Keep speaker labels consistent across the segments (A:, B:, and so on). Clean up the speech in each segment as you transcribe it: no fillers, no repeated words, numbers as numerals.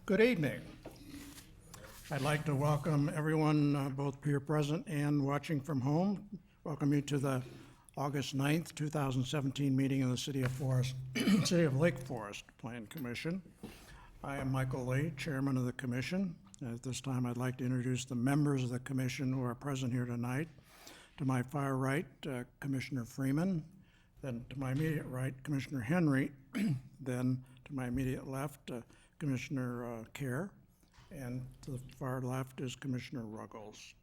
A: Good evening. I'd like to welcome everyone, both here present and watching from home. Welcome you to the August 9th, 2017 meeting of the City of Lake Forest Plan Commission. I am Michael Lee, Chairman of the Commission. At this time, I'd like to introduce the members of the Commission who are present here tonight. To my far right, Commissioner Freeman. Then to my immediate right, Commissioner Henry. Then to my immediate left, Commissioner Kerr. And to the far left is Commissioner Ruggles.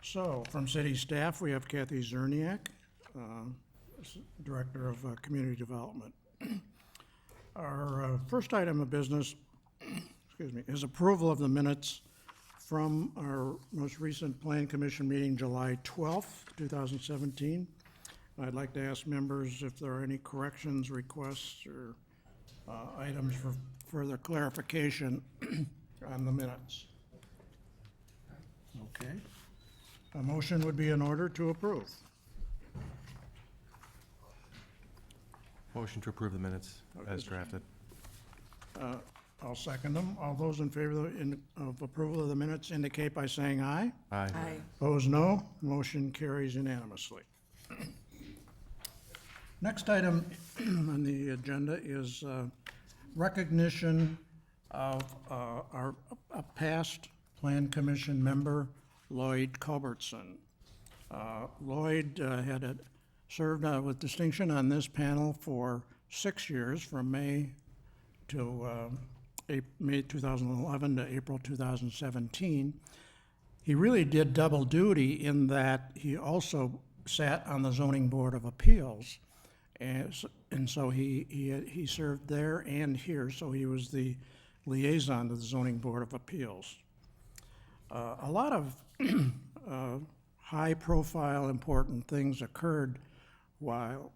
A: So from city staff, we have Kathy Zerniak, Director of Community Development. Our first item of business, is approval of the minutes from our most recent Plan Commission meeting, July 12th, 2017. I'd like to ask members if there are any corrections, requests, or items for further clarification on the minutes. Okay. A motion would be in order to approve.
B: Motion to approve the minutes as drafted.
A: I'll second them. All those in favor of approval of the minutes indicate by saying aye.
B: Aye.
A: Opposed, no. Motion carries unanimously. Next item on the agenda is recognition of a past Plan Commission member, Lloyd Culbertson. Lloyd had served with distinction on this panel for 6 years, from May 2011 to April 2017. He really did double duty in that he also sat on the Zoning Board of Appeals. And so he served there and here, so he was the liaison to the Zoning Board of Appeals. A lot of high-profile, important things occurred while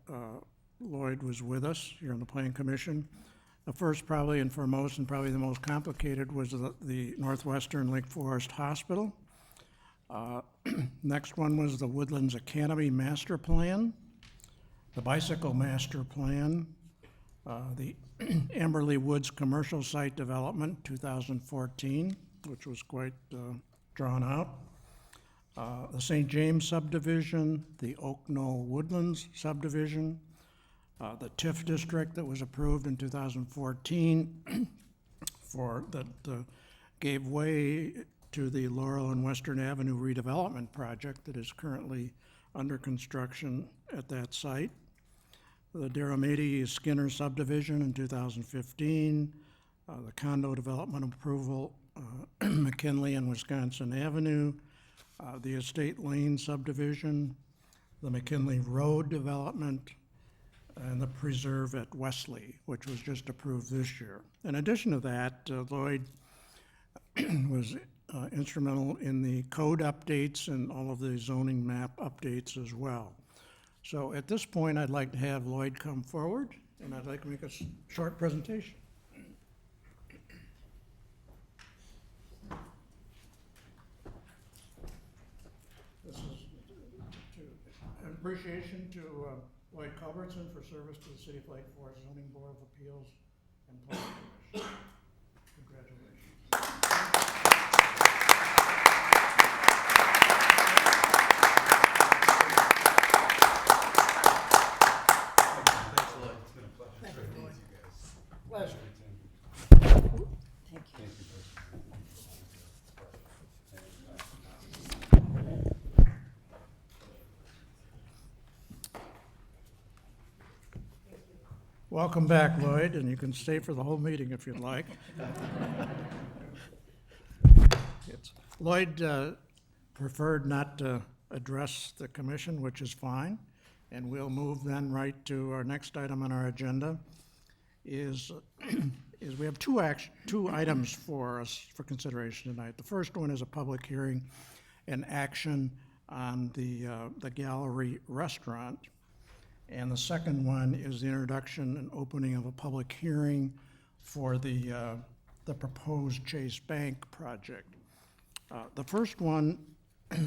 A: Lloyd was with us here on the Plan Commission. The first, probably and foremost, and probably the most complicated, was the Northwestern Lake Forest Hospital. Next one was the Woodlands Academy Master Plan, the Bicycle Master Plan, the Amberley Woods Commercial Site Development, 2014, which was quite drawn out. The St. James subdivision, the Oak Knoll Woodlands subdivision, the TIF district that was approved in 2014 that gave way to the Laurel and Western Avenue redevelopment project that is currently under construction at that site. The Daramati Skinner subdivision in 2015, the condo development approval, McKinley and Wisconsin Avenue, the Estate Lane subdivision, the McKinley Road development, and the preserve at Wesley, which was just approved this year. In addition to that, Lloyd was instrumental in the code updates and all of the zoning map updates as well. So at this point, I'd like to have Lloyd come forward, and I'd like to make a short presentation. This is an appreciation to Lloyd Culbertson for service to the City of Lake Forest Zoning Board of Appeals and Planning Commission. Congratulations. Pleasure.
C: Thank you.
A: Welcome back, Lloyd, and you can stay for the whole meeting if you'd like. Lloyd preferred not to address the commission, which is fine, and we'll move then right to our next item on our agenda. Is we have two items for us for consideration tonight. The first one is a public hearing and action on the Gallery Restaurant. And the second one is the introduction and opening of a public hearing for the proposed Chase Bank project. The first one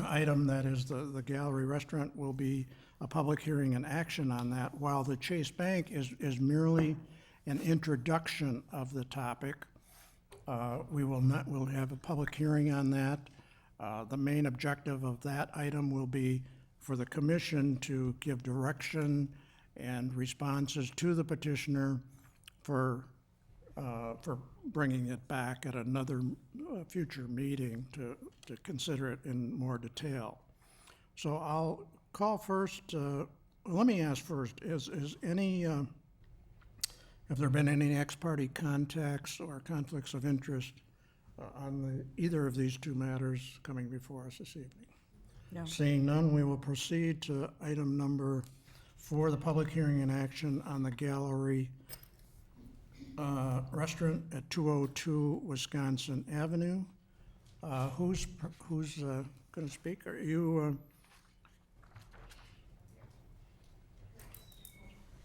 A: item, that is the Gallery Restaurant, will be a public hearing and action on that, while the Chase Bank is merely an introduction of the topic We'll have a public hearing on that. The main objective of that item will be for the commission to give direction and responses to the petitioner for bringing it back at another future meeting to consider it in more detail. So I'll call first, let me ask first, have there been any ex-parte contacts or conflicts of interest on either of these two matters coming before us this evening?
C: No.
A: Seeing none, we will proceed to item number 4, the public hearing and action on the Gallery Restaurant at 202 Wisconsin Avenue. Who's going to speak? Are you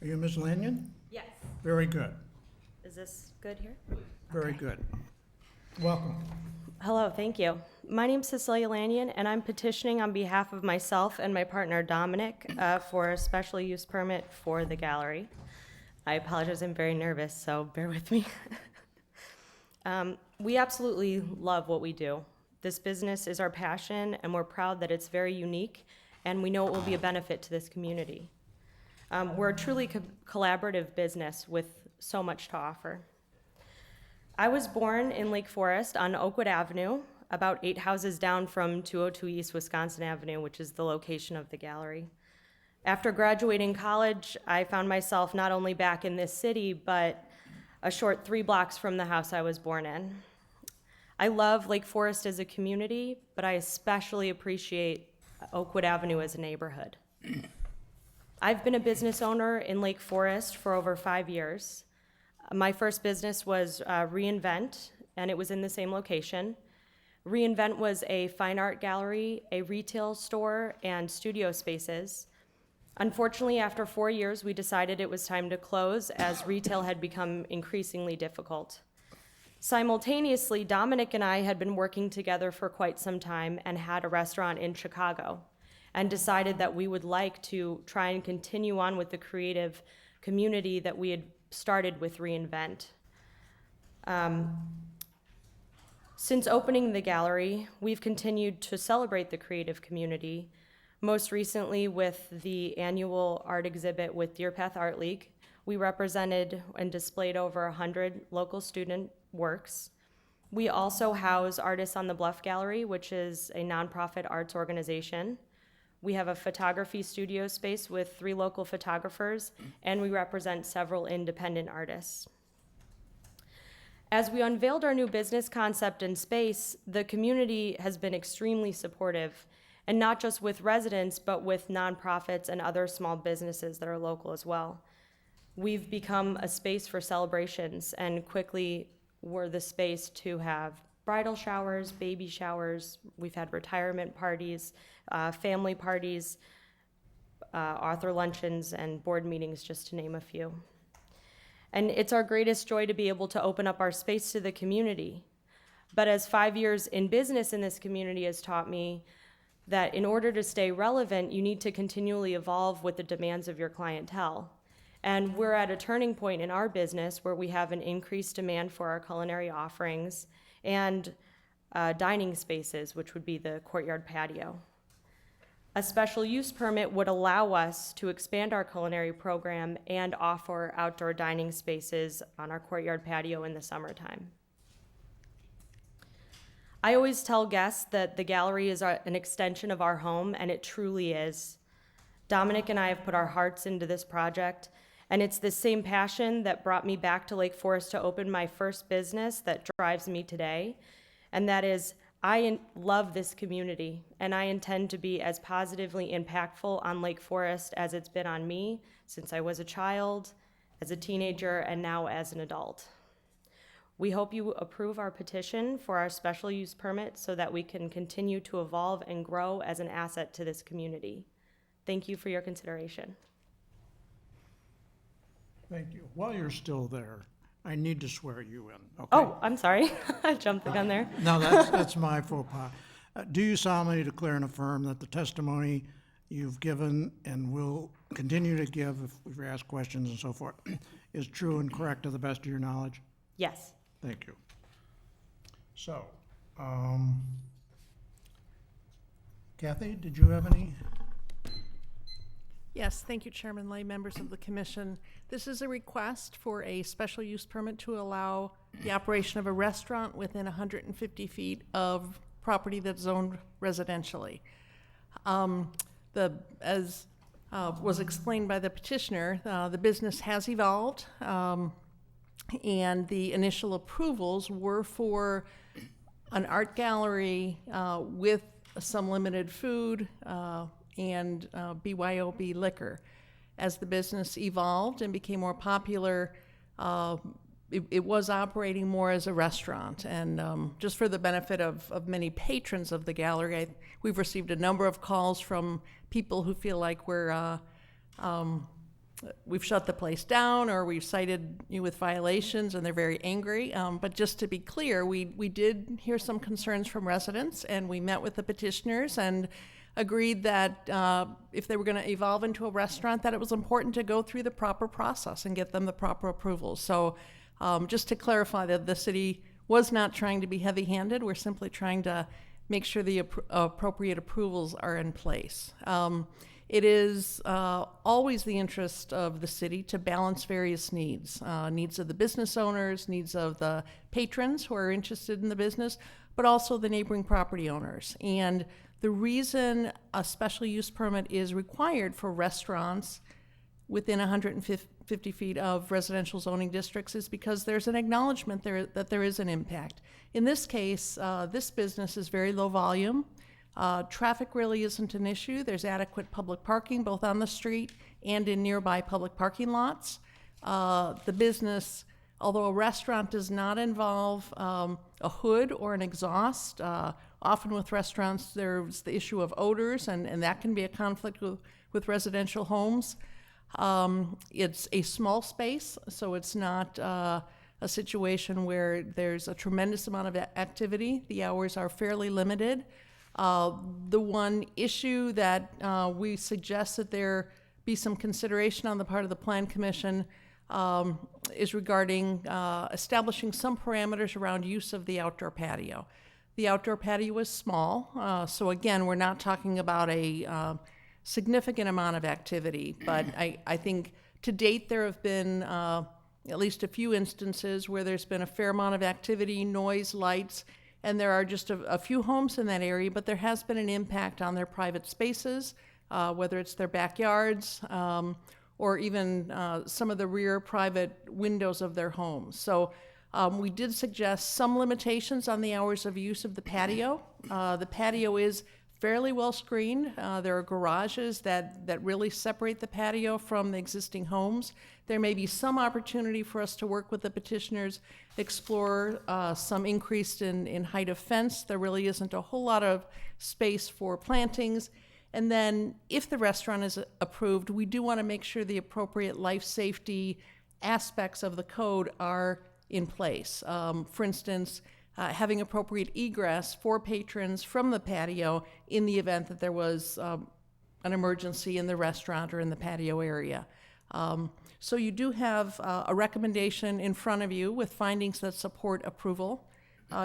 A: Ms. Lanyon?
C: Yes.
A: Very good,
C: Is this good here?
A: very
C: Okay.
A: good. Welcome.
C: Hello, thank you. My name's Cecilia Lanyon, and I'm petitioning on behalf of myself and my partner Dominic for a special use permit for the gallery. I apologize, I'm very nervous, so bear with me. We absolutely love what we do. This business is our passion, and we're proud that it's very unique, and we know it will be a benefit to this community. We're a truly collaborative business with so much to offer. I was born in Lake Forest on Oakwood Avenue, about 8 houses down from 202 East Wisconsin Avenue, which is the location of the gallery. After graduating college, I found myself not only back in this city, but a short 3 blocks from the house I was born in. I love Lake Forest as a community, but I especially appreciate Oakwood Avenue as a neighborhood. I've been a business owner in Lake Forest for over 5 years. My first business was Reinvent, and it was in the same location. Reinvent was a fine art gallery, a retail store, and studio spaces. Unfortunately, after 4 years, we decided it was time to close as retail had become increasingly difficult. Simultaneously, Dominic and I had been working together for quite some time and had a restaurant in Chicago, and decided that we would like to try and continue on with the creative community that we had started with Reinvent. Since opening the gallery, we've continued to celebrate the creative community, most recently with the annual art exhibit with Deer Path Art League. We represented and displayed over 100 local student works. We also house Artists on the Bluff Gallery, which is a nonprofit arts organization. We have a photography studio space with 3 local photographers, and we represent several independent artists. As we unveiled our new business concept and space, the community has been extremely supportive, and not just with residents, but with nonprofits and other small businesses that are local as well. We've become a space for celebrations, and quickly were the space to have bridal showers, baby showers. We've had retirement parties, family parties, author luncheons, and board meetings, just to name a few. And it's our greatest joy to be able to open up our space to the community. But as 5 years in business in this community has taught me that in order to stay relevant, you need to continually evolve with the demands of your clientele. And we're at a turning point in our business where we have an increased demand for our culinary offerings and dining spaces, which would be the courtyard patio. A special use permit would allow us to expand our culinary program and offer outdoor dining spaces on our courtyard patio in the summertime. I always tell guests that the gallery is an extension of our home, and it truly is. Dominic and I have put our hearts into this project, and it's this same passion that brought me back to Lake Forest to open my first business that drives me today, and that is I love this community, and I intend to be as positively impactful on Lake Forest as it's been on me since I was a child, as a teenager, and now as an adult. We hope you approve our petition for our special use permit so that we can continue to evolve and grow as an asset to this community. Thank you for your consideration.
A: Thank you. While you're still there, I need to swear you in, okay?
C: Oh, I'm sorry. I jumped the gun there.
A: No, that's my faux pas. Do you solemnly declare and affirm that the testimony you've given and will continue to give if we ask questions and so forth is true and correct to the best of your knowledge?
C: Yes.
A: Thank you. So, Kathy, did you have any?
D: Yes, thank you, Chairman Lay, members of the commission. This is a request for a special use permit to allow the operation of a restaurant within 150 feet of property that's zoned residentially. As was explained by the petitioner, the business has evolved, and the initial approvals were for an art gallery with some limited food and BYOB liquor. As the business evolved and became more popular, it was operating more as a restaurant. And just for the benefit of many patrons of the gallery, we've received a number of calls from people who feel like we've shut the place down or we've cited you with violations, and they're very angry. But just to be clear, we did hear some concerns from residents, and we met with the petitioners and agreed that if they were going to evolve into a restaurant, that it was important to go through the proper process and get them the proper approvals. So just to clarify that the city was not trying to be heavy-handed. We're simply trying to make sure the appropriate approvals are in place. It is always the interest of the city to balance various needs, needs of the business owners, needs of the patrons who are interested in the business, but also the neighboring property owners. And the reason a special use permit is required for restaurants within 150 feet of residential zoning districts is because there's an acknowledgement that there is an impact. In this case, this business is very low volume. Traffic really isn't an issue. There's adequate public parking both on the street and in nearby public parking lots. The business, although a restaurant does not involve a hood or an exhaust, often with restaurants there's the issue of odors, and that can be a conflict with residential homes. It's a small space, so it's not a situation where there's a tremendous amount of activity. The hours are fairly limited. The one issue that we suggest that there be some consideration on the part of the Plan Commission is regarding establishing some parameters around use of the outdoor patio. The outdoor patio is small, so again, we're not talking about a significant amount of activity, but I think to date there have been at least a few instances where there's been a fair amount of activity, noise, lights, and there are just a few homes in that area, but there has been an impact on their private spaces, whether it's their backyards or even some of the rear private windows of their homes. So we did suggest some limitations on the hours of use of the patio. The patio is fairly well screened. There are garages that really separate the patio from the existing homes. There may be some opportunity for us to work with the petitioners, explore some increase in height of fence. There really isn't a whole lot of space for plantings. And then if the restaurant is approved, we do want to make sure the appropriate life safety aspects of the code are in place. For instance, having appropriate egress for patrons from the patio in the event that there was an emergency in the restaurant or in the patio area. So you do have a recommendation in front of you with findings that support approval.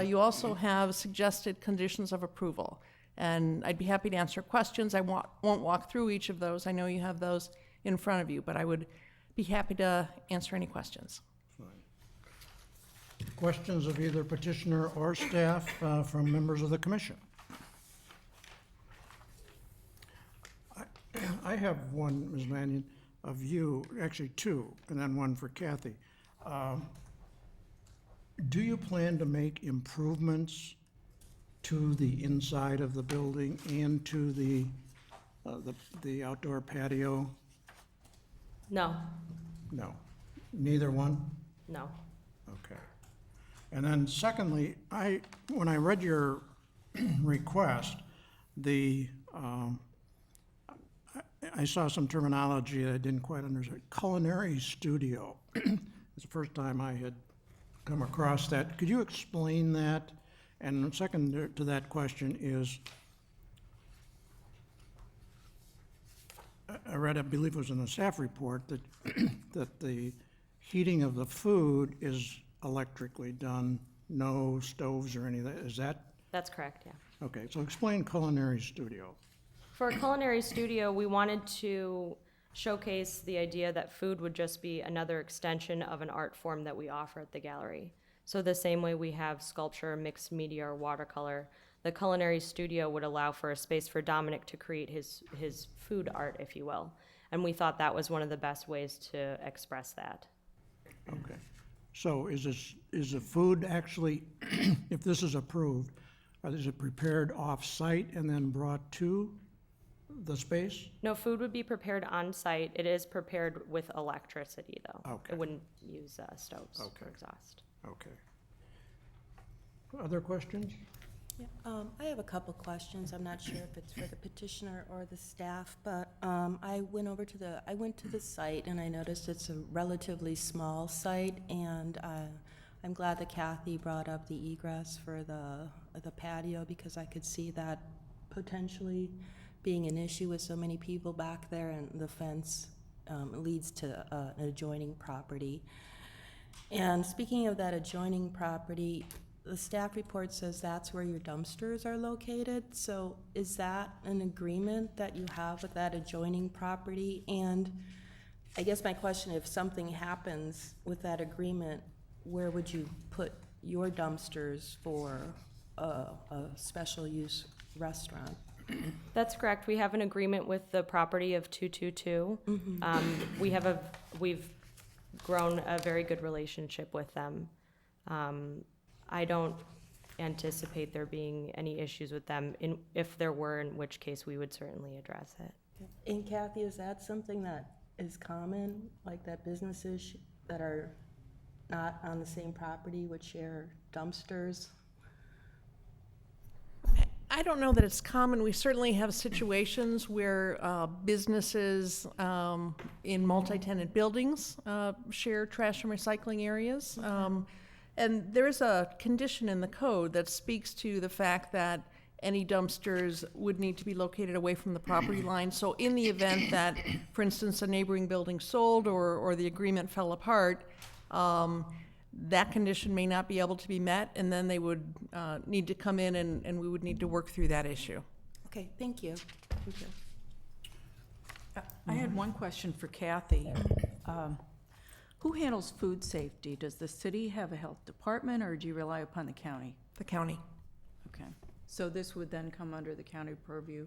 D: You also have suggested conditions of approval. And I'd be happy to answer questions. I won't walk through each of those. I know you have those in front of you, but I would be happy to answer any questions.
A: Questions of either petitioner or staff from members of the commission? I have one, Ms. Mannion, of you, actually two, and then one for Kathy. Do you plan to make improvements to the inside of the building and to the outdoor patio?
C: No,
A: No, neither one?
C: no.
A: Okay. And then secondly, when I read your request, I saw some terminology that I didn't quite understand. Culinary studio. It's the first time I had come across that. Could you explain that? And the second to that question is, I read, I believe it was in the staff report, that that the heating of the food is electrically done no stoves or anything, is that,
C: That's correct, yeah.
A: okay, so explain culinary studio.
C: For a culinary studio, we wanted to showcase the idea that food would just be another extension of an art form that we offer at the gallery. So the same way we have sculpture, mixed media, or watercolor, the culinary studio would allow for a space for Dominic to create his food art, if you will. And we thought that was one of the best ways to express that.
A: Okay. So is the food actually, if this is approved, is it prepared off-site and then brought to the space?
C: No, food would be prepared on site. It is prepared with electricity, though.
A: Okay.
C: It wouldn't use stoves
A: Okay.
C: or exhaust.
A: Okay. Other questions?
E: Yeah, I have a couple questions. I'm not sure if it's for the petitioner or the staff, but I went to the site and I noticed it's a relatively small site, and I'm glad that Kathy brought up the egress for the patio, because I could see that potentially being an issue with so many people back there, and the fence leads to an adjoining property. And speaking of that adjoining property, the staff report says that's where your dumpsters are located. So is that an agreement that you have with that adjoining property? And I guess my question, if something happens with that agreement, where would you put your dumpsters for a special use restaurant?
C: That's correct. We have an agreement with the property of 222. We've grown a very good relationship with them. I don't anticipate there being any issues with them. If there were, in which case we would certainly address it.
E: And Kathy, is that something that is common, like that businesses that are not on the same property would share dumpsters?
D: I don't know that it's common. We certainly have situations where businesses in multi-tenant buildings share trash and recycling areas. And there's a condition in the code that speaks to the fact that any dumpsters would need to be located away from the property line. So in the event that, for instance, a neighboring building sold or the agreement fell apart, that condition may not be able to be met, and then they would need to come in and we would need to work through that issue.
E: Okay, thank you. Thank you.
F: I had one question for Kathy. Who handles food safety? Does the city have a health department, or do you rely upon the county?
D: The county.
F: Okay. So this would then come under the county purview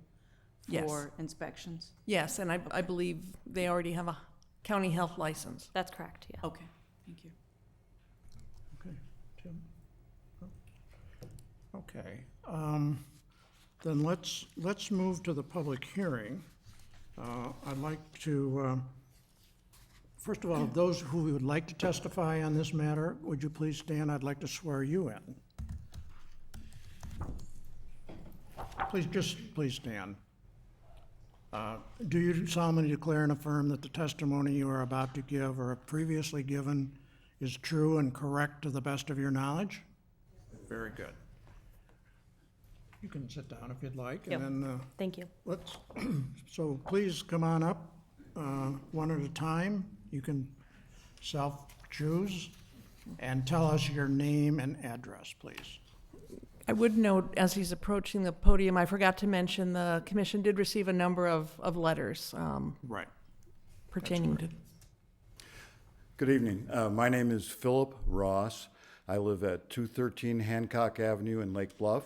D: Yes.
F: for inspections?
D: Yes, and I believe they already have a county health license.
C: That's correct, yeah.
F: Okay, thank you.
A: Okay, Tim? Okay, then let's move to the public hearing. I'd like to, first of all, those who would like to testify on this matter, would you please stand? I'd like to swear you in. Please stand. Do you solemnly declare and affirm that the testimony you are about to give or have previously given is true and correct to the best of your knowledge? Very good. You can sit down if you'd like,
C: Yep.
A: and then
C: Thank you.
A: let's, so please come on up, one at a time. You can self-choose, and tell us your name and address, please.
D: I would note, as he's approaching the podium, I forgot to mention the commission did receive a number of letters
A: Right.
D: pertaining to.
G: Good evening. My name is Philip Ross. I live at 213 Hancock Avenue in Lake Bluff,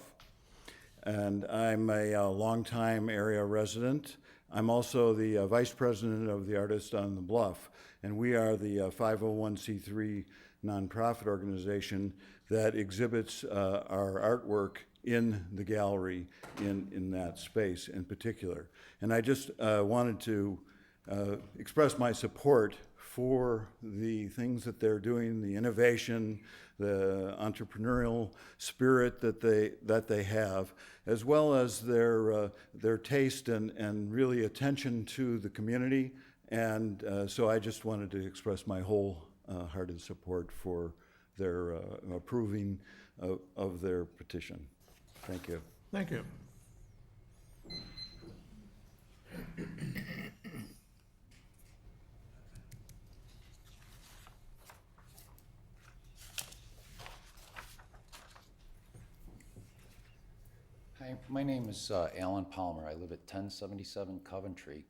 G: and I'm a longtime area resident. I'm also the vice president of the Artists on the Bluff, and we are the 501c3 nonprofit organization that exhibits our artwork in the gallery in that space in particular. And I just wanted to express my support for the things that they're doing, the innovation, the entrepreneurial spirit that they have, as well as their taste and really attention to the community. And so I just wanted to express my wholehearted support for their approving of their petition. Thank you.
A: Thank you.
H: Hi, my name is Alan Palmer. I live at 1077 Coventry,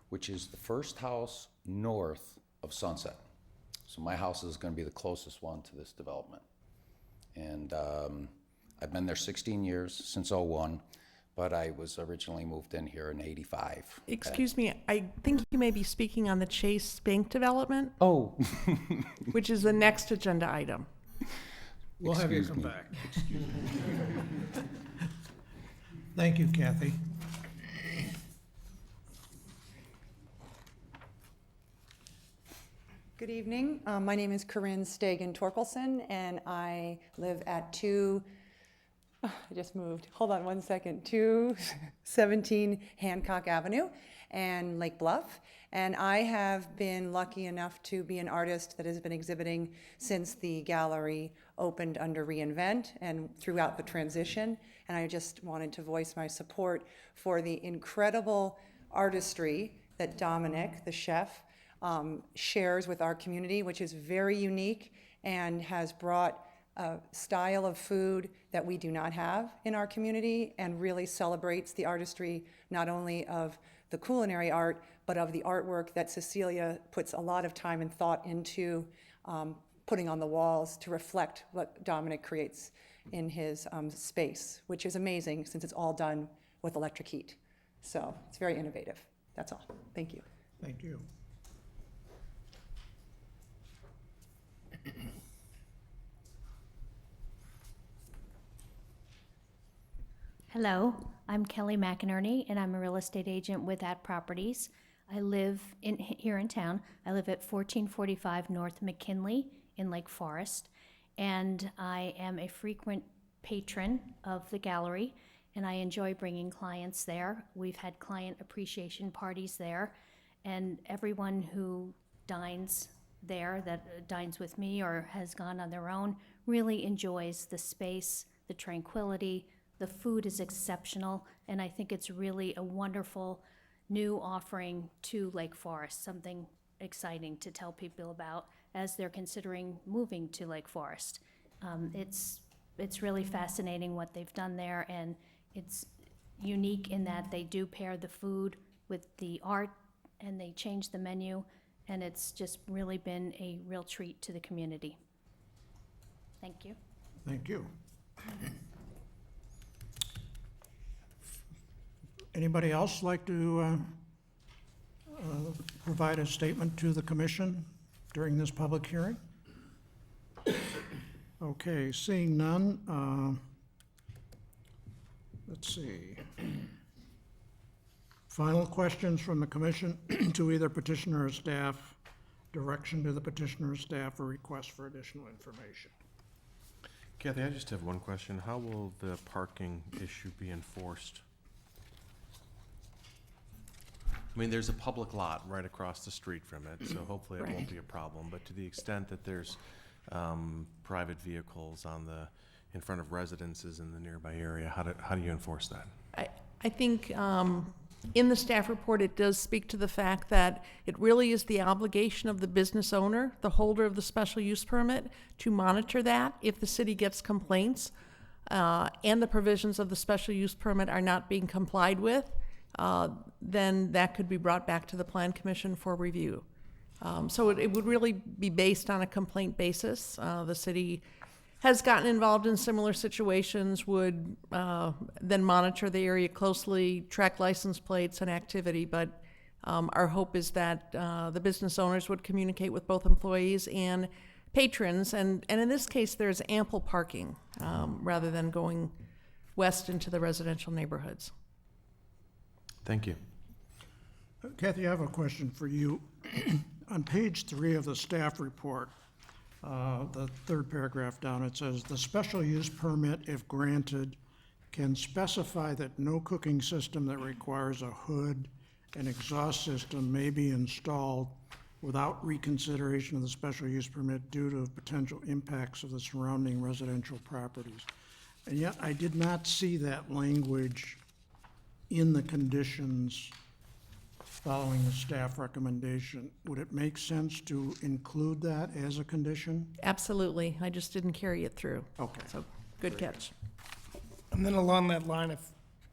H: which is the first house north of Sunset. So my house is going to be the closest one to this development. And I've been there 16 years, since '01, but I was originally moved in here in '85.
D: Excuse me, I think you may be speaking on the Chase Bank development,
H: Oh,
D: which is the next agenda item.
A: We'll have you
H: Excuse
A: come
H: me.
A: back. Thank you, Kathy.
I: Good evening. My name is Corinne Stagen Torkelson, and I live at I just moved. Hold on one second. 217 Hancock Avenue and Lake Bluff. And I have been lucky enough to be an artist that has been exhibiting since the gallery opened under reInvent and throughout the transition. And I just wanted to voice my support for the incredible artistry that Dominic, the chef, shares with our community, which is very unique and has brought a style of food that we do not have in our community and really celebrates the artistry not only of the culinary art, but of the artwork that Cecilia puts a lot of time and thought into putting on the walls to reflect what Dominic creates in his space, which is amazing since it's all done with electric heat. So it's very innovative. That's all. Thank you.
A: Thank you.
J: Hello, I'm Kelly McInerney, and I'm a real estate agent with At Properties. I live here in town. I live at 1445 North McKinley in Lake Forest, and I am a frequent patron of the gallery, and I enjoy bringing clients there. We've had client appreciation parties there, and everyone who dines there, that dines with me or has gone on their own, really enjoys the space, the tranquility. The food is exceptional, and I think it's really a wonderful new offering to Lake Forest, something exciting to tell people about as they're considering moving to Lake Forest. It's really fascinating what they've done there, and it's unique in that they do pair the food with the art, and they change the menu, and it's just really been a real treat to the community. Thank you.
A: Thank you. Anybody else like to provide a statement to the commission during this public hearing? Okay, seeing none, let's see. Final questions from the commission to either petitioner or staff, direction to the petitioner or staff, or request for additional information.
B: Kathy, I just have one question. How will the parking issue be enforced? I mean, there's a public lot right across the street from it, so hopefully it won't be a problem. But to the extent that there's private vehicles in front of residences in the nearby area, how do you enforce that?
D: I think in the staff report, it does speak to the fact that it really is the obligation of the business owner, the holder of the special use permit, to monitor that. If the city gets complaints and the provisions of the special use permit are not being complied with, then that could be brought back to the Plan Commission for review. So it would really be based on a complaint basis. The city has gotten involved in similar situations, would then monitor the area closely, track license plates and activity, but our hope is that the business owners would communicate with both employees and patrons, and in this case, there's ample parking rather than going west into the residential neighborhoods.
B: Thank you.
A: Kathy, I have a question for you. On page 3 of the staff report, the third paragraph down, it says, "The special use permit, if granted, can specify that no cooking system that requires a hood and exhaust system may be installed without reconsideration of the special use permit due to potential impacts of the surrounding residential properties." And yet, I did not see that language in the conditions following the staff recommendation. Would it make sense to include that as a condition?
D: Absolutely. I just didn't carry it through.
A: Okay.
D: So, good catch.
K: And then along that line,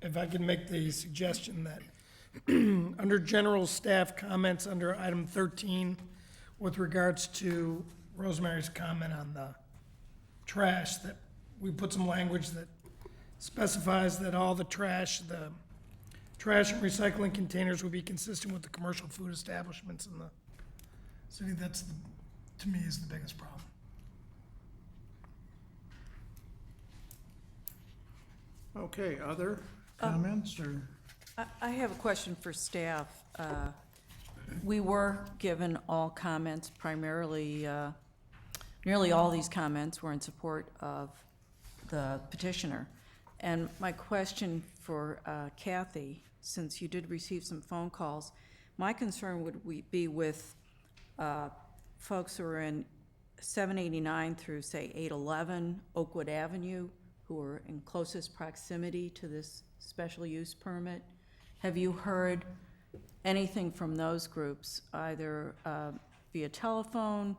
K: if I can make the suggestion that under general staff comments, under item 13, with regards to Rosemary's comment on the trash, that we put some language that specifies that all the trash and recycling containers would be consistent with the commercial food establishments in the city. That's, to me, is the biggest problem.
A: Okay, other comments or?
F: I have a question for staff. We were given all comments, primarily, nearly all these comments were in support of the petitioner. And my question for Kathy, since you did receive some phone calls, my concern would be with folks who are in 789 through, say, 811 Oakwood Avenue, who are in closest proximity to this special use permit. Have you heard anything from those groups, either via telephone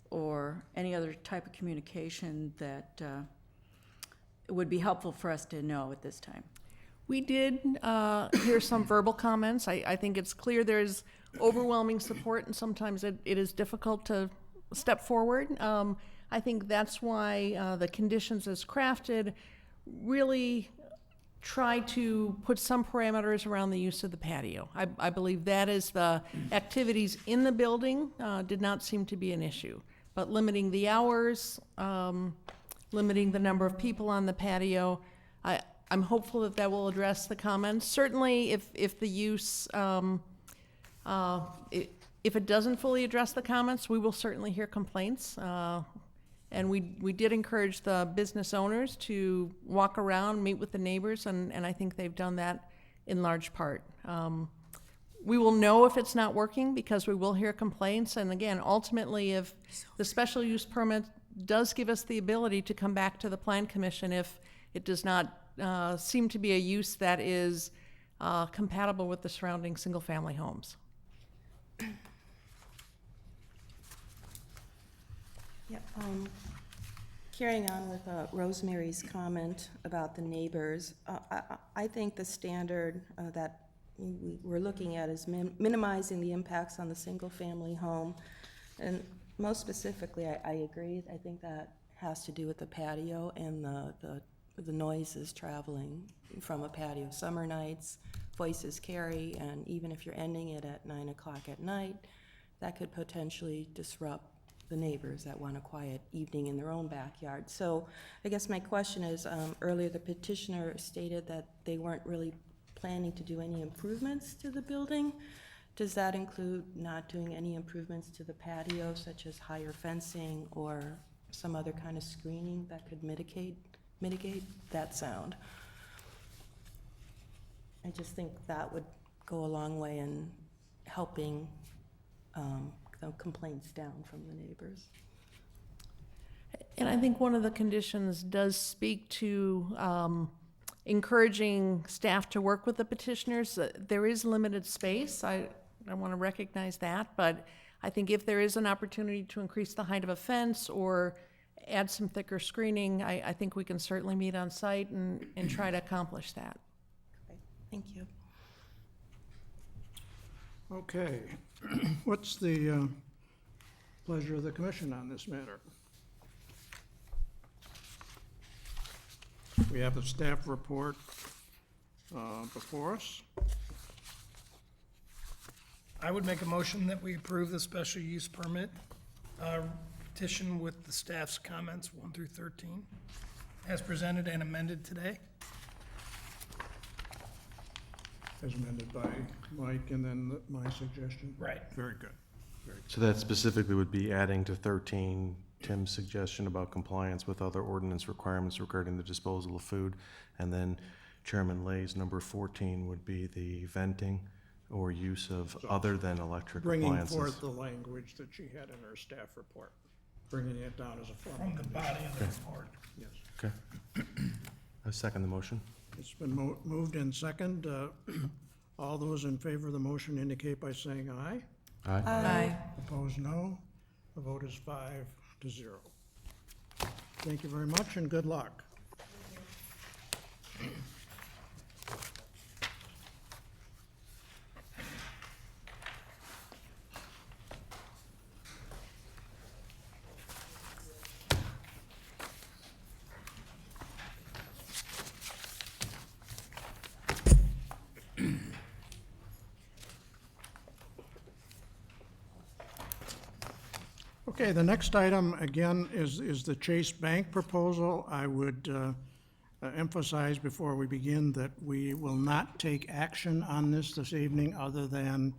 F: or any other type of communication that would be helpful for us to know at this time?
D: We did hear some verbal comments. I think it's clear there's overwhelming support, and sometimes it is difficult to step forward. I think that's why the conditions as crafted really try to put some parameters around the use of the patio. I believe that is the activities in the building did not seem to be an issue, but limiting the hours, limiting the number of people on the patio, I'm hopeful that that will address the comments. Certainly, if the use, if it doesn't fully address the comments, we will certainly hear complaints. And we did encourage the business owners to walk around, meet with the neighbors, and I think they've done that in large part. We will know if it's not working because we will hear complaints. And again, ultimately, if the special use permit does give us the ability to come back to the Plan Commission if it does not seem to be a use that is compatible with the surrounding single-family homes.
E: Yeah, carrying on with Rosemary's comment about the neighbors, I think the standard that we're looking at is minimizing the impacts on the single-family home. And most specifically, I agree. I think that has to do with the patio and the noises traveling from a patio. Summer nights, voices carry, and even if you're ending it at 9 o'clock at night, that could potentially disrupt the neighbors that want a quiet evening in their own backyard. So I guess my question is, earlier the petitioner stated that they weren't really planning to do any improvements to the building. Does that include not doing any improvements to the patio, such as higher fencing or some other kind of screening that could mitigate that sound? I just think that would go a long way in helping the complaints down from the neighbors.
D: And I think one of the conditions does speak to encouraging staff to work with the petitioners. There is limited space. I want to recognize that, but I think if there is an opportunity to increase the height of a fence or add some thicker screening, I think we can certainly meet on site and try to accomplish that.
E: Okay, thank you.
A: Okay, what's the pleasure of the commission on this matter? We have the staff report before us.
K: I would make a motion that we approve the special use permit petition with the staff's comments 1 through 13, as presented and amended today.
A: As amended by Mike, and then my suggestion?
K: Right.
A: Very good.
B: So that specifically would be adding to 13 Tim's suggestion about compliance with other ordinance requirements regarding the disposal of food. And then Chairman Lay's number 14 would be the venting or use of other than electric
A: Bringing
B: appliances.
A: forth the language that she had in her staff report, bringing it down as a formal
K: From the
A: condition.
K: body of the report.
A: Yes.
B: Okay. I second the motion.
A: It's been moved in second. All those in favor of the motion indicate by saying aye.
B: Aye.
F: Aye.
A: Opposed, no. The vote is 5-0. Thank you very much and good luck. Okay, the next item, again, is the Chase Bank proposal. I would emphasize before we begin that we will not take action on this evening, other than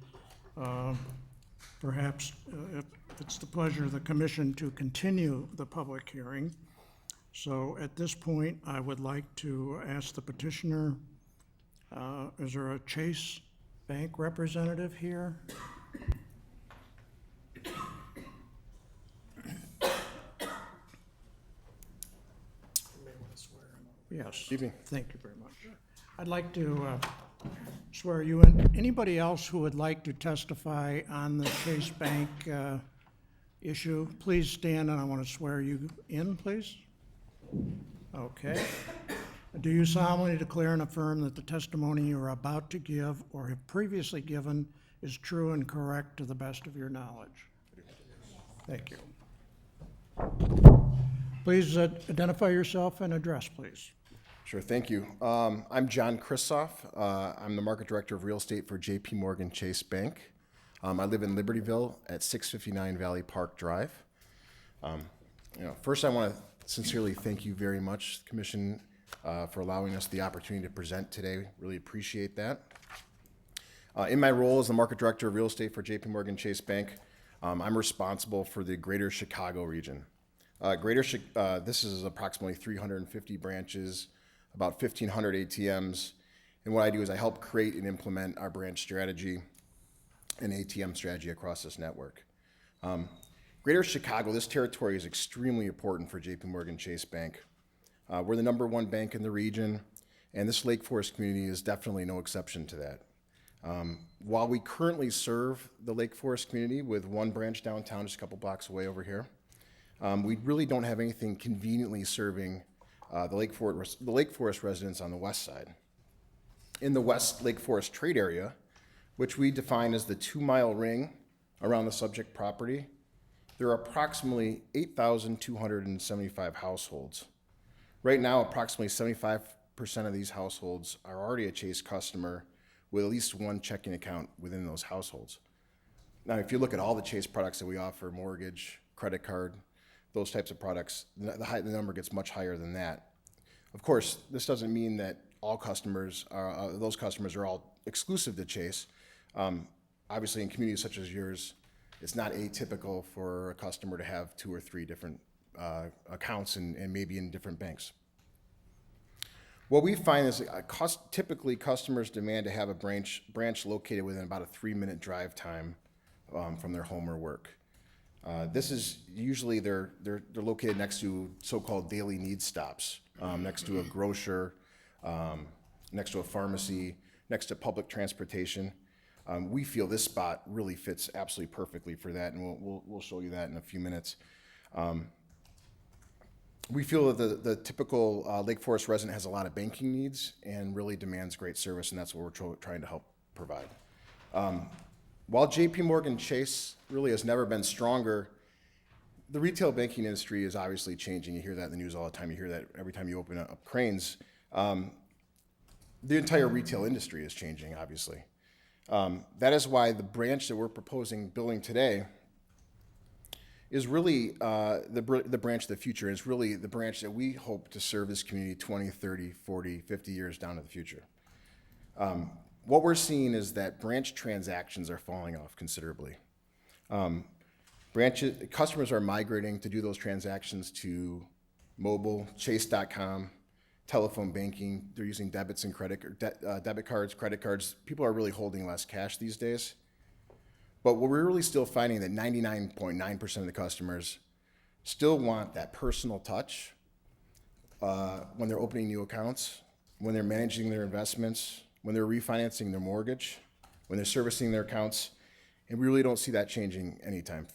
A: perhaps, if it's the pleasure of the commission, to continue the public hearing. So at this point, I would like to ask the petitioner, is there a Chase Bank representative here? Yes.
L: Evening.
A: Thank you very much. I'd like to swear you in. Anybody else who would like to testify on the Chase Bank issue, please stand, and I want to swear you in, please. Okay. Do you solemnly declare and affirm that the testimony you are about to give or have previously given is true and correct to the best of your knowledge? Thank you. Please identify yourself and address, please.
L: Sure, thank you. I'm John Kristoff. I'm the market director of real estate for JP Morgan Chase Bank. I live in Libertyville at 659 Valley Park Drive. First I want to sincerely thank you very much, Commission, for allowing us the opportunity to present today. Really appreciate that. In my role as the market director of real estate for JP Morgan Chase Bank, I'm responsible for the greater Chicago region. This is approximately 350 branches, about 1,500 ATMs, and what I do is I help create and implement our branch strategy and ATM strategy across this network. Greater Chicago, this territory is extremely important for JP Morgan Chase Bank. We're the #1 bank in the region, and this Lake Forest community is definitely no exception to that. While we currently serve the Lake Forest community with one branch downtown, just a couple blocks away over here, we really don't have anything conveniently serving the Lake Forest residents on the west side. In the West Lake Forest trade area, which we define as the 2-mile ring around the subject property, there are approximately 8,275 households. Right now, approximately 75% of these households are already a Chase customer with at least one checking account within those households. Now, if you look at all the Chase products that we offer, mortgage, credit card, those types of products, the number gets much higher than that. Of course, this doesn't mean that all customers, those customers are all exclusive to Chase. Obviously, in communities such as yours, it's not atypical for a customer to have 2 or 3 different accounts and maybe in different banks. What we find is typically customers demand to have a branch located within about a 3-minute drive time from their home or work. This is usually they're located next to so-called daily needs stops, next to a grocer, next to a pharmacy, next to public transportation. We feel this spot really fits absolutely perfectly for that, and we'll show you that in a few minutes. We feel that the typical Lake Forest resident has a lot of banking needs and really demands great service, and that's what we're trying to help provide. While JP Morgan Chase really has never been stronger, the retail banking industry is obviously changing. You hear that in the news all the time. You hear that every time you open up Cranes. The entire retail industry is changing, obviously. That is why the branch that we're proposing building today is really the branch of the future. It's really the branch that we hope to serve this community 20, 30, 40, 50 years down to the future. What we're seeing is that branch transactions are falling off considerably. Customers are migrating to do those transactions to mobile, chase.com, telephone banking. They're using debits and debit cards, credit cards. People are really holding less cash these days. But we're really still finding that 99.9% of the customers still want that personal touch when they're opening new accounts, when they're managing their investments, when they're refinancing their mortgage, when they're servicing their accounts, and we really don't see that changing anytime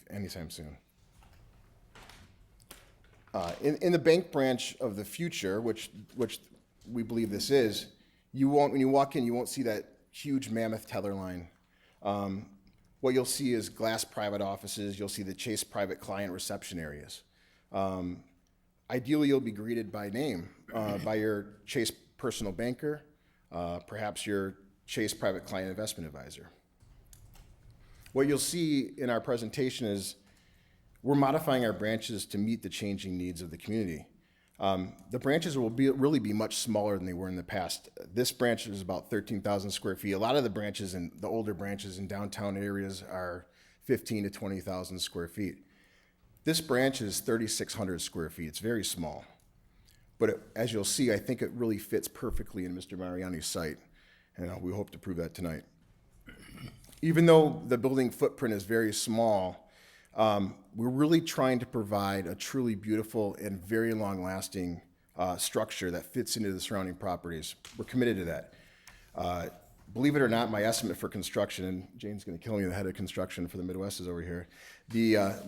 L: soon. In the bank branch of the future, which we believe this is, when you walk in, you won't see that huge mammoth teller line. What you'll see is glass private offices. You'll see the Chase private client reception areas. Ideally, you'll be greeted by name, by your Chase personal banker, perhaps your Chase private client investment advisor. What you'll see in our presentation is we're modifying our branches to meet the changing needs of the community. The branches will really be much smaller than they were in the past. This branch is about 13,000 square feet. A lot of the branches and the older branches in downtown areas are 15 to 20,000 square feet. This branch is 3,600 square feet. It's very small. But as you'll see, I think it really fits perfectly in Mr. Mariani's site, and we hope to prove that tonight. Even though the building footprint is very small, we're really trying to provide a truly beautiful and very long-lasting structure that fits into the surrounding properties. We're committed to that. Believe it or not, my estimate for construction, and Jane's going to kill me, the head of construction for the Midwest is over here.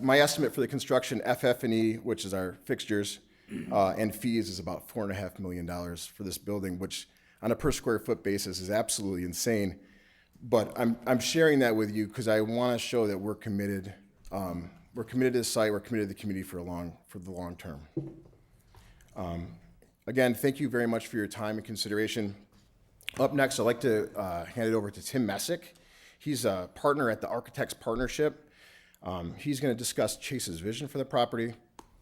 L: My estimate for the construction, FF&E, which is our fixtures, and fees is about $4.5 million for this building, which on a per square foot basis is absolutely insane. But I'm sharing that with you because I want to show that we're committed. We're committed to the site. We're committed to the community for the long term. Again, thank you very much for your time and consideration. Up next, I'd like to hand it over to Tim Messick. He's a partner at the Architects Partnership. He's going to discuss Chase's vision for the property.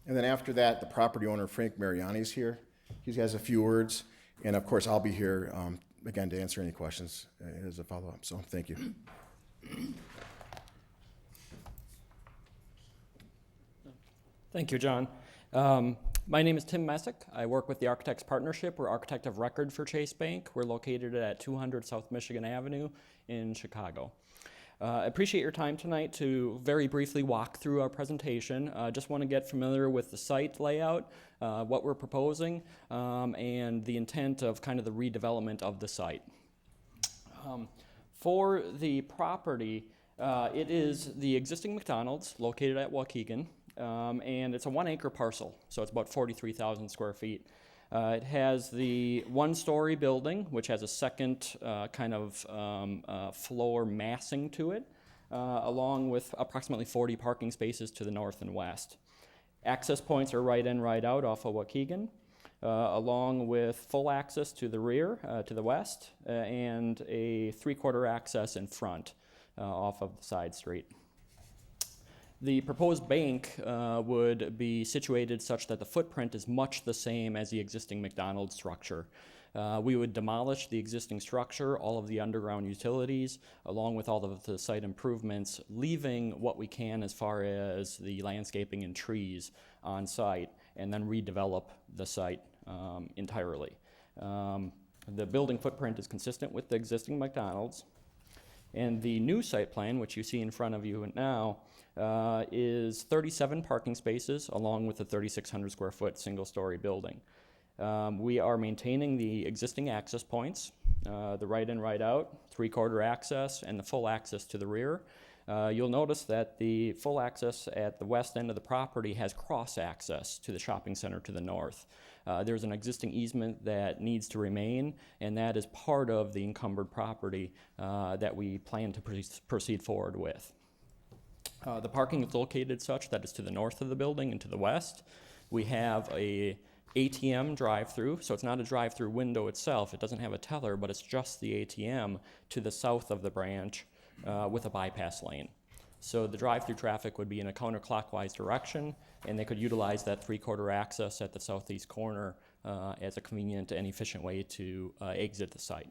L: And then after that, the property owner, Frank Mariani, is here. He has a few words. And of course, I'll be here again to answer any questions as a follow-up. So thank you.
M: Thank you, John. My name is Tim Messick. I work with the Architects Partnership. We're architect of record for Chase Bank. We're located at 200 South Michigan Avenue in Chicago. I appreciate your time tonight to very briefly walk through our presentation. Just want to get familiar with the site layout, what we're proposing, and the intent of kind of the redevelopment of the site. For the property, it is the existing McDonald's located at Waukegan, and it's a 1 acre parcel, so it's about 43,000 square feet. It has the one-story building, which has a second floor massing to it, along with approximately 40 parking spaces to the north and west. Access points are right in, right out off of Waukegan, along with full access to the rear, to the west, and a 3/4 access in front off of the side street. The proposed bank would be situated such that the footprint is much the same as the existing McDonald's structure. We would demolish the existing structure, all of the underground utilities, along with all of the site improvements, leaving what we can as far as the landscaping and trees on site, and then redevelop the site entirely. The building footprint is consistent with the existing McDonald's, and the new site plan, which you see in front of you now, is 37 parking spaces along with a 3,600 square foot single-story building. We are maintaining the existing access points, the right in, right out, 3/4 access, and the full access to the rear. You'll notice that the full access at the west end of the property has cross access to the shopping center to the north. There's an existing easement that needs to remain, and that is part of the encumbered property that we plan to proceed forward with. The parking is located such that it's to the north of the building and to the west. We have a ATM drive-through, so it's not a drive-through window itself. It doesn't have a teller, but it's just the ATM to the south of the branch with a bypass lane. So the drive-through traffic would be in a counterclockwise direction, and they could utilize that 3/4 access at the southeast corner as a convenient and efficient way to exit the site.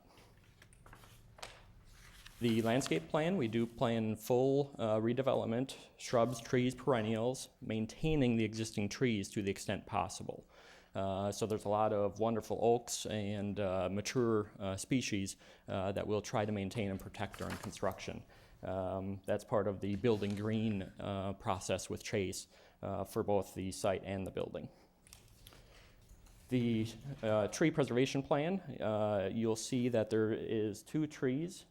M: The landscape plan, we do plan full redevelopment, shrubs, trees, perennials, maintaining the existing trees to the extent possible. So there's a lot of wonderful oaks and mature species that we'll try to maintain and protect during construction. That's part of the building green process with Chase for both the site and the building. The tree preservation plan, you'll see that there is 2 trees.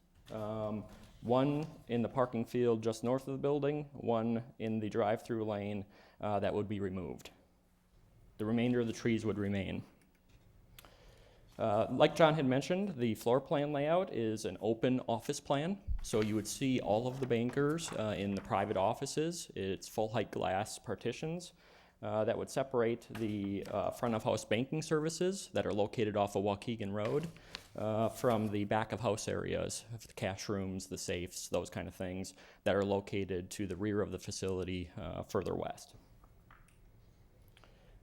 M: One in the parking field just north of the building, one in the drive-through lane that would be removed. The remainder of the trees would remain. Like John had mentioned, the floor plan layout is an open office plan, so you would see all of the bankers in the private offices. It's full-height glass partitions that would separate the front-of-house banking services that are located off of Waukegan Road from the back of house areas, the cash rooms, the safes, those kind of things that are located to the rear of the facility further west.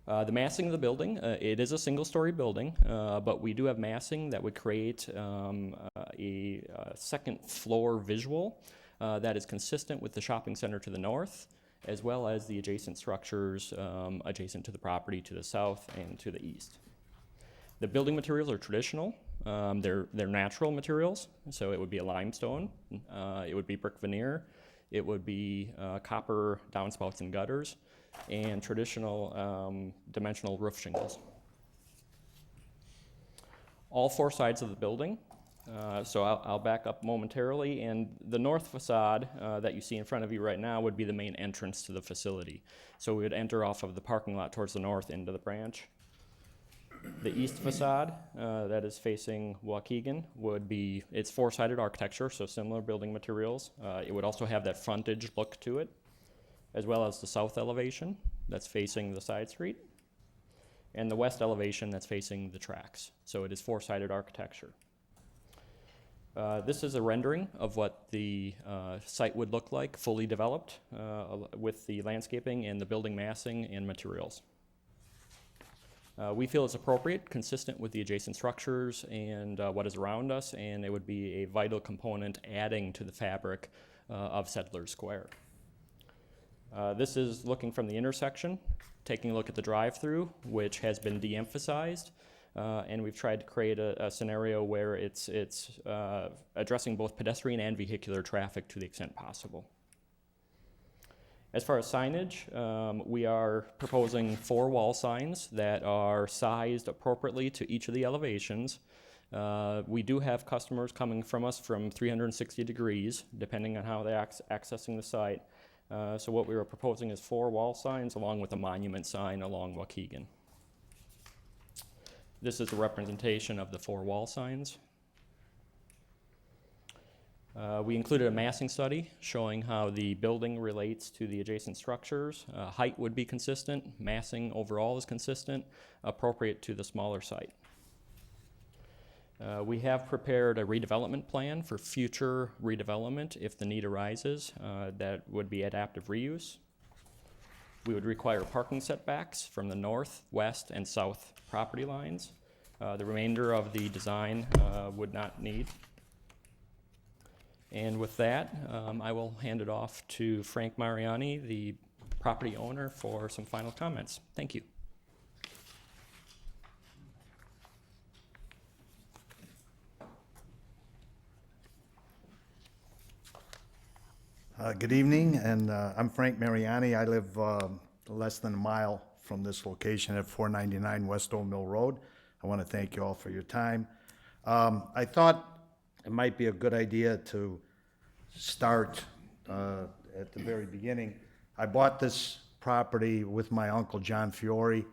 M: The massing of the building, it is a single-story building, but we do have massing that would create a second floor visual that is consistent with the shopping center to the north, as well as the adjacent structures adjacent to the property to the south and to the east. The building materials are traditional. They're natural materials, so it would be a limestone, it would be brick veneer, it would be copper downspouts and gutters, and traditional dimensional roof shingles. All four sides of the building, so I'll back up momentarily, and the north facade that you see in front of you right now would be the main entrance to the facility. So we would enter off of the parking lot towards the north into the branch. The east facade that is facing Waukegan would be, it's four-sided architecture, so similar building materials. It would also have that frontage look to it, as well as the south elevation that's facing the side street, and the west elevation that's facing the tracks. So it is four-sided architecture. This is a rendering of what the site would look like, fully developed, with the landscaping and the building massing and materials. We feel it's appropriate, consistent with the adjacent structures and what is around us, and it would be a vital component adding to the fabric of Settlers Square. This is looking from the intersection, taking a look at the drive-through, which has been de-emphasized, and we've tried to create a scenario where it's addressing both pedestrian and vehicular traffic to the extent possible. As far as signage, we are proposing 4 wall signs that are sized appropriately to each of the elevations. We do have customers coming from us from 360 degrees, depending on how they're accessing the site. So what we were proposing is 4 wall signs along with a monument sign along Waukegan. This is a representation of the 4 wall signs. We included a massing study showing how the building relates to the adjacent structures. Height would be consistent, massing overall is consistent, appropriate to the smaller site. We have prepared a redevelopment plan for future redevelopment if the need arises. That would be adaptive reuse. We would require parking setbacks from the north, west, and south property lines. The remainder of the design would not need. And with that, I will hand it off to Frank Mariani, the property owner, for some final comments. Thank you.
N: Good evening, and I'm Frank Mariani. I live less than a mile from this location at 499 West Old Mill Road. I want to thank you all for your time. I thought it might be a good idea to start at the very beginning. I bought this property with my uncle John Fiore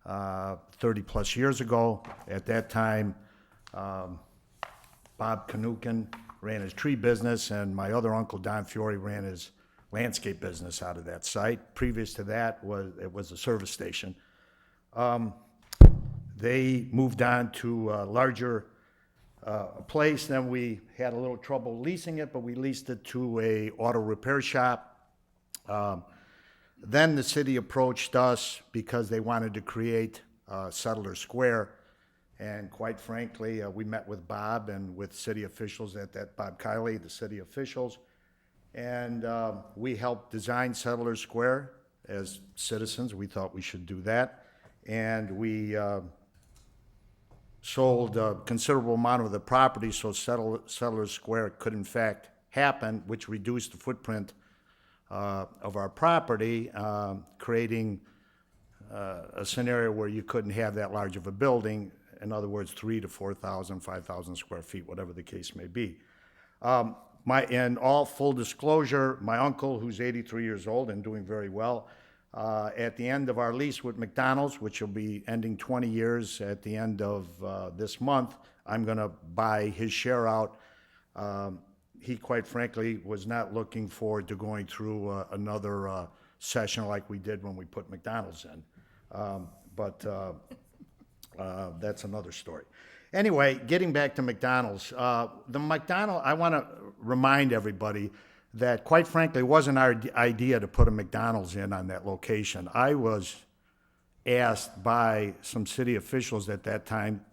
N: 30 plus years ago. At that time, Bob Kanukin ran his tree business, and my other uncle Don Fiore ran his landscape business out of that site. Previous to that, it was a service station. They moved on to a larger place. Then we had a little trouble leasing it, but we leased it to a auto repair shop. Then the city approached us because they wanted to create Settlers Square. And quite frankly, we met with Bob and with city officials at that, Bob Kiley, the city officials, and we helped design Settlers Square as citizens. We thought we should do that. And we sold a considerable amount of the property so Settlers Square could in fact happen, which reduced the footprint of our property, creating a scenario where you couldn't have that large of a building. In other words, 3,000 to 4,000, 5,000 square feet, whatever the case may be. In all full disclosure, my uncle, who's 83 years old and doing very well, at the end of our lease with McDonald's, which will be ending 20 years at the end of this month, I'm going to buy his share out. He, quite frankly, was not looking forward to going through another session like we did when we put McDonald's in. But that's another story. Anyway, getting back to McDonald's, I want to remind everybody that, quite frankly, it wasn't our idea to put a McDonald's in on that location. I was asked by some city officials at that time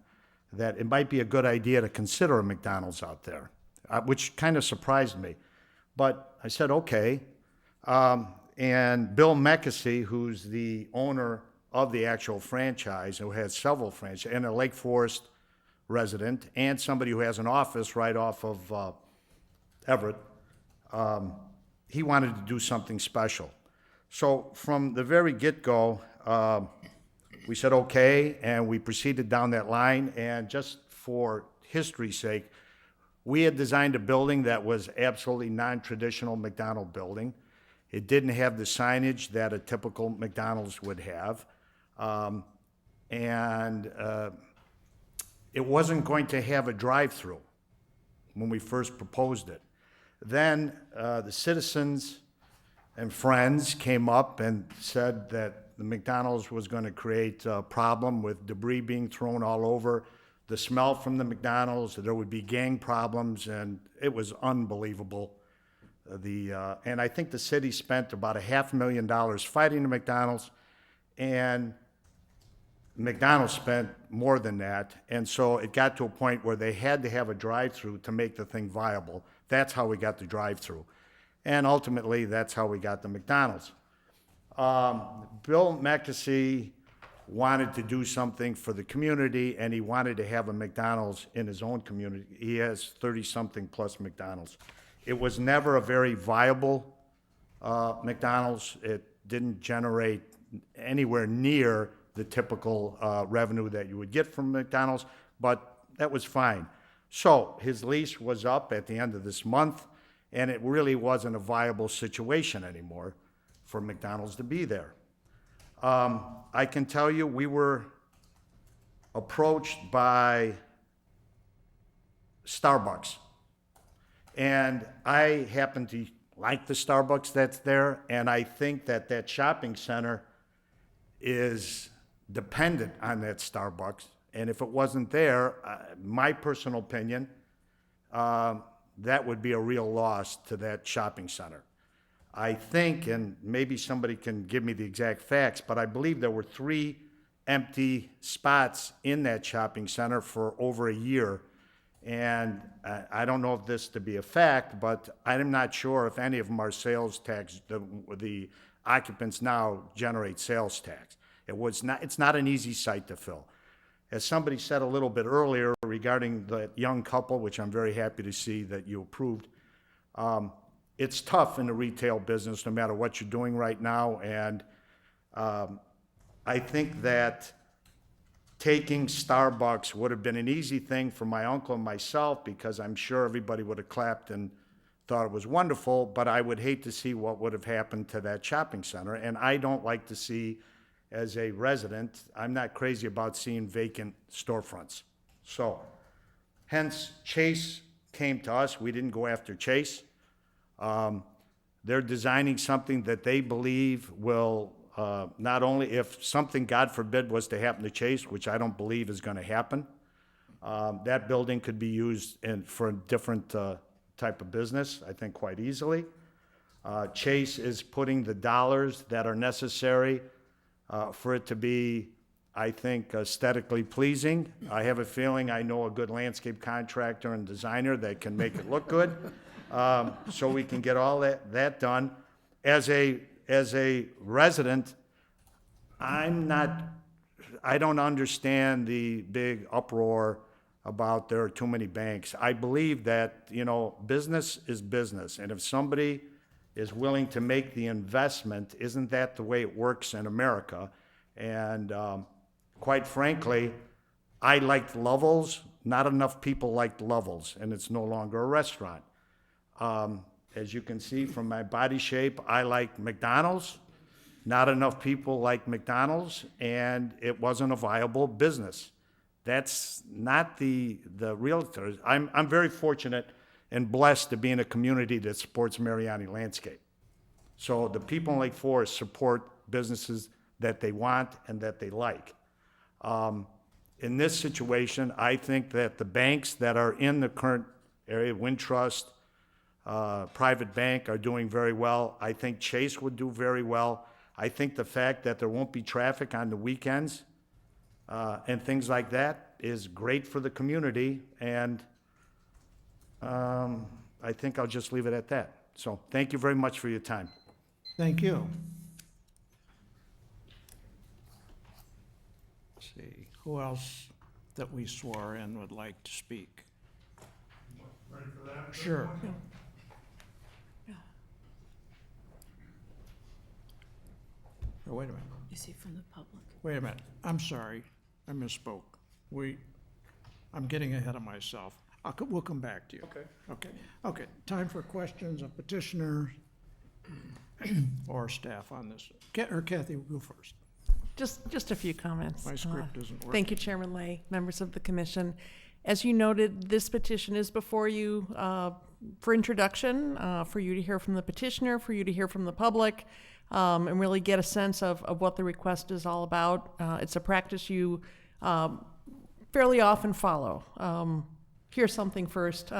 N: that it might be a good idea to consider a McDonald's out there, which kind of surprised me. But I said, okay. And Bill Mekesey, who's the owner of the actual franchise, who has several franchises, and a Lake Forest resident, and somebody who has an office right off of Everett, he wanted to do something special. So from the very get-go, we said okay, and we proceeded down that line. And just for history's sake, we had designed a building that was absolutely non-traditional McDonald building. It didn't have the signage that a typical McDonald's would have. It wasn't going to have a drive-through when we first proposed it. Then the citizens and friends came up and said that the McDonald's was going to create a problem with debris being thrown all over, the smell from the McDonald's, there would be gang problems, and it was unbelievable. And I think the city spent about $500,000 fighting the McDonald's, and McDonald's spent more than that. And so it got to a point where they had to have a drive-through to make the thing viable. That's how we got the drive-through. And ultimately, that's how we got the McDonald's. Bill Mekesey wanted to do something for the community, and he wanted to have a McDonald's in his own community. He has 30-something plus McDonald's. It was never a very viable McDonald's. It didn't generate anywhere near the typical revenue that you would get from McDonald's, but that was fine. So his lease was up at the end of this month, and it really wasn't a viable situation anymore for McDonald's to be there. I can tell you we were approached by Starbucks, and I happen to like the Starbucks that's there, and I think that that shopping center is dependent on that Starbucks. And if it wasn't there, my personal opinion, that would be a real loss to that shopping center. I think, and maybe somebody can give me the exact facts, but I believe there were 3 empty spots in that shopping center for over a year. And I don't know if this to be a fact, but I'm not sure if any of them are sales tax. The occupants now generate sales tax. It's not an easy site to fill. As somebody said a little bit earlier regarding the young couple, which I'm very happy to see that you approved, it's tough in the retail business no matter what you're doing right now. And I think that taking Starbucks would have been an easy thing for my uncle and myself, because I'm sure everybody would have clapped and thought it was wonderful, but I would hate to see what would have happened to that shopping center. And I don't like to see, as a resident, I'm not crazy about seeing vacant storefronts. So, hence, Chase came to us. We didn't go after Chase. They're designing something that they believe will not only, if something, God forbid, was to happen to Chase, which I don't believe is going to happen, that building could be used for a different type of business, I think, quite easily. Chase is putting the dollars that are necessary for it to be, I think, aesthetically pleasing. I have a feeling I know a good landscape contractor and designer that can make it look good, so we can get all that done. As a resident, I don't understand the big uproar about there are too many banks. I believe that, business is business, and if somebody is willing to make the investment, isn't that the way it works in America? And quite frankly, I liked Lovell's. Not enough people liked Lovell's, and it's no longer a restaurant. As you can see from my body shape, I like McDonald's. Not enough people like McDonald's, and it wasn't a viable business. That's not the realtor. I'm very fortunate and blessed to be in a community that supports Mariani Landscape. So the people in Lake Forest support businesses that they want and that they like. in this situation, I think that the banks that are in the current area, Wintrust, Private Bank, are doing very well. I think Chase would do very well. I think the fact that there won't be traffic on the weekends and things like that is great for the community, and I think I'll just leave it at that. So thank you very much for your time.
A: Thank you. Let's see, who else that we swore in would like to speak?
K: Ready for that?
A: Sure. Oh, wait a minute.
F: Is he from the public?
A: Wait a minute, I'm sorry, I misspoke. I'm getting ahead of myself. We'll come back to you. Okay, time for questions of petitioners or staff on this. Kathy, will go first.
D: Just a few comments.
A: My script isn't working.
D: Thank you, Chairman Lay, members of the commission. As you noted, this petition is before you for introduction, for you to hear from the petitioner, for you to hear from the public, and really get a sense of what the request is all about. It's a practice you fairly often follow. Here's something first.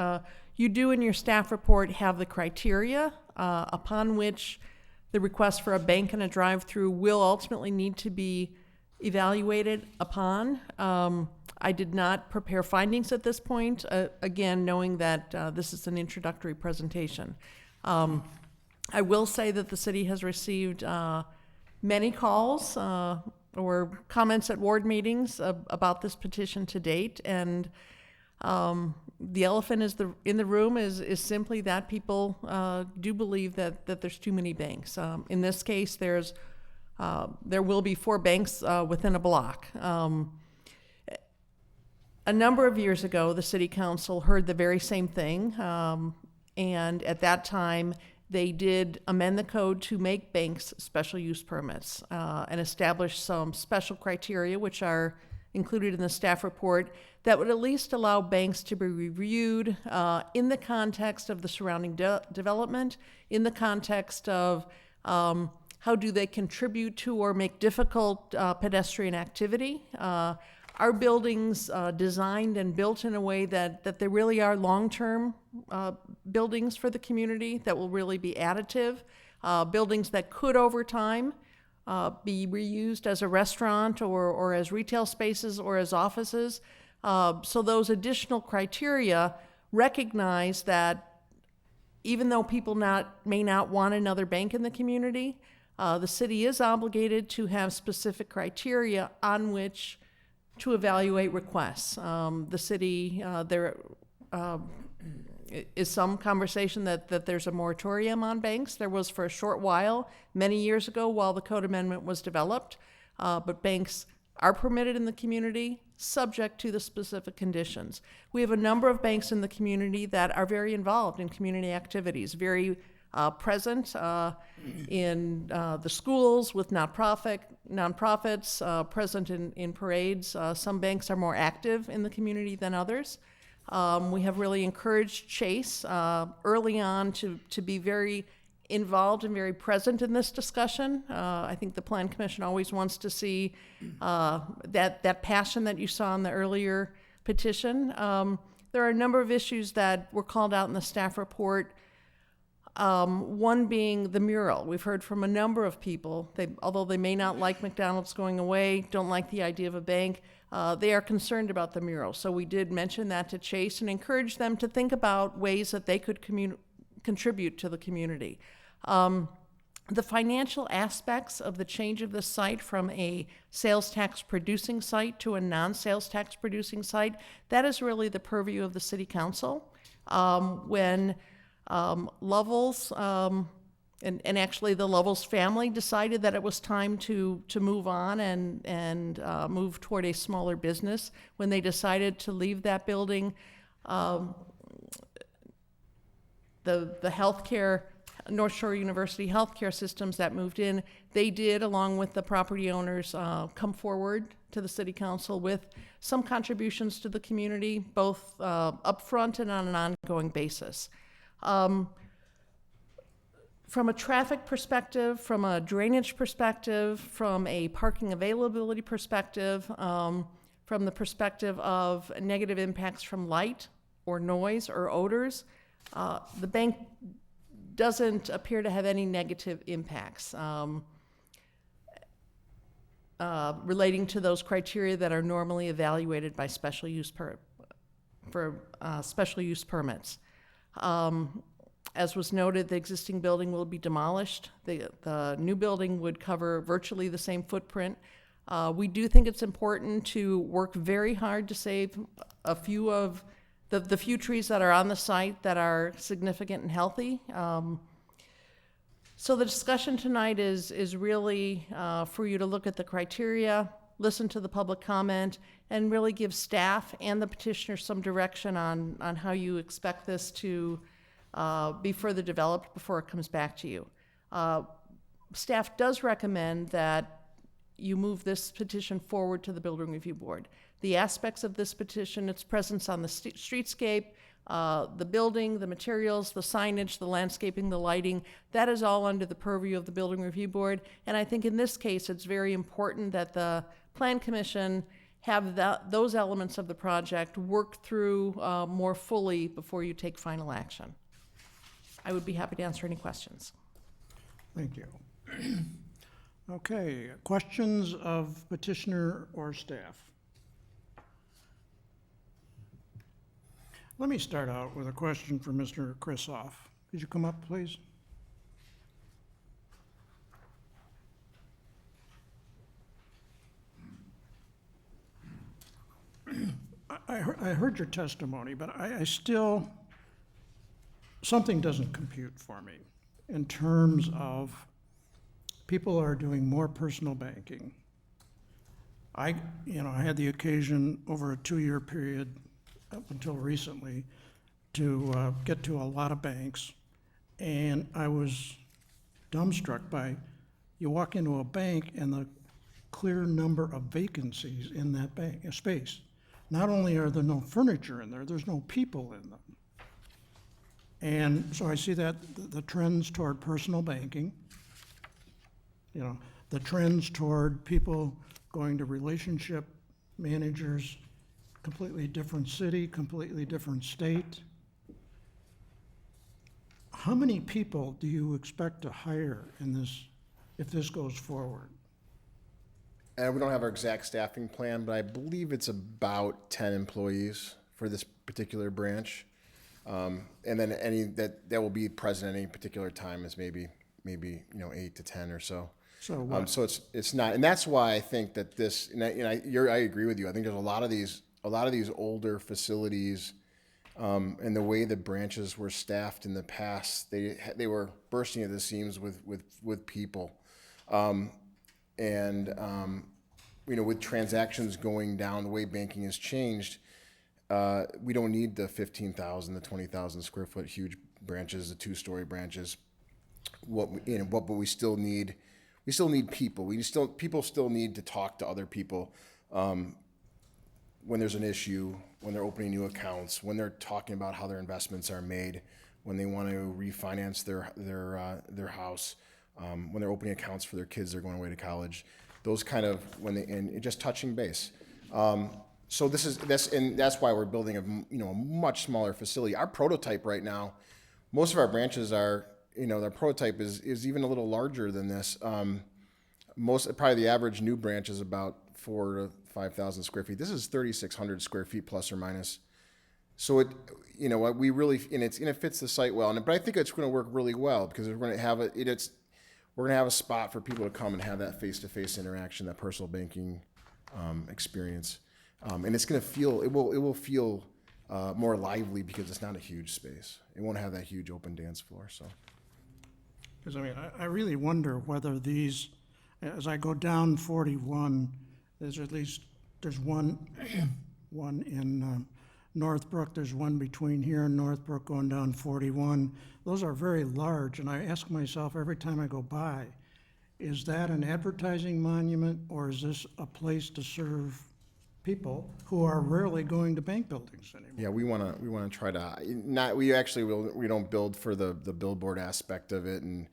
D: You do in your staff report have the criteria upon which the request for a bank and a drive-through will ultimately need to be evaluated upon. I did not prepare findings at this point, again, knowing that this is an introductory presentation. I will say that the city has received many calls or comments at ward meetings about this petition to date, and the elephant in the room is simply that people do believe that there's too many banks. In this case, there will be 4 banks within a block. A number of years ago, the city council heard the very same thing, and at that time, they did amend the code to make banks special use permits and establish some special criteria, which are included in the staff report, that would at least allow banks to be reviewed in the context of the surrounding development, in the context of how do they contribute to or make difficult pedestrian activity. Our buildings designed and built in a way that they really are long-term buildings for the community that will really be additive, buildings that could over time be reused as a restaurant or as retail spaces or as offices. So those additional criteria recognize that even though people may not want another bank in the community, the city is obligated to have specific criteria on which to evaluate requests. The city, there is some conversation that there's a moratorium on banks. There was for a short while, many years ago, while the code amendment was developed, but banks are permitted in the community, subject to the specific conditions. We have a number of banks in the community that are very involved in community activities, very present in the schools with nonprofits, present in parades. Some banks are more active in the community than others. We have really encouraged Chase early on to be very involved and very present in this discussion. I think the Plan Commission always wants to see that passion that you saw in the earlier petition. There are a number of issues that were called out in the staff report. One being the mural. We've heard from a number of people, although they may not like McDonald's going away, don't like the idea of a bank, they are concerned about the mural. So we did mention that to Chase and encourage them to think about ways that they could contribute to the community. The financial aspects of the change of the site from a sales tax producing site to a non-sales tax producing site, that is really the purview of the city council. When Lovell's, and actually the Lovell's family decided that it was time to move on and move toward a smaller business. When they decided to leave that building, the healthcare, North Shore University healthcare systems that moved in, they did, along with the property owners, come forward to the city council with some contributions to the community, both upfront and on an ongoing basis. From a traffic perspective, from a drainage perspective, from a parking availability perspective, from from the perspective of negative impacts from light or noise or odors, the bank doesn't appear to have any negative impacts relating to those criteria that are normally evaluated by special use permits. As was noted, the existing building will be demolished. The new building would cover virtually the same footprint. We do think it's important to work very hard to save a few of the few trees that are on the site that are significant and healthy. So the discussion tonight is really for you to look at the criteria, listen to the public comment, and really give staff and the petitioner some direction on how you expect this to be further developed before it comes back to you. Staff does recommend that you move this petition forward to the Building Review Board. The aspects of this petition, its presence on the streetscape, the building, the materials, the signage, the landscaping, the lighting, that is all under the purview of the Building Review Board. And I think in this case, it's very important that the Plan Commission have those elements of the project worked through more fully before you take final action. I would be happy to answer any questions.
A: Thank you. Okay, questions of petitioner or staff? Let me start out with a question for Mr. Krisoff. Could you come up, please? I heard your testimony, but I still, something doesn't compute for me in terms of people are doing more personal banking. I had the occasion over a 2-year period up until recently to get to a lot of banks, and I was dumbstruck by, you walk into a bank and the clear number of vacancies in that bank space. Not only are there no furniture in there, there's no people in them. And so I see that the trends toward personal banking, the trends toward people going to relationship managers, completely different city, completely different state. How many people do you expect to hire in this, if this goes forward?
L: And we don't have our exact staffing plan, but I believe it's about 10 employees for this particular branch. And then any that will be present at any particular time is maybe 8 to 10 or so.
A: So what?
L: So it's not, and that's why I think that this. And I agree with you. I think there's a lot of these older facilities, and the way the branches were staffed in the past, they were bursting at the seams with people, with transactions going down, the way banking has changed. We don't need the 15,000, the 20,000 square foot huge branches, the 2-story branches. But we still need people. People still need to talk to other people when there's an issue, when they're opening new accounts, when they're talking about how their investments are made, when they want to refinance their house, when they're opening accounts for their kids, they're going away to college. Those kind of and just touching base. So that's why we're building a much smaller facility. Our prototype right now, most of our branches are, their prototype is even a little larger than this. Probably the average new branch is about 4,000 to 5,000 square feet. This is 3,600 square feet plus or minus. So it fits the site well. But I think it's going to work really well because we're going to have we're going to have a spot for people to come and have that face-to-face interaction, that personal banking experience. And it's going to feel, it will feel more lively because it's not a huge space. It won't have that huge open dance floor, so.
A: Because I really wonder whether these, as I go down 41, there's one in Northbrook, there's one between here and Northbrook going down 41. Those are very large, and I ask myself every time I go by, is that an advertising monument, or is this a place to serve people who are rarely going to bank buildings anymore?
L: Yeah, we want to try to we don't build for the billboard aspect of it, and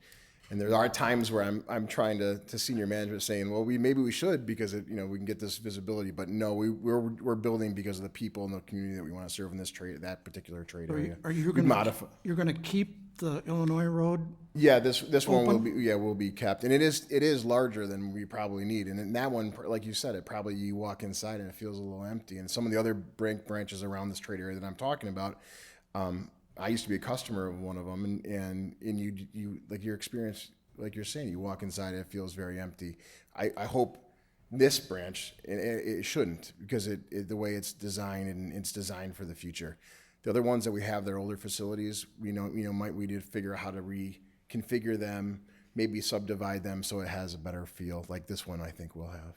L: And there are times where I'm trying to senior management saying, well, maybe we should because we can get this visibility, but no, we're building because of the people in the community that we want to serve in that particular trade area.
A: Are you
L: We
A: gonna,
L: modify.
A: you're gonna keep the Illinois Road?
L: Yeah, this one will
A: Open?
L: will be kept, and it is larger than we probably need. And in that one, like you said, you walk inside and it feels a little empty. And some of the other branches around this trade area that I'm talking about, I used to be a customer of one of them, and you like your experience, like you're saying, you walk inside and it feels very empty. I hope this branch, it shouldn't, because the way it's designed, and it's designed for the future. The other ones that we have, they're older facilities. We need to figure out how to reconfigure them, maybe subdivide them so it has a better feel, like this one I think will have.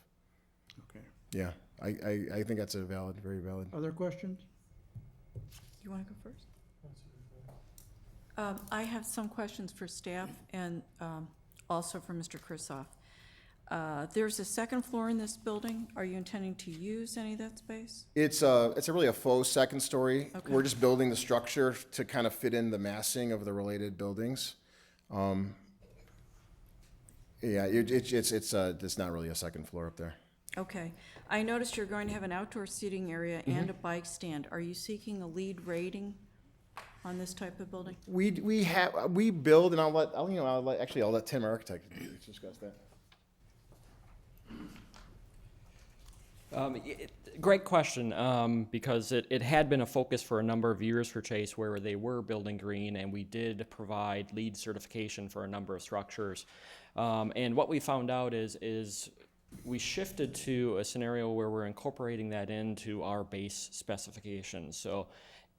A: Okay.
L: Yeah, I think that's very valid.
A: Other questions?
F: You want to go first? I have some questions for staff and also for Mr. Kristoff. There's a second floor in this building. Are you intending to use any of that space?
L: It's really a faux second story.
F: Okay.
L: We're just building the structure to kind of fit in the massing of the related buildings. Yeah, it's not really a second floor up there.
F: Okay. I noticed you're going to have an outdoor seating area and a bike stand. Are you seeking a lead rating on this type of building?
L: We build, and I'll let Tim, our architect, discuss that.
M: Great question, because it had been a focus for a number of years for Chase where they were building green, and we did provide LEED certification for a number of structures. And what we found out is we shifted to a scenario where we're incorporating that into our base specifications. So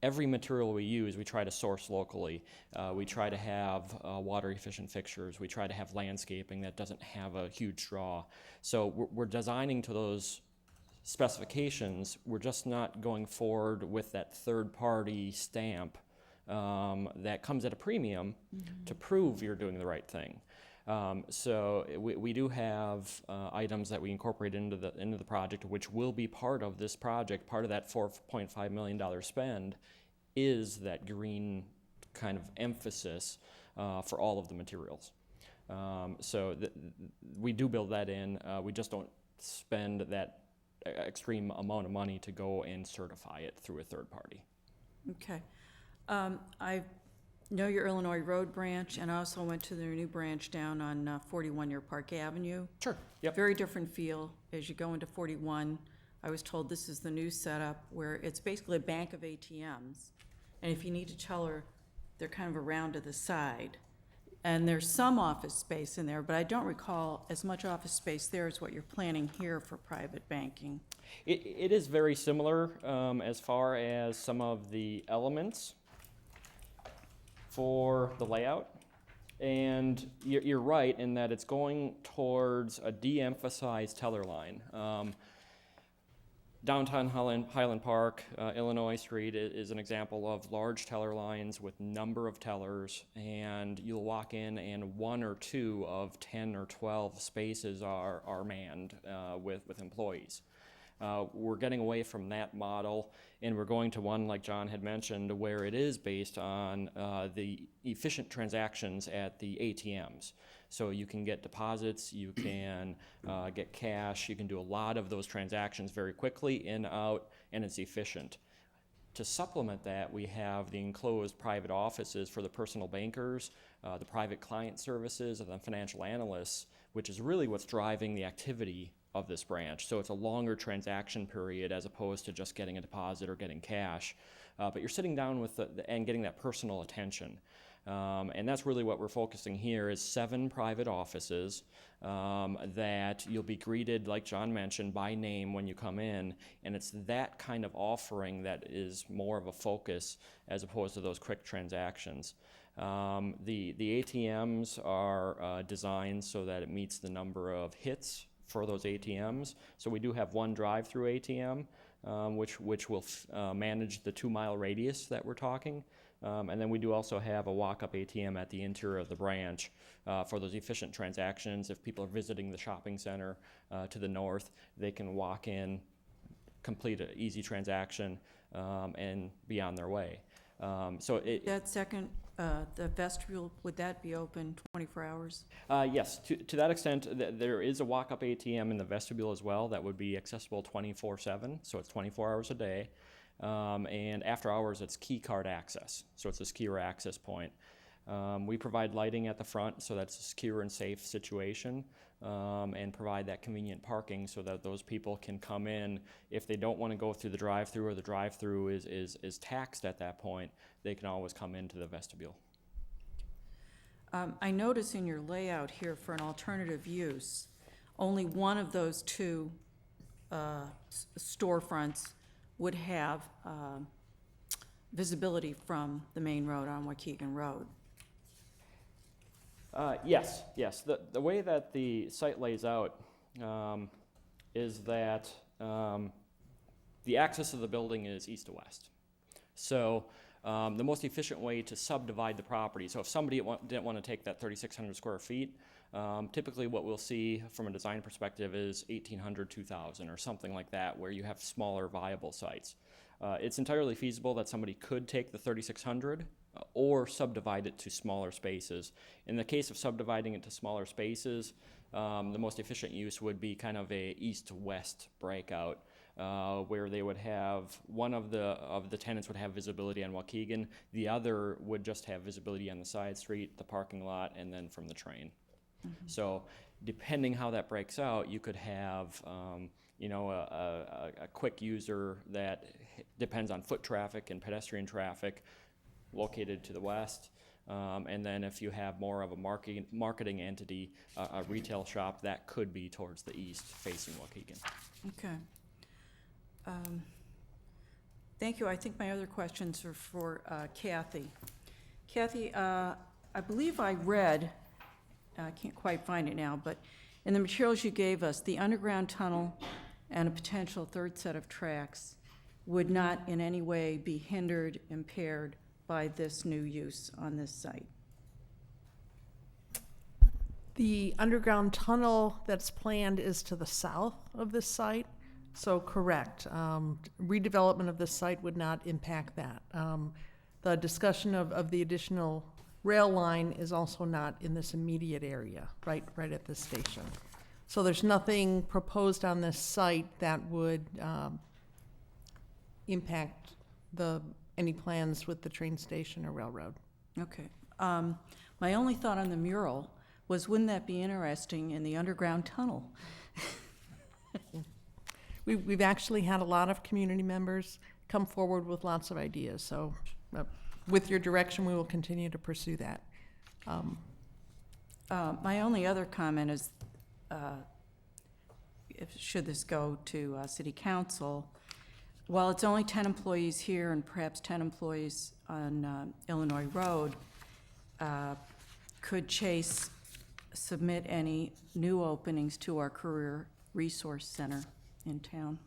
M: every material we use, we try to source locally. We try to have water-efficient fixtures. We try to have landscaping that doesn't have a huge draw. So we're designing to those specifications. We're just not going forward with that third-party stamp that comes at a premium to prove you're doing the right thing. So we do have items that we incorporate into the project, which will be part of this project. Part of that $4.5 million spend is that green kind of emphasis for all of the materials. So we do build that in. We just don't spend that extreme amount of money to go and certify it through a third party.
F: Okay. I know your Illinois Road branch, and I also went to their new branch down on 41 near Park Avenue.
M: Sure. Yep.
F: Very different feel as you go into 41. I was told this is the new setup where it's basically a bank of ATMs. And if you need to teller, they're kind of around to the side. And there's some office space in there, but I don't recall as much office space there as what you're planning here for private banking.
M: It is very similar as far as some of the elements for the layout. And you're right in that it's going towards a de-emphasized teller line. Downtown Highland Park, Illinois Street is an example of large teller lines with number of tellers, and you'll walk in and 1 or 2 of 10 or 12 spaces are manned with employees. We're getting away from that model, and we're going to one, like John had mentioned, where it is based on the efficient transactions at the ATMs. So you can get deposits, you can get cash, you can do a lot of those transactions very quickly, in, out, and it's efficient. To supplement that, we have the enclosed private offices for the personal bankers, the private client services, and the financial analysts, which is really what's driving the activity of this branch. So it's a longer transaction period as opposed to just getting a deposit or getting cash. But you're sitting down with and getting that personal attention. And that's really what we're focusing here is 7 private offices that you'll be greeted, like John mentioned, by name when you come in. And it's that kind of offering that is more of a focus as opposed to those quick transactions. The ATMs are designed so that it meets the number of hits for those ATMs. So we do have one drive-through ATM, which will manage the 2-mile radius that we're talking. And then we do also have a walk-up ATM at the interior of the branch for those efficient transactions. If people are visiting the shopping center to the north, they can walk in, complete an easy transaction, and be on their way.
F: That second the vestibule, would that be open 24 hours?
M: Yes, to that extent, there is a walk-up ATM in the vestibule as well that would be accessible 24/7, so it's 24 hours a day. And after hours, it's key card access, so it's a secure access point. We provide lighting at the front, so that's a secure and safe situation, and provide that convenient parking so that those people can come in. If they don't want to go through the drive-through, or the drive-through is taxed at that point, they can always come into the vestibule.
F: I notice in your layout here for an alternative use, only one of those two storefronts would have visibility from the main road on Waukegan Road.
M: Yes. The way that the site lays out is that the access of the building is east to west. So the most efficient way to subdivide the property, so if somebody didn't want to take that 3,600 square feet, typically what we'll see from a design perspective is 1,800, 2,000, or something like that, where you have smaller viable sites. It's entirely feasible that somebody could take the 3,600 or subdivide it to smaller spaces. In the case of subdividing it to smaller spaces, the most efficient use would be kind of a east-west breakout, where they would have, one of the tenants would have visibility on Waukegan, the other would just have visibility on the side street, the parking lot, and then from the train. Mm-hmm. So depending how that breaks out, you could have a quick user that depends on foot traffic and pedestrian traffic located to the west. And then if you have more of a marketing entity, a retail shop, that could be towards the east facing Waukegan.
F: Okay. Thank you. I think my other questions are for Kathy. Kathy, I believe I read, I can't quite find it now, but in the materials you gave us, the underground tunnel and a potential third set of tracks would not in any way be hindered, impaired by this new use on this site.
D: The underground tunnel that's planned is to the south of this site, so correct. Redevelopment of this site would not impact that. The discussion of the additional rail line is also not in this immediate area, right at this station. So there's nothing proposed on this site that would impact any plans with the train station or railroad.
F: Okay. My only thought on the mural was, wouldn't that be interesting in the underground tunnel?
D: We've actually had a lot of community members come forward with lots of ideas, so with your direction, we will continue to pursue that.
F: My only other comment is, should this go to City Council, while it's only 10 employees here and perhaps 10 employees on Illinois Road, could Chase submit any new openings to our Career Resource Center in town?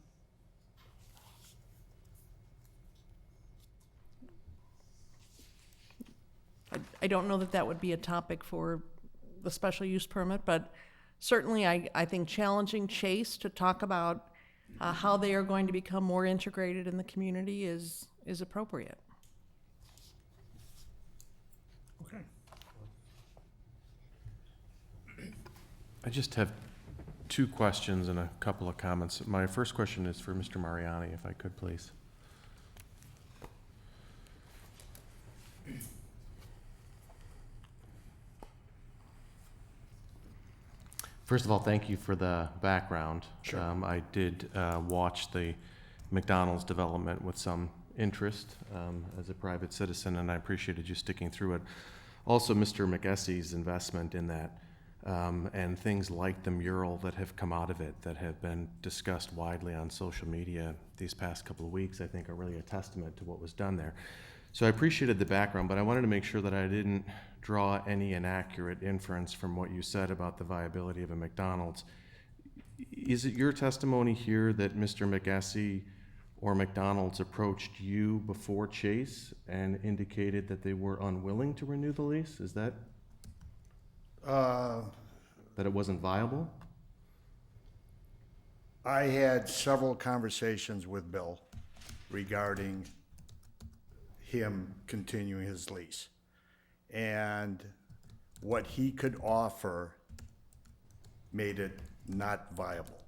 D: I don't know that that would be a topic for the special use permit, but certainly I think challenging Chase to talk about how they are going to become more integrated in the community is appropriate.
A: Okay.
B: I just have two questions and a couple of comments. My first question is for Mr. Mariani, if I could, please. First of all, thank you for the background.
A: Sure.
B: I did watch the McDonald's development with some interest as a private citizen, and I appreciated you sticking through it. Also, Mr. McGessie's investment in that, and things like the mural that have come out of it that have been discussed widely on social media these past couple of weeks, I think are really a testament to what was done there. So I appreciated the background, but I wanted to make sure that I didn't draw any inaccurate inference from what you said about the viability of a McDonald's. Is it your testimony here that Mr. McGessie or McDonald's approached you before Chase and indicated that they were unwilling to renew the lease? Is that that it wasn't viable?
N: I had several conversations with Bill regarding him continuing his lease. and what he could offer made it not viable.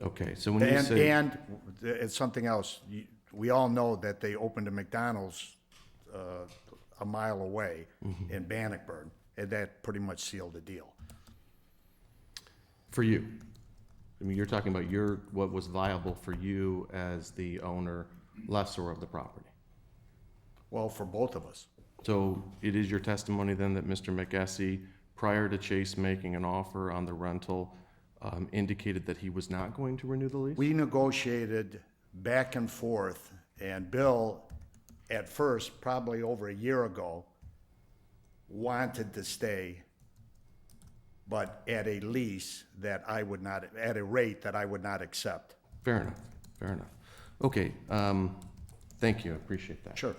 B: Okay, so when you
N: And,
B: say.
N: and it's something else. We all know that they opened a McDonald's a mile away in Bannockburn, and that pretty much sealed the deal.
B: For you? I mean, you're talking about what was viable for you as the owner, lessor of the property.
N: Well, for both of us.
B: So it is your testimony then that Mr. McGessie, prior to Chase making an offer on the rental, indicated that he was not going to renew the lease?
N: We negotiated back and forth, and Bill, at first, probably over a year ago, wanted to stay, but at a lease that I would not, at a rate that I would not accept.
B: Fair enough, fair enough. Okay, thank you, I appreciate that.
N: Sure.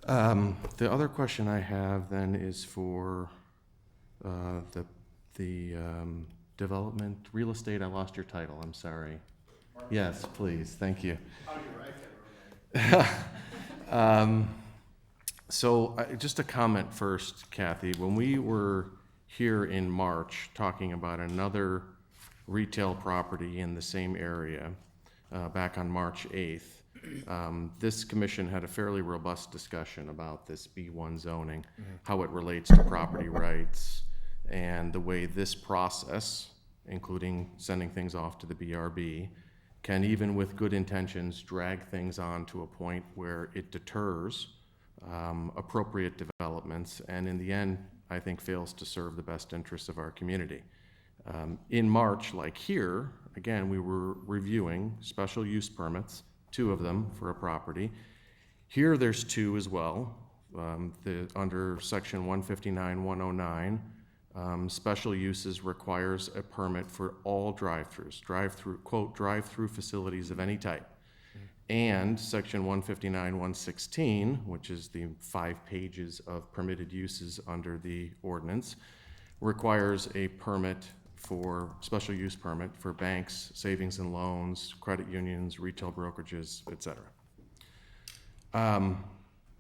B: The other question I have then is for the development, real estate, I lost your title, I'm sorry. Yes, please, thank you. So just a comment first, Kathy. When we were here in March talking about another retail property in the same area back on March 8th, this commission had a fairly robust discussion about this B1 zoning, how it relates to property rights, and the way this process, including sending things off to the BRB, can, even with good intentions, drag things on to a point where it deters appropriate developments, and in the end, I think fails to serve the best interests of our community. In March, like here, again, we were reviewing special use permits, 2 of them for a property. Here, there's 2 as well. Under section 159-109, special uses requires a permit for all drive-throughs, quote, drive-through facilities of any type. And section 159-116, which is the 5 pages of permitted uses under the ordinance, requires a permit for, special use permit for banks, savings and loans, credit unions, retail brokerages, et cetera.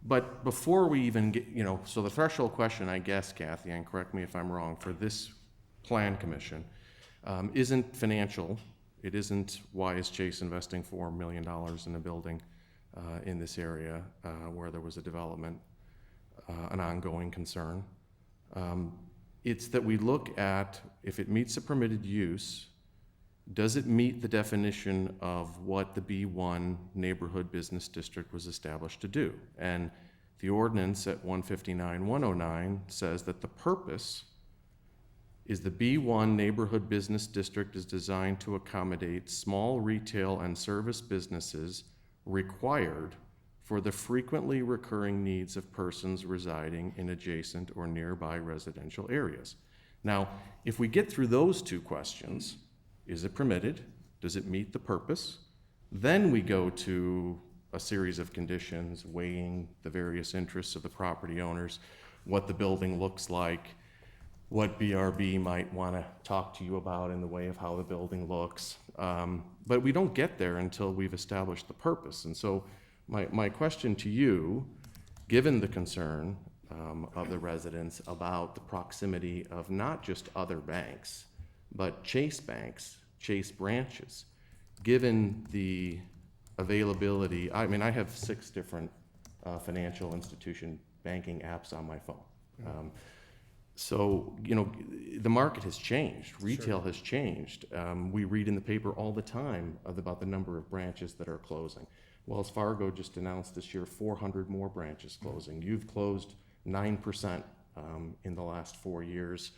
B: But before we even get, so the threshold question, I guess, Kathy, and correct me if I'm wrong, for this plan commission, isn't financial. It isn't why is Chase investing $4 million in a building in this area where there was a development, an ongoing concern. It's that we look at if it meets the permitted use, does it meet the definition of what the B1 neighborhood business district was established to do? And the ordinance at 159-109 says that the purpose is the B1 neighborhood business district is designed to accommodate small retail and service businesses required for the frequently recurring needs of persons residing in adjacent or nearby residential areas. Now, if we get through those 2 questions, is it permitted? Does it meet the purpose? Then we go to a series of conditions weighing the various interests of the property owners, what the building looks like, what BRB might want to talk to you about in the way of how the building looks. But we don't get there until we've established the purpose. And so my question to you, given the concern of the residents about the proximity of not just other banks, but Chase banks, Chase branches, given the availability, I mean, I have 6 different financial institution banking apps on my phone. So, the market has changed. Retail has changed. We read in the paper all the time about the number of branches that are closing. Wells Fargo just announced this year 400 more branches closing. You've closed 9% in the last 4 years.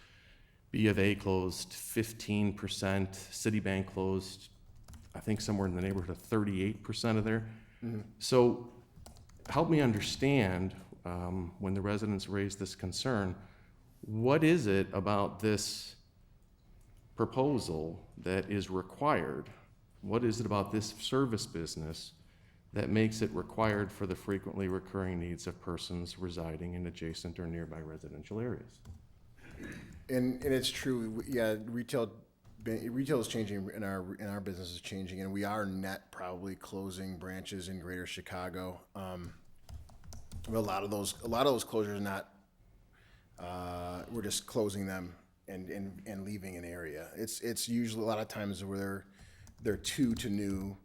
B: B of A closed 15%. Citibank closed, I think, somewhere in the neighborhood of 38% of their. So help me understand, when the residents raise this concern, what is it about this proposal that is required? What is it about this service business that makes it required for the frequently recurring needs of persons residing in adjacent or nearby residential areas?
L: And it's true, yeah, retail is changing, and our business is changing, and we are net probably closing branches in greater Chicago. A lot of those closures are not we're just closing them and leaving an area. It's usually a lot of times where they're 2 to new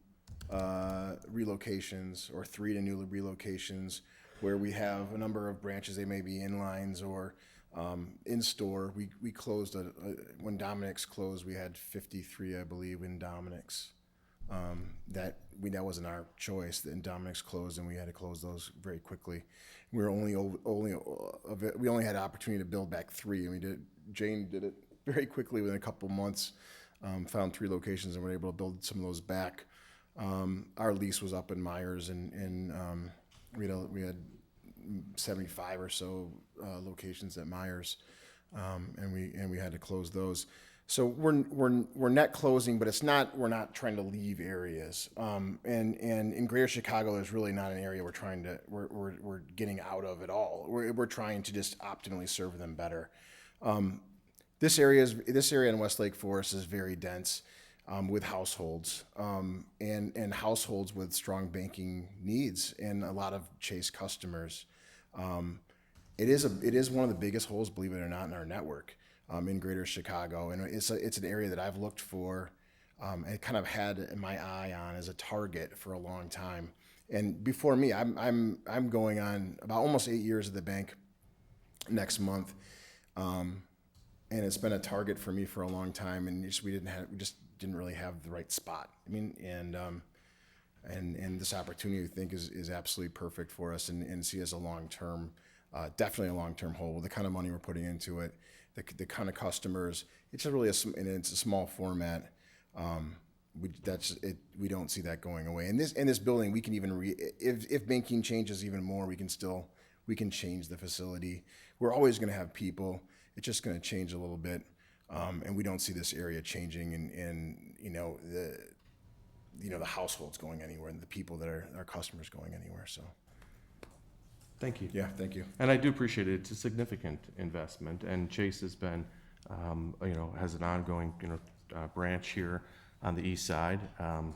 L: relocations or 3 to new relocations where we have a number of branches. They may be in lines or in store. We closed when Dominic's closed. We had 53, I believe, in Dominic's. That wasn't our choice. Then Dominic's closed, and we had to close those very quickly. We were we only had opportunity to build back 3, and Jane did it very quickly within a couple months. Found 3 locations and were able to build some of those back. Our lease was up in Myers, and we had 75 or so locations at Myers, and we had to close those. So we're net closing, but we're not trying to leave areas. And in Greater Chicago, there's really not an area we're getting out of at all. We're trying to just optimally serve them better. This area in West Lake Forest is very dense with households and households with strong banking needs and a lot of Chase customers. It is one of the biggest holes, believe it or not, in our network. In Greater Chicago, and it's an area that I've looked for and kind of had my eye on as a target for a long time. And before me, I'm going on about almost 8 years at the bank next month, and it's been a target for me for a long time. And we just didn't really have the right spot. I mean, and this opportunity I think is absolutely perfect for us and see as a long term, definitely a long term hold with the kind of money we're putting into it. The kind of customers, it's a small format. We don't see that going away. In this building, we can even if banking changes even more, we can change the facility. We're always going to have people. It's just going to change a little bit, and we don't see this area changing. And the households going anywhere, and the people that are our customers going anywhere. So.
B: Thank you.
L: Yeah, thank you.
B: And I do appreciate it. It's a significant investment, and Chase has been, has an ongoing, branch here on the east side. I'm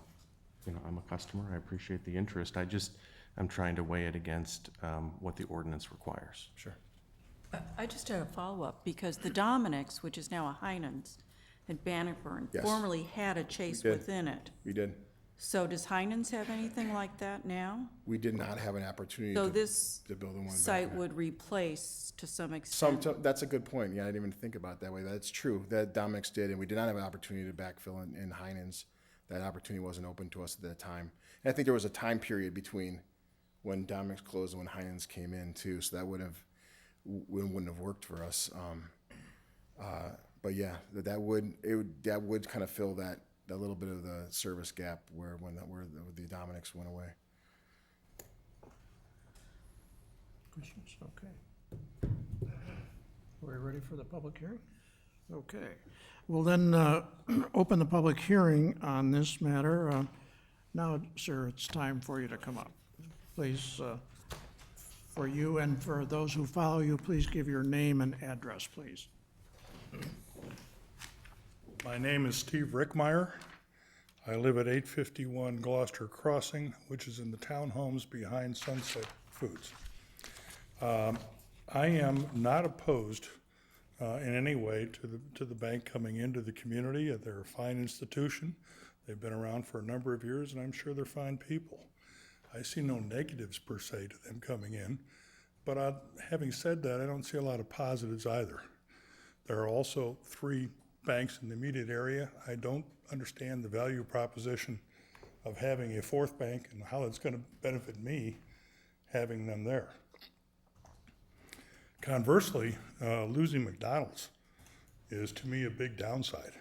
B: a customer. I appreciate the interest. I'm trying to weigh it against what the ordinance requires.
L: Sure.
F: I just had a follow-up, because the Dominic's, which is now a Heinen's in Bannockburn,
L: Yes.
F: formerly had a Chase
L: We did.
F: within it.
L: We did.
F: So does Heinen's have anything like that now?
L: We did not have an opportunity
F: So
L: to
F: this
L: build one. back
F: site
L: there.
F: would replace, to some extent?
L: That's a good point. Yeah, I didn't even think about it that way. That's true. That Dominic's did, and we did not have an opportunity to backfill in Heinen's. That opportunity wasn't open to us at that time. And I think there was a time period between when Dominic's closed and when Heinen's came in too. So that wouldn't have worked for us. But yeah, that would kind of fill that little bit of the service gap where the Dominic's went away.
A: Questions? Okay. Are we ready for the public hearing? Okay. We'll then open the public hearing on this matter. Now, sir, it's time for you to come up. Please, for you and for those who follow you, please give your name and address, please.
O: My name is Steve Rickmeyer. I live at 851 Gloucester Crossing, which is in the townhomes behind Sunset Foods. I am not opposed in any way to the bank coming into the community. They're a fine institution. They've been around for a number of years, and I'm sure they're fine people. I see no negatives per se to them coming in, but having said that, I don't see a lot of positives either. There are also 3 banks in the immediate area. I don't understand the value proposition of having a 4th bank and how it's going to benefit me having them there. Conversely, losing McDonald's is to me a big downside.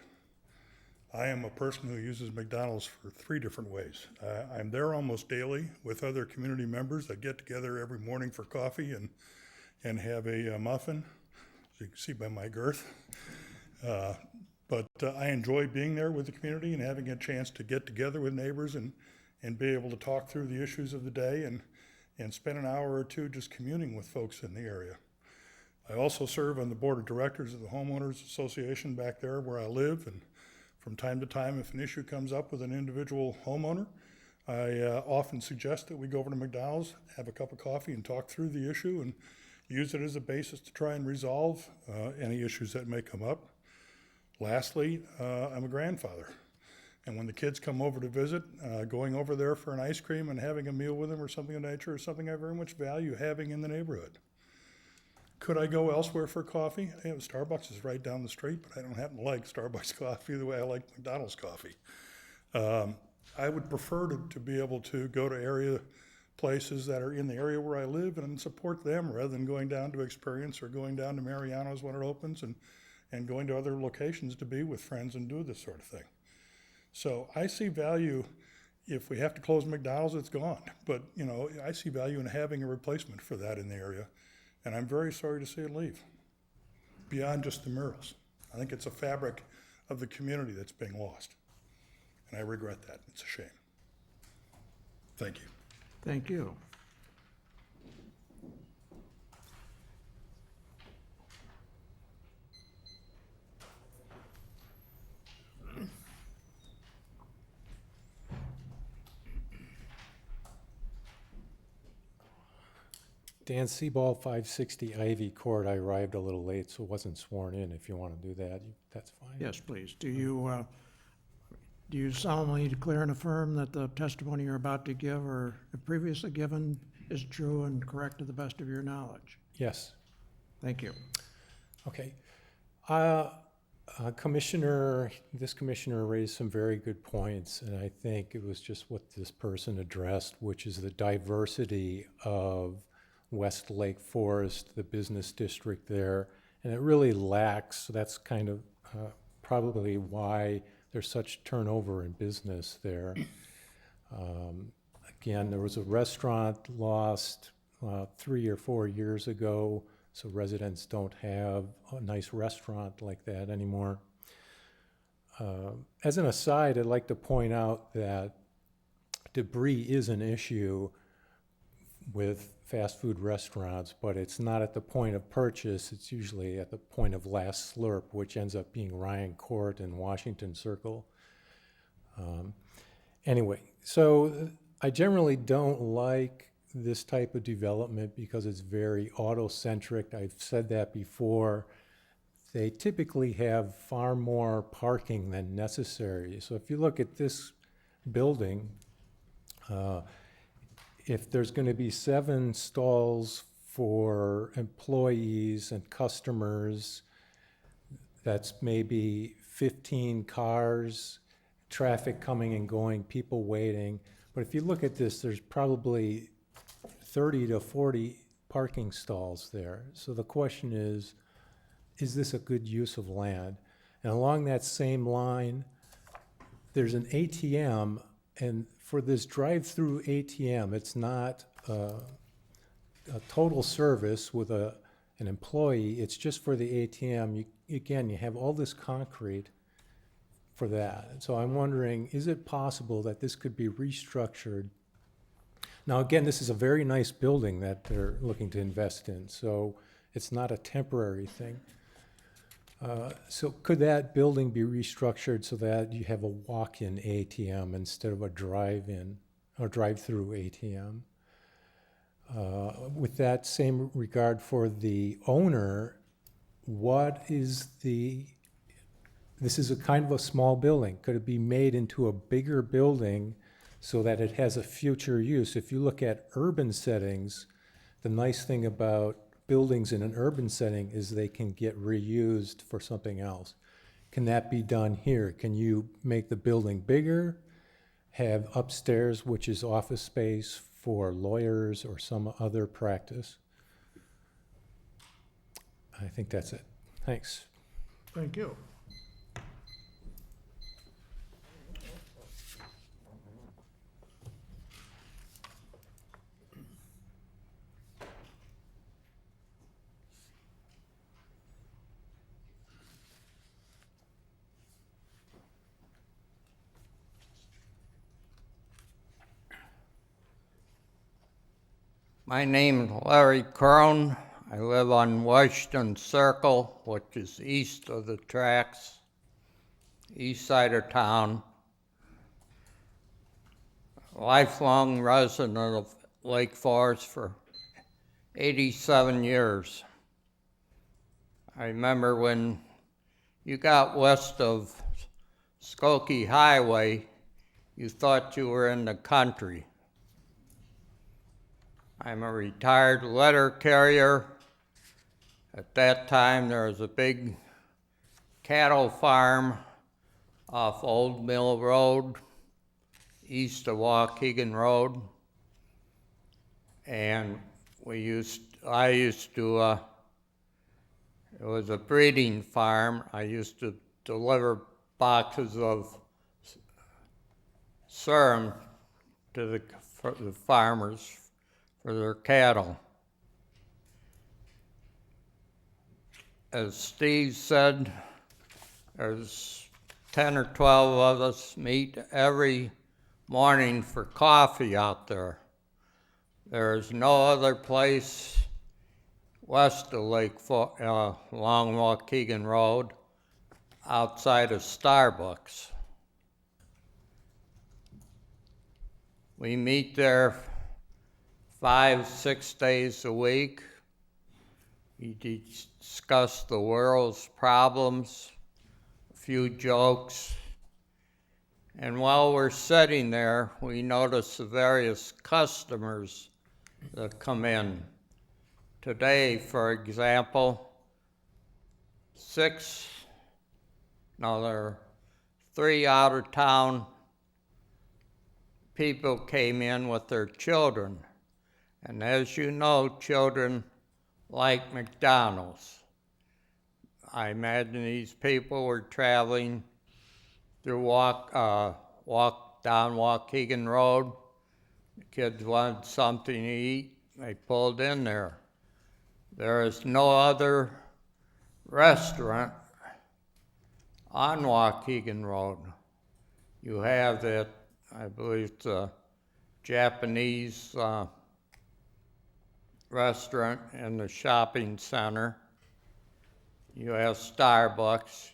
O: I am a person who uses McDonald's for 3 different ways. I'm there almost daily with other community members that get together every morning for coffee and have a muffin, as you can see by my girth. But I enjoy being there with the community and having a chance to get together with neighbors and be able to talk through the issues of the day and spend an hour or 2 just communing with folks in the area. I also serve on the board of directors of the Homeowners Association back there where I live, and from time to time, if an issue comes up with an individual homeowner, I often suggest that we go over to McDonald's, have a cup of coffee, and talk through the issue. And use it as a basis to try and resolve any issues that may come up. Lastly, I'm a grandfather. And when the kids come over to visit, going over there for an ice cream and having a meal with them or something of that nature is something I very much value having in the neighborhood. Could I go elsewhere for coffee? Starbucks is right down the street, but I don't happen to like Starbucks coffee the way I like McDonald's coffee. I would prefer to be able to go to places that are in the area where I live and support them rather than going down to Experience or going down to Mariano's when it opens and going to other locations to be with friends and do this sort of thing. So I see value. If we have to close McDonald's, it's gone. But, I see value in having a replacement for that in the area. And I'm very sorry to see it leave, beyond just the murals. I think it's a fabric of the community that's being lost. And I regret that. It's a shame. Thank you.
A: Thank you.
P: Dan Seaball, 560 Ivy Court. I arrived a little late, so wasn't sworn in. If you want to do that, that's fine.
A: Yes, please. Do you solemnly declare and affirm that the testimony you're about to give or have previously given is true and correct to the best of your knowledge?
P: Yes.
A: Thank you.
P: Okay. This commissioner raised some very good points, and I think it was just what this person addressed, which is the diversity of West Lake Forest, the business district there, and it really lacks. That's kind of probably why there's such turnover in business there. Again, there was a restaurant lost 3 or 4 years ago, so residents don't have a nice restaurant like that anymore. As an aside, I'd like to point out that debris is an issue with fast food restaurants, but it's not at the point of purchase. It's usually at the point of last slurp, which ends up being Ryan Court and Washington Circle. Anyway, so I generally don't like this type of development because it's very auto-centric. I've said that before. They typically have far more parking than necessary. So if you look at this building, if there's going to be 7 stalls for employees and customers, that's maybe 15 cars, traffic coming and going, people waiting. But if you look at this, there's probably 30 to 40 parking stalls there. So the question is this a good use of land? And along that same line, there's an ATM, and for this drive-through ATM, it's not a total service with an employee. It's just for the ATM. You have all this concrete for that. So I'm wondering, is it possible that this could be restructured? Now, again, this is a very nice building that they're looking to invest in, so it's not a temporary thing. So could that building be restructured so that you have a walk-in ATM instead of a drive-in or drive-through ATM? With that same regard for the owner, this is a kind of a small building. Could it be made into a bigger building so that it has a future use? If you look at urban settings, the nice thing about buildings in an urban setting is they can get reused for something else. Can that be done here? Can you make the building bigger, have upstairs, which is office space for lawyers or some other practice? I think that's it. Thanks.
A: Thank you.
Q: My name is Larry Crone. I live on Washington Circle, which is east of the tracks, east side of town. Lifelong resident of Lake Forest for 87 years. I remember when you got west of Skokie Highway, you thought you were in the country. I'm a retired letter carrier. At that time, there was a big cattle farm off Old Mill Road, east of Waukegan Road. And I used to, it was a breeding farm. I used to deliver boxes of serum to for the farmers for their cattle. As Steve said, there's 10 or 12 of us meet every morning for coffee out there. There's no other place west of along Waukegan Road outside of Starbucks. We meet there 5-6 days a week. We discuss the world's problems, a few jokes, and while we're sitting there, we notice the various customers that come in. Today, for example, there are 3 out-of-town people came in with their children. And as you know, children like McDonald's. I imagine these people were traveling through walk down Waukegan Road. The kids wanted something to eat. They pulled in there. There is no other restaurant on Waukegan Road. You have that, I believe it's a Japanese restaurant in the shopping center. You have Starbucks,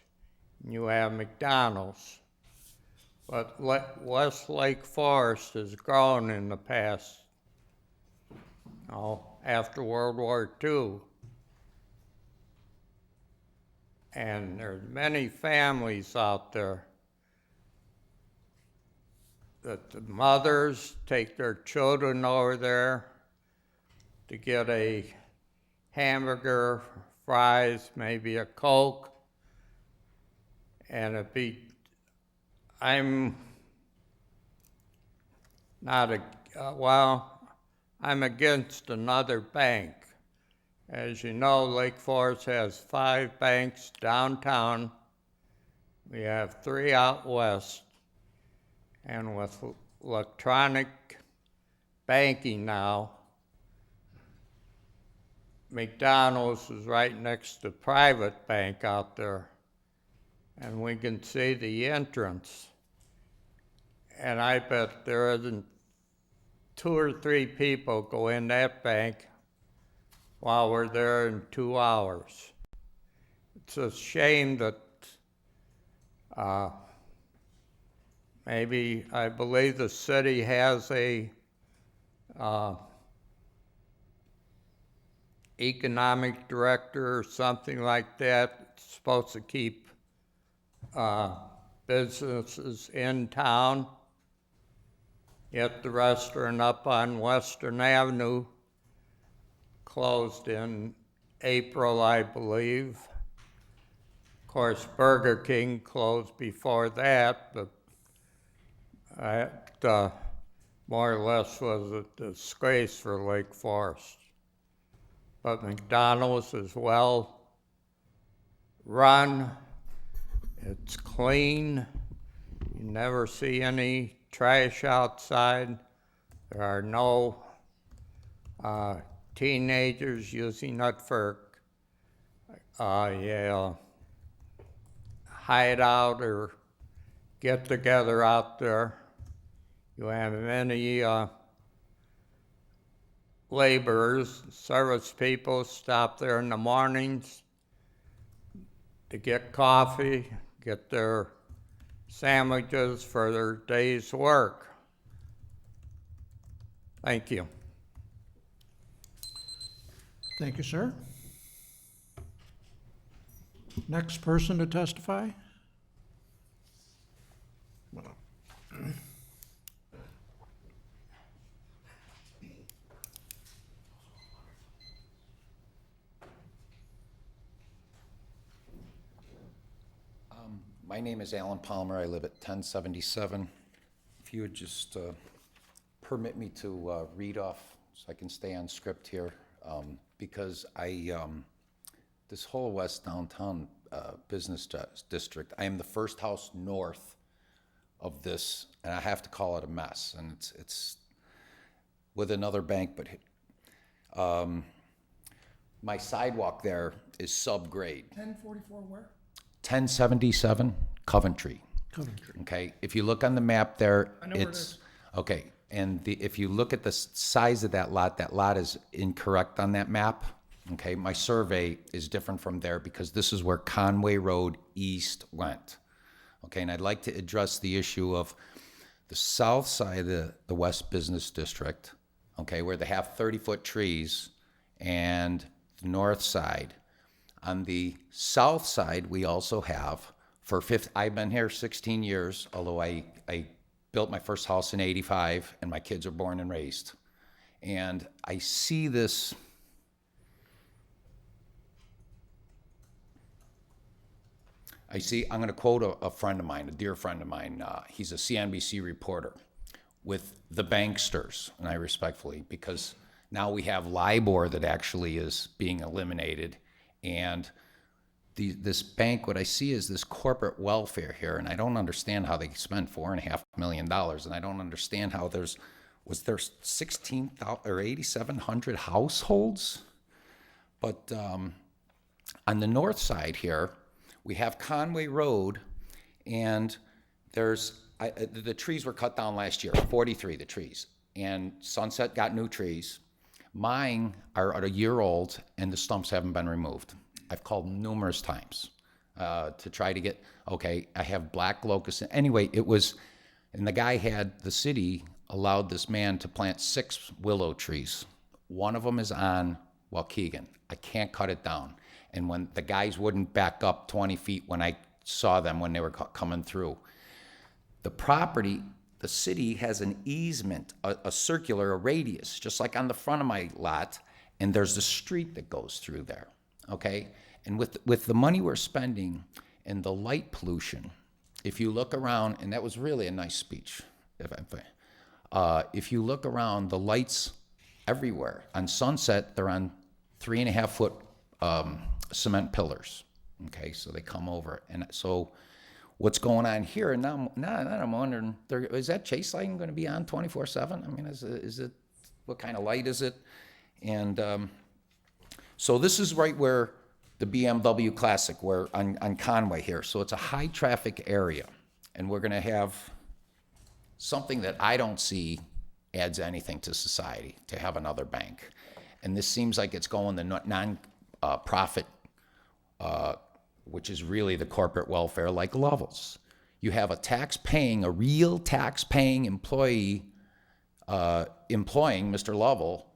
Q: and you have McDonald's. But West Lake Forest has grown in the past, after World War II. And there's many families out there that the mothers take their children over there to get a hamburger, fries, maybe a Coke, and I'm against another bank. As you know, Lake Forest has 5 banks downtown. We have 3 out west. And with electronic banking now, McDonald's is right next to private bank out there. And we can see the entrance. And I bet there isn't 2 or 3 people go in that bank while we're there in 2 hours. It's a shame that maybe, I believe the city has a economic director or something like that. It's supposed to keep businesses in town. Yet the restaurant up on Western Avenue closed in April, I believe. Of course, Burger King closed before that, but that more or less was a disgrace for Lake Forest. But McDonald's is well run. It's clean. You never see any trash outside. There are no teenagers using it for hideout or get together out there. You have many laborers, service people stop there in the mornings to get coffee, get their sandwiches for their day's work. Thank you.
A: Thank you, sir. Next person to testify?
H: My name is Alan Palmer. I live at 1077. If you would just permit me to read off so I can stay on script here, because this whole West Downtown Business District, I am the first house north of this, and I have to call it a mess. And it's with another bank, but my sidewalk there is subgrade.
K: 1044 where?
H: 1077 Coventry.
A: Coventry.
H: Okay, if you look on the map there,
K: I know where it
H: it's,
K: is.
H: okay, and if you look at the size of that lot is incorrect on that map. Okay, my survey is different from there because this is where Conway Road East went. Okay, and I'd like to address the issue of the south side of the West Business District, okay, where they have 30-foot trees, and the north side. On the south side, we also have, I've been here 16 years, although I built my first house in 85, and my kids are born and raised. And I see this, I'm gonna quote a friend of mine, a dear friend of mine, he's a CNBC reporter with the banksters, and I respectfully, because now we have LIBOR that actually is being eliminated. And this bank, what I see is this corporate welfare here, and I don't understand how they spend $4.5 million, and I don't understand how was there 16,000 or 8,700 households? But on the north side here, we have Conway Road, and the trees were cut down last year, 43 the trees, and Sunset got new trees. Mine are a year old, and the stumps haven't been removed. I've called numerous times to try to get, okay, I have black locust. Anyway, and the city allowed this man to plant 6 willow trees. One of them is on Waukegan. I can't cut it down. And when the guys wouldn't back up 20 feet when I saw them when they were coming through. The city has an easement, a circular, radius, just like on the front of my lot, and there's a street that goes through there, okay? And with the money we're spending and the light pollution, if you look around, and that was really a nice speech, if you look around, the lights everywhere. On Sunset, they're on 3.5-foot cement pillars, okay? So they come over, and so what's going on here, and now I'm wondering, is that chase lighting going to be on 24/7? I mean, is it, what kind of light is it? And so this is right where the BMW Classic, where on Conway here. So it's a high traffic area, and we're going to have something that I don't see adds anything to society, to have another bank. And this seems like it's going the non-profit, which is really the corporate welfare, like Lovell's. You have a real tax-paying employee employing Mr. Lovell,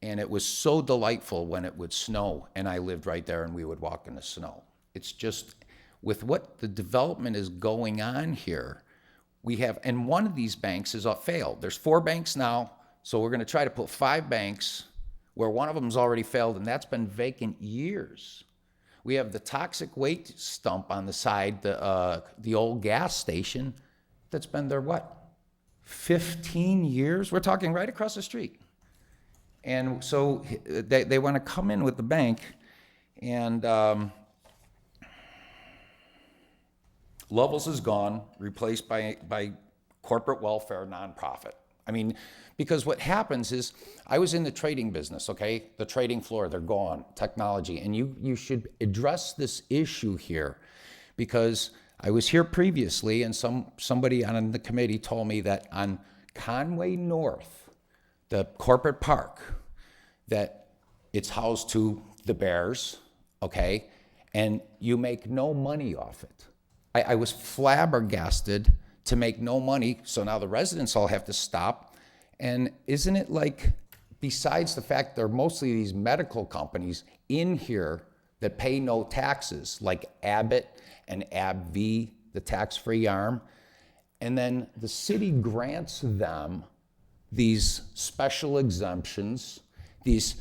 H: and it was so delightful when it would snow, and I lived right there, and we would walk in the snow. It's just, with what the development is going on here, and one of these banks is failed. There's 4 banks now, so we're gonna try to put 5 banks where one of them's already failed, and that's been vacant years. We have the toxic waste stump on the side, the old gas station, that's been there, 15 years? We're talking right across the street. And so they want to come in with the bank, and Lovell's is gone, replaced by corporate welfare nonprofit. I mean, because what happens is, I was in the trading business, okay? The trading floor, they're gone, technology. And you should address this issue here, because I was here previously, and somebody on the committee told me that on Conway North, the corporate park, that it's housed to the Bears, okay? And you make no money off it. I was flabbergasted to make no money, so now the residents all have to stop. And isn't it like besides the fact there are mostly these medical companies in here that pay no taxes, like Abbott and AbbVie, the tax-free arm, and then the city grants them these special exemptions, the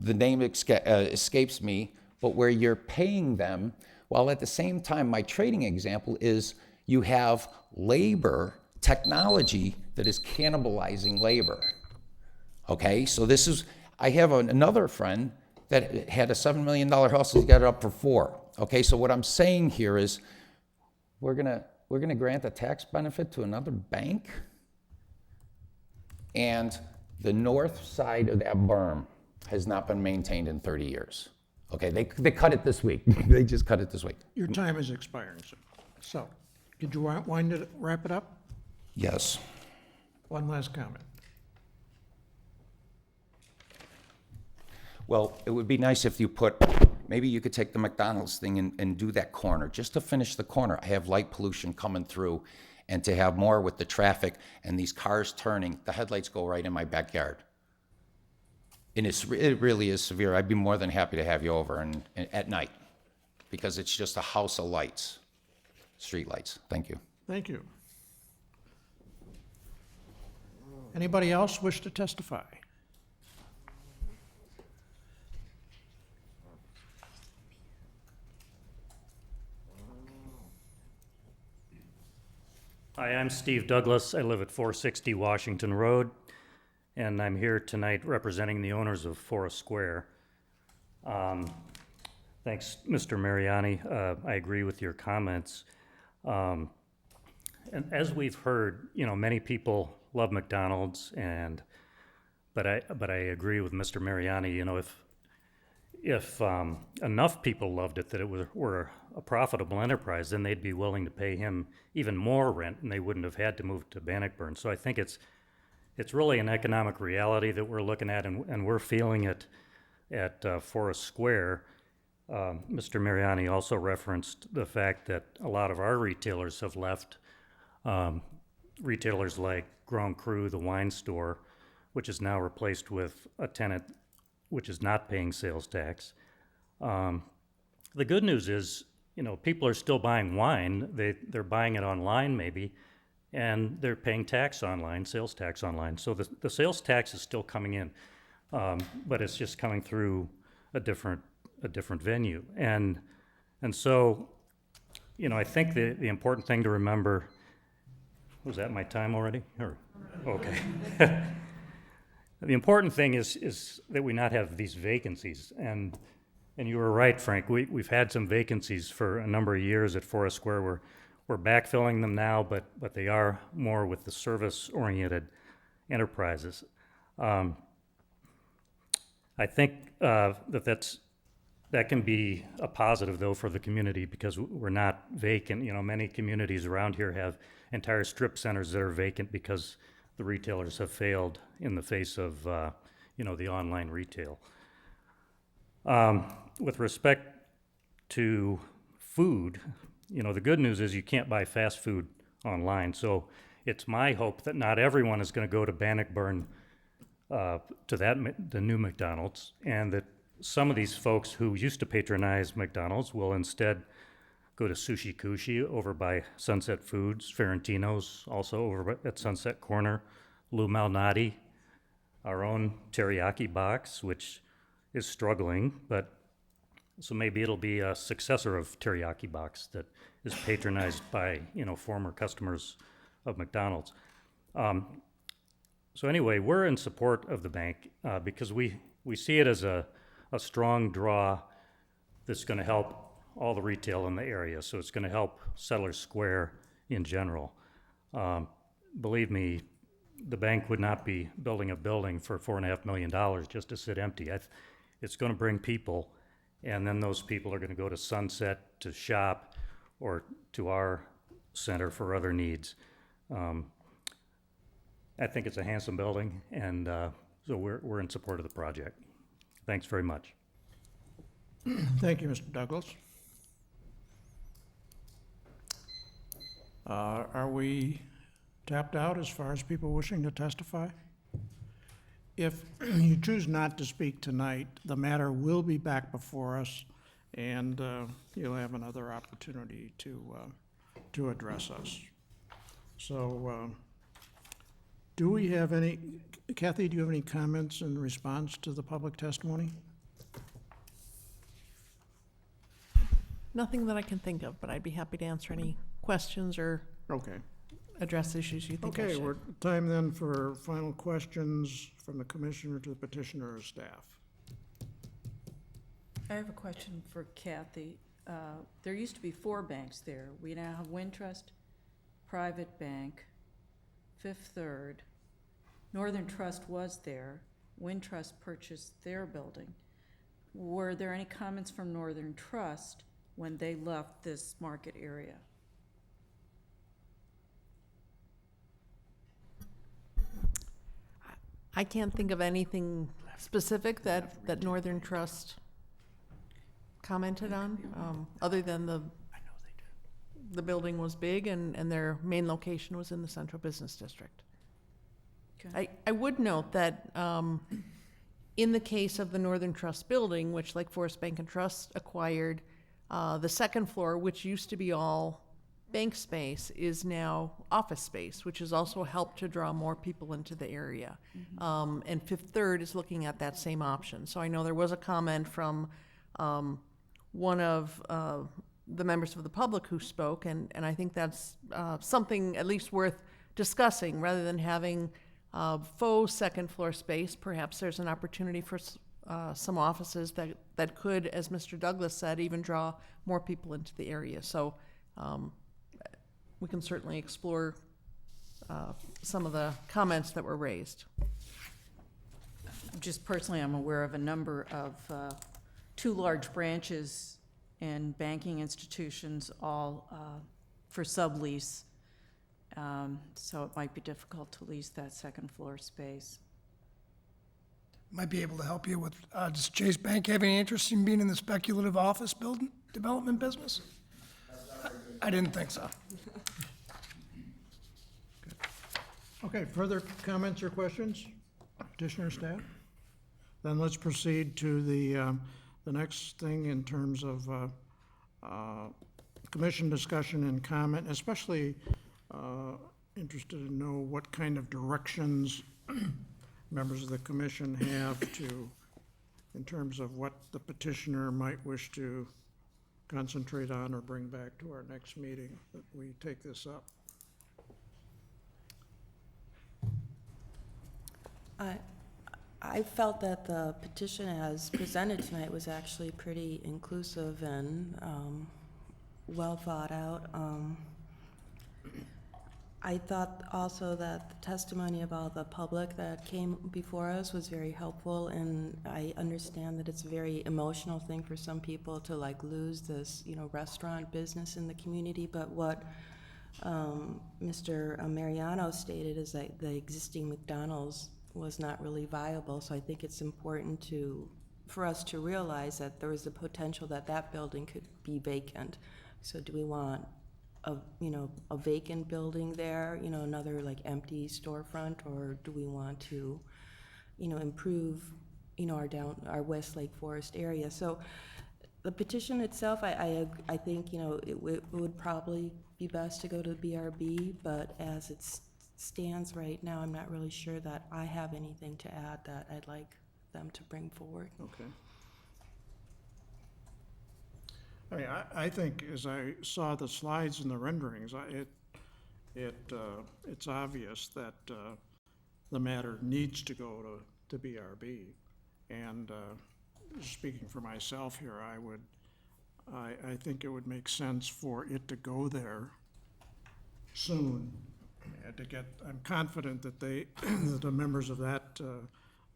H: name escapes me, but where you're paying them, while at the same time, my trading example is you have labor, technology that is cannibalizing labor. Okay, so this is, I have another friend that had a $7 million house, he's got it up for 4. Okay, so what I'm saying here is we're gonna grant a tax benefit to another bank, and the north side of that berm has not been maintained in 30 years. Okay, they cut it this week. They just cut it this week.
A: Your time is expiring, sir. So, did you wrap it up?
H: Yes.
A: One last comment.
H: Well, it would be nice if you maybe you could take the McDonald's thing and do that corner, just to finish the corner. I have light pollution coming through, and to have more with the traffic and these cars turning, the headlights go right in my backyard. And it really is severe. I'd be more than happy to have you over and at night, because it's just a house of lights, street lights. Thank you.
A: Thank you. Anybody else wish to testify?
R: Hi, I'm Steve Douglas. I live at 460 Washington Road, and I'm here tonight representing the owners of Forest Square. Thanks, Mr. Mariani. I agree with your comments. And as we've heard, many people love McDonald's, but I agree with Mr. Mariani. If enough people loved it that it were a profitable enterprise, then they'd be willing to pay him even more rent, and they wouldn't have had to move to Bannockburn. So I think it's really an economic reality that we're looking at, and we're feeling it at Forest Square. Mr. Mariani also referenced the fact that a lot of our retailers have left. Retailers like Grand Cru, the wine store, which is now replaced with a tenant which is not paying sales tax. The good news is, people are still buying wine. They're buying it online maybe, and they're paying tax online, sales tax online. So the sales tax is still coming in, but it's just coming through a different venue. And so, I think the important thing to remember, was that my time already? Okay. The important thing is that we not have these vacancies, and you were right, Frank. We've had some vacancies for a number of years at Forest Square. We're backfilling them now, but they are more with the service-oriented enterprises. I think that can be a positive though for the community, because we're not vacant. Many communities around here have entire strip centers that are vacant because the retailers have failed in the face of, the online retail. With respect to food, the good news is you can't buy fast food online. So it's my hope that not everyone is going to go to Bannockburn to the new McDonald's, and that some of these folks who used to patronize McDonald's will instead go to Sushi Kushi over by Sunset Foods, Ferentino's also over at Sunset Corner, Lou Malnati, our own teriyaki box, which is struggling, but so maybe it'll be a successor of teriyaki box that is patronized by former customers of McDonald's. So anyway, we're in support of the bank because we see it as a strong draw that's going to help all the retail in the area. So it's going to help Settlers Square in general. Believe me, the bank would not be building a building for $4.5 million just to sit empty. It's going to bring people, and then those people are going to go to Sunset to shop or to our center for other needs. I think it's a handsome building, and so we're in support of the project. Thanks very much.
A: Thank you, Mr. Douglas. Are we tapped out as far as people wishing to testify? if you choose not to speak tonight, the matter will be back before us, and you'll have another opportunity to address us. So, do we have any, Kathy, do you have any comments in response to the public testimony?
D: Nothing that I can think of, but I'd be happy to answer any questions or
A: Okay.
D: address issues you think I
A: Okay,
D: should.
A: we're time then for final questions from the commissioner to the petitioner or staff.
F: I have a question for Kathy. There used to be 4 banks there. We now have Wintrust, Private Bank, Fifth Third. Northern Trust was there. Wintrust purchased their building. Were there any comments from Northern Trust when they left this market area?
D: I can't think of anything specific that Northern Trust commented on, other than the building was big and their main location was in the Central Business District.
F: Okay.
D: I would note that in the case of the Northern Trust building, which Lake Forest Bank and Trust acquired, the second floor, which used to be all bank space, is now office space, which has also helped to draw more people into the area. And Fifth Third is looking at that same option. So I know there was a comment from one of the members of the public who spoke, and I think that's something at least worth discussing, rather than having faux second floor space. Perhaps there's an opportunity for some offices that could, as Mr. Douglas said, even draw more people into the area. So we can certainly explore some of the comments that were raised.
F: Just personally, I'm aware of a number of 2 large branches in banking institutions, all for sublease. So it might be difficult to lease that second floor space.
K: Might be able to help you with, does Chase Bank have any interest in being in the speculative office building development business? I didn't think so.
A: Okay, further comments or questions, petitioner staff? Then let's proceed to the next thing in terms of commission discussion and comment, especially interested to know what kind of directions members of the commission have to, in terms of what the petitioner might wish to concentrate on or bring back to our next meeting, that we take this up.
E: I felt that the petition as presented tonight was actually pretty inclusive and well thought out. I thought also that the testimony of all the public that came before us was very helpful, and I understand that it's a very emotional thing for some people to like lose this, restaurant business in the community. But what Mr. Mariano stated is that the existing McDonald's was not really viable. So I think it's important for us to realize that there is a potential that that building could be vacant. So do we want a vacant building there, another like empty storefront, or do we want to, improve, our West Lake Forest area? So the petition itself, I think, it would probably be best to go to the BRB, but as it stands right now, I'm not really sure that I have anything to add that I'd like them to bring forward.
A: Okay. I mean, I think as I saw the slides and the renderings, it's obvious that the matter needs to go to BRB. And speaking for myself here, I think it would make sense for it to go there soon. And I'm confident that that the members of that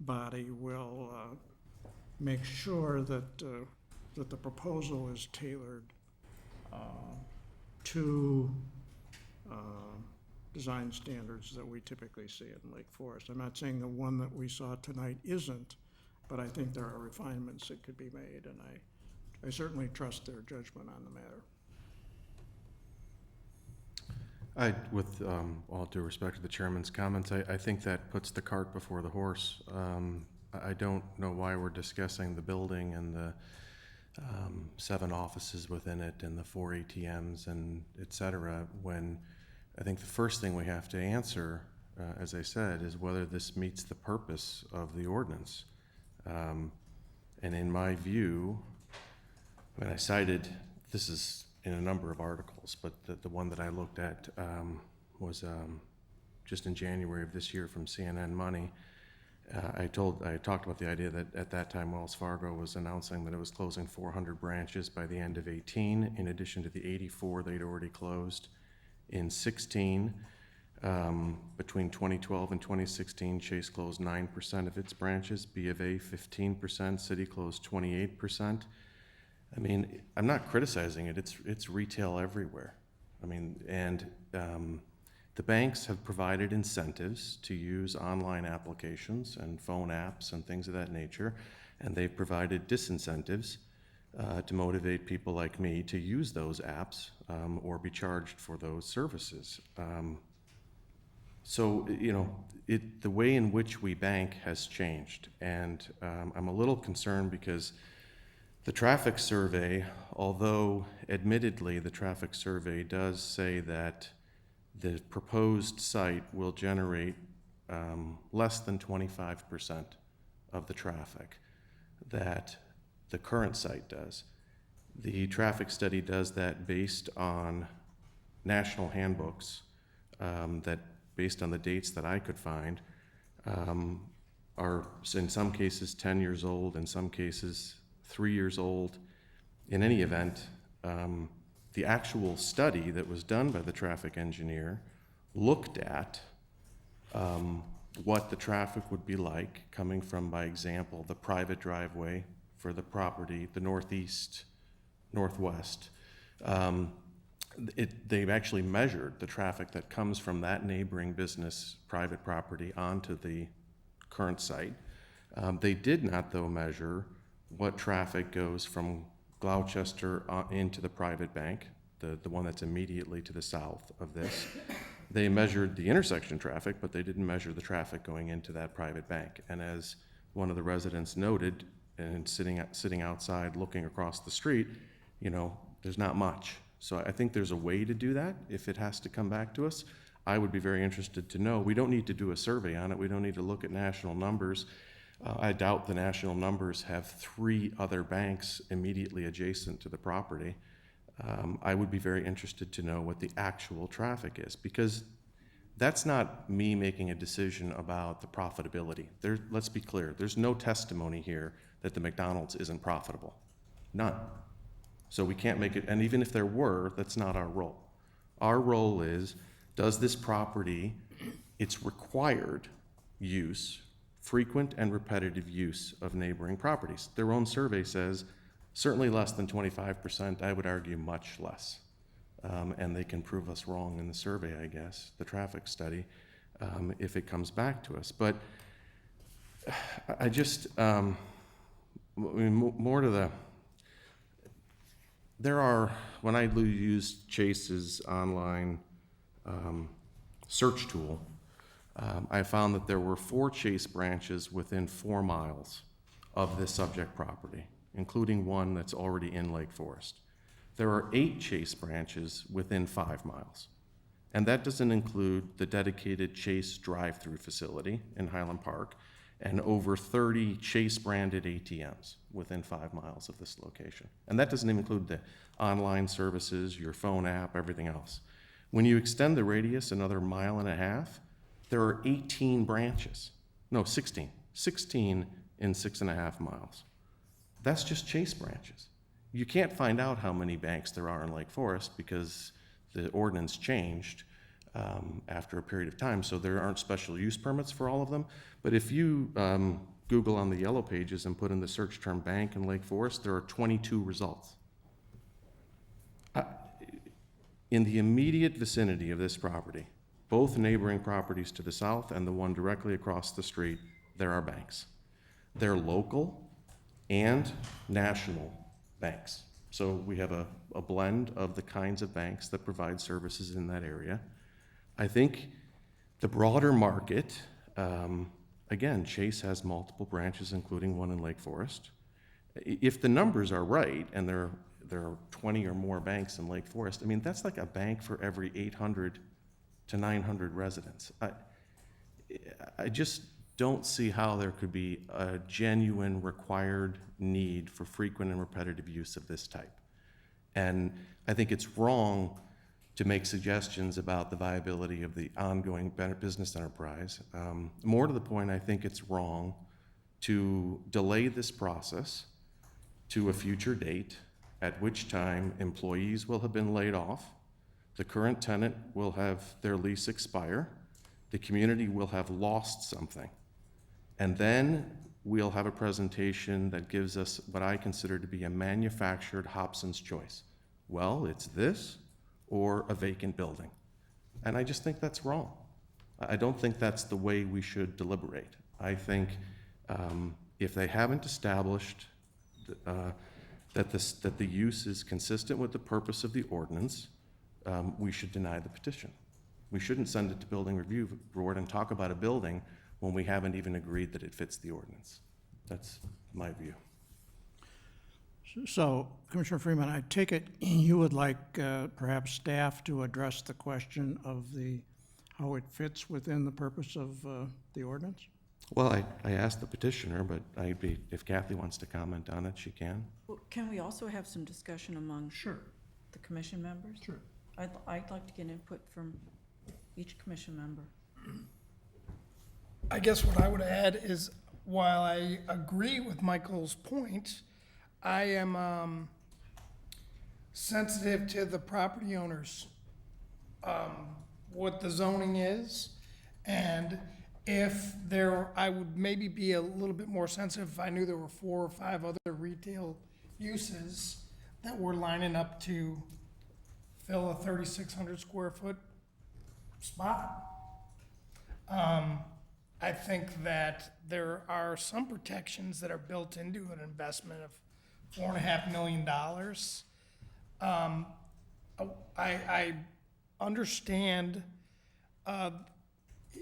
A: body will make sure that the proposal is tailored to design standards that we typically see in Lake Forest. I'm not saying the one that we saw tonight isn't, but I think there are refinements that could be made, and I certainly trust their judgment on the matter.
B: With all due respect to the chairman's comments, I think that puts the cart before the horse. I don't know why we're discussing the building and the 7 offices within it and the 4 ATMs and et cetera, when I think the first thing we have to answer, as I said, is whether this meets the purpose of the ordinance. And in my view, when I cited, this is in a number of articles, but the one that I looked at was just in January of this year from CNN Money. I talked about the idea that at that time Wells Fargo was announcing that it was closing 400 branches by the end of 18, in addition to the 84 they'd already closed in 16. Between 2012 and 2016, Chase closed 9% of its branches, B of A 15%, Citi closed 28%. I mean, I'm not criticizing it. It's retail everywhere. I mean, and the banks have provided incentives to use online applications and phone apps and things of that nature, and they've provided disincentives to motivate people like me to use those apps or be charged for those services. So, you know, the way in which we bank has changed, and I'm a little concerned because the traffic survey, although admittedly the traffic survey does say that the proposed site will generate less than 25% of the traffic that the current site does. The traffic study does that based on national handbooks that, based on the dates that I could find, are in some cases 10 years old, in some cases 3 years old. In any event, the actual study that was done by the traffic engineer looked at what the traffic would be like coming from, by example, the private driveway for the property, the northeast, northwest. They've actually measured the traffic that comes from that neighboring business private property onto the current site. They did not, though, measure what traffic goes from Gloucester into the private bank, the one that's immediately to the south of this. They measured the intersection traffic, but they didn't measure the traffic going into that private bank. And as one of the residents noted, and sitting outside looking across the street, you know, there's not much. So I think there's a way to do that if it has to come back to us. I would be very interested to know. We don't need to do a survey on it. We don't need to look at national numbers. I doubt the national numbers have 3 other banks immediately adjacent to the property. I would be very interested to know what the actual traffic is, because that's not me making a decision about the profitability. Let's be clear, there's no testimony here that the McDonald's isn't profitable. None. So we can't make it, and even if there were, that's not our role. Our role is, does this property, its required use, frequent and repetitive use of neighboring properties? Their own survey says certainly less than 25%, I would argue much less. And they can prove us wrong in the survey, I guess, the traffic study, if it comes back to us. But I just, more to the, there are, when I used Chase's online search tool, I found that there were 4 Chase branches within 4 miles of this subject property, including one that's already in Lake Forest. There are 8 Chase branches within 5 miles. And that doesn't include the dedicated Chase drive-through facility in Highland Park and over 30 Chase-branded ATMs within 5 miles of this location. And that doesn't even include the online services, your phone app, everything else. When you extend the radius another 1.5 miles, there are 18 branches. No, 16. 16 in 6.5 miles. That's just Chase branches. You can't find out how many banks there are in Lake Forest because the ordinance changed after a period of time, so there aren't special use permits for all of them. But if you Google on the yellow pages and put in the search term bank in Lake Forest, there are 22 results. In the immediate vicinity of this property, both neighboring properties to the south and the one directly across the street, there are banks. They're local and national banks. So we have a blend of the kinds of banks that provide services in that area. I think the broader market, again, Chase has multiple branches, including one in Lake Forest. If the numbers are right, and there are 20 or more banks in Lake Forest, I mean, that's like a bank for every 800 to 900 residents. I just don't see how there could be a genuine required need for frequent and repetitive use of this type. And I think it's wrong to make suggestions about the viability of the ongoing business enterprise. More to the point, I think it's wrong to delay this process to a future date, at which time employees will have been laid off, the current tenant will have their lease expire, the community will have lost something. And then we'll have a presentation that gives us what I consider to be a manufactured Hobson's choice. Well, it's this or a vacant building. And I just think that's wrong. I don't think that's the way we should deliberate. I think if they haven't established that the use is consistent with the purpose of the ordinance, we should deny the petition. We shouldn't send it to Building Review Board and talk about a building when we haven't even agreed that it fits the ordinance. That's my view.
A: So, Commissioner Freeman, I take it you would like perhaps staff to address the question of how it fits within the purpose of the ordinance?
B: Well, I asked the petitioner, but if Kathy wants to comment on it, she can.
F: Well, can we also have some discussion among the commission members?
K: Sure.
F: I'd like to get input from each commission member.
K: I guess what I would add is, while I agree with Michael's point, I am sensitive to the property owners, what the zoning is, and if I would maybe be a little bit more sensitive if I knew there were 4 or 5 other retail uses that were lining up to fill a 3,600 square foot spot. I think that there are some protections that are built into an investment of $4.5 million. I understand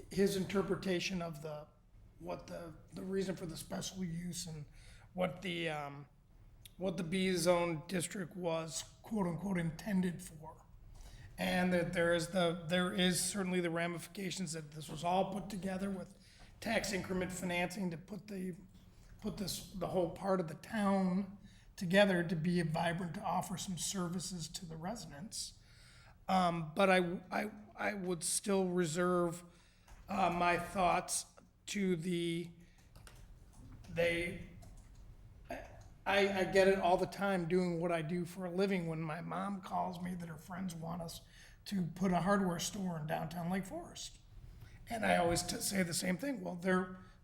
K: his interpretation of what the reason for the special use and what the B zone district was, quote unquote, intended for. And that there is certainly the ramifications that this was all put together with tax increment financing to put the whole part of the town together to be vibrant, to offer some services to the residents. But I would still reserve my thoughts to I get it all the time doing what I do for a living when my mom calls me that her friends want us to put a hardware store in downtown Lake Forest. And I always say the same thing. Well,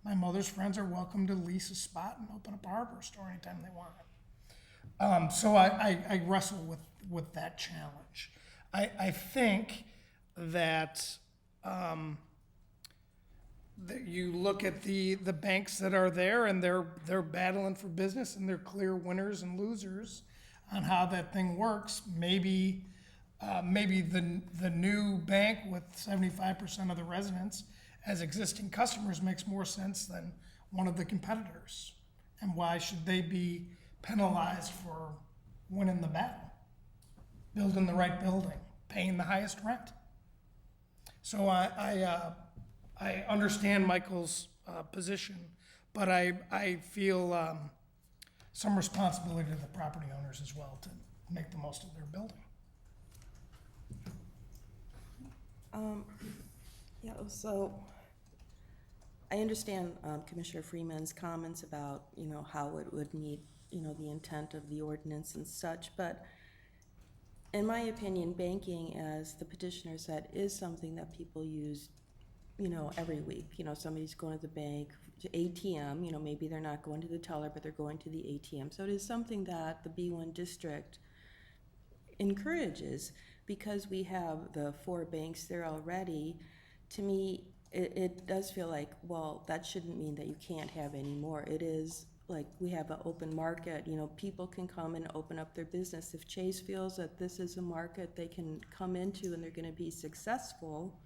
K: my mother's friends are welcome to lease a spot and open up a hardware store anytime they want. So I wrestle with that challenge. I think that you look at the banks that are there and they're battling for business and they're clear winners and losers on how that thing works. Maybe the new bank with 75% of the residents as existing customers makes more sense than one of the competitors. And why should they be penalized for winning the battle, building the right building, paying the highest rent? So I understand Michael's position, but I feel some responsibility to the property owners as well to make the most of their building.
E: Yeah, so I understand Commissioner Freeman's comments about, how it would meet, the intent of the ordinance and such, but in my opinion, banking, as the petitioner said, is something that people use, every week. Somebody's going to the bank, to ATM, maybe they're not going to the teller, but they're going to the ATM. So it is something that the B1 district encourages because we have the 4 banks there already. To me, it does feel like, well, that shouldn't mean that you can't have any more. It is like we have an open market. People can come and open up their business. If Chase feels that this is a market they can come into and they're going to be successful,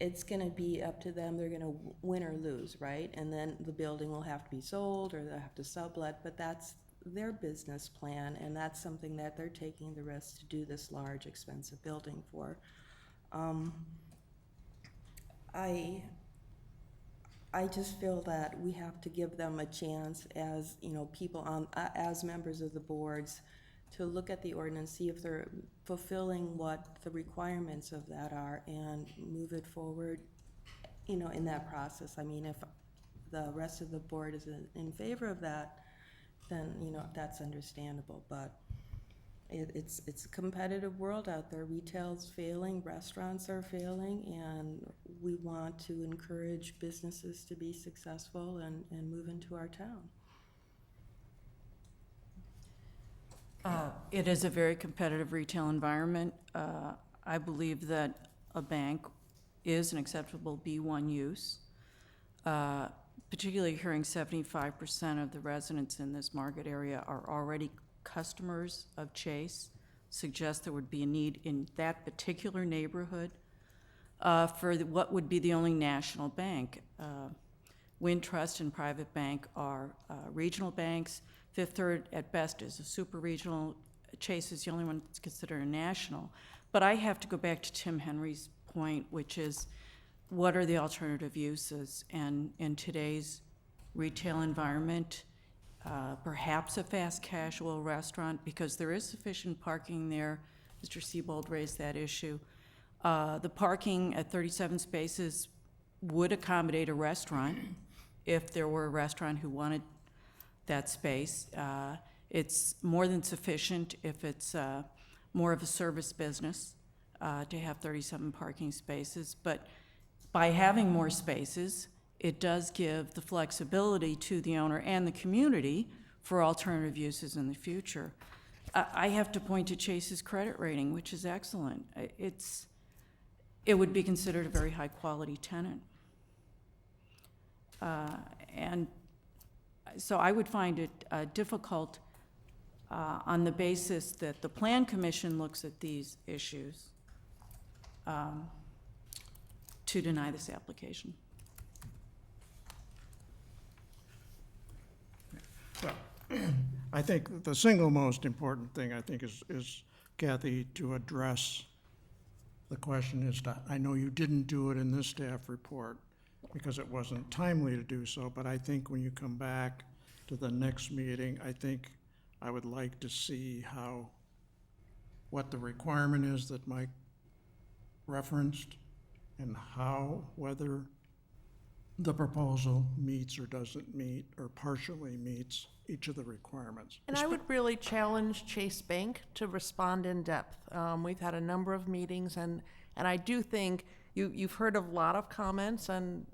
E: it's gonna be up to them, they're gonna win or lose, right? And then the building will have to be sold, or they'll have to sublet, but that's their business plan, and that's something that they're taking the risk to do this large, expensive building for. I just feel that we have to give them a chance as, you know, people on, as members of the boards, to look at the ordinance, see if they're fulfilling what the requirements of that are, and move it forward, you know, in that process. I mean, if the rest of the board is in favor of that, then, you know, that's understandable, but it's a competitive world out there. Retail's failing, restaurants are failing, and we want to encourage businesses to be successful and move into our town.
F: It is a very competitive retail environment. I believe that a bank is an acceptable B1 use. Particularly hearing 75% of the residents in this market area are already customers of Chase, suggests there would be a need in that particular neighborhood for what would be the only national bank. Wintrust and Private Bank are regional banks. Fifth Third at best is a super regional. Chase is the only one that's considered a national. But I have to go back to Tim Henry's point, which is, what are the alternative uses? And in today's retail environment, perhaps a fast casual restaurant, because there is sufficient parking there. Mr. Siebold raised that issue. The parking at 37 spaces would accommodate a restaurant if there were a restaurant who wanted that space. It's more than sufficient if it's more of a service business to have 37 parking spaces. But by having more spaces, it does give the flexibility to the owner and the community for alternative uses in the future. I have to point to Chase's credit rating, which is excellent. It would be considered a very high-quality tenant. And so I would find it difficult on the basis that the Plan Commission looks at these issues to deny this application.
A: Well, I think the single most important thing, I think, is Kathy, to address the question is, I know you didn't do it in this staff report because it wasn't timely to do so, but I think when you come back to the next meeting, I think I would like to see what the requirement is that Mike referenced, and whether the proposal meets or doesn't meet or partially meets each of the requirements.
D: And I would really challenge Chase Bank to respond in depth. We've had a number of meetings, and I do think you've heard a lot of comments, and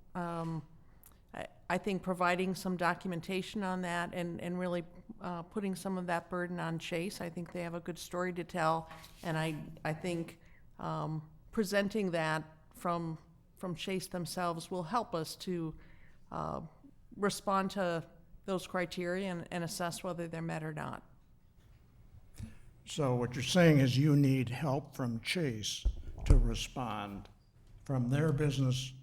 D: I think providing some documentation on that and really putting some of that burden on Chase, I think they have a good story to tell, and I think presenting that from Chase themselves will help us to respond to those criteria and assess whether they're met or not.
A: So what you're saying is you need help from Chase to respond from their business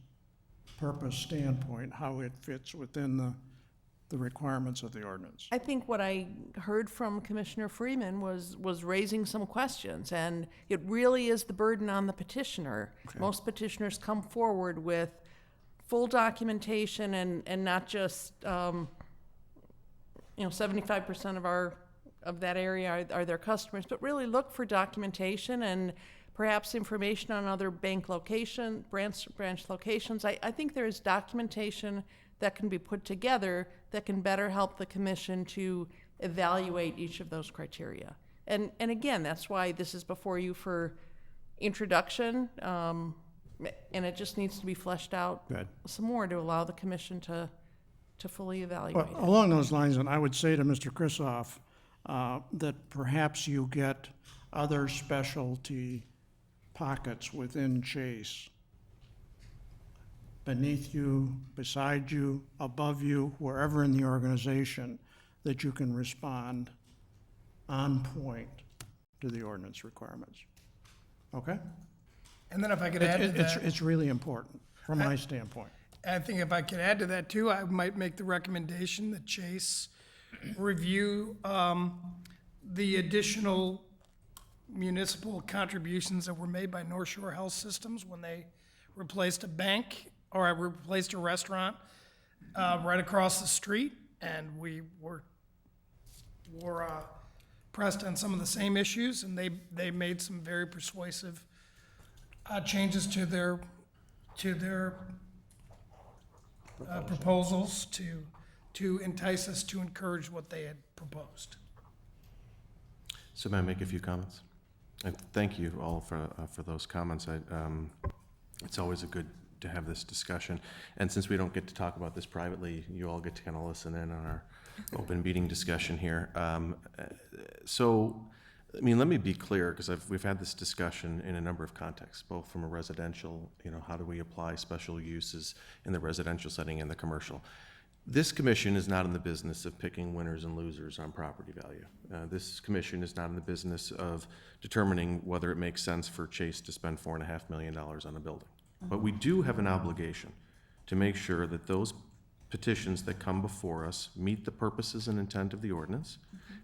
A: purpose standpoint, how it fits within the requirements of the ordinance.
D: I think what I heard from Commissioner Freeman was raising some questions, and it really is the burden on the petitioner. Okay. Most petitioners come forward with full documentation and not just 75% of that area are their customers, but really look for documentation and perhaps information on other bank branch locations. I think there is documentation that can be put together that can better help the commission to evaluate each of those criteria. And again, that's why this is before you for introduction, and it just needs to be fleshed out some more to allow the commission to fully evaluate it.
A: Along those lines, and I would say to Mr. Kristoff that perhaps you get other specialty pockets within Chase, beneath you, beside you, above you, wherever in the organization, that you can respond on point to the ordinance requirements. Okay?
K: And then if I could add to that.
A: It's really important from my standpoint.
K: I think if I could add to that too, I might make the recommendation that Chase review the additional municipal contributions that were made by North Shore Health Systems when they replaced a bank or replaced a restaurant right across the street. And we were pressed on some of the same issues, and they made some very persuasive changes to their proposals to entice us to encourage what they had proposed.
B: So may I make a few comments? And thank you all for those comments. It's always good to have this discussion. And since we don't get to talk about this privately, you all get to kind of listen in on our open meeting discussion here. So, I mean, let me be clear, because we've had this discussion in a number of contexts, both from a residential, how do we apply special uses in the residential setting and the commercial. This commission is not in the business of picking winners and losers on property value. This commission is not in the business of determining whether it makes sense for Chase to spend $4.5 million on a building. But we do have an obligation to make sure that those petitions that come before us meet the purposes and intent of the ordinance,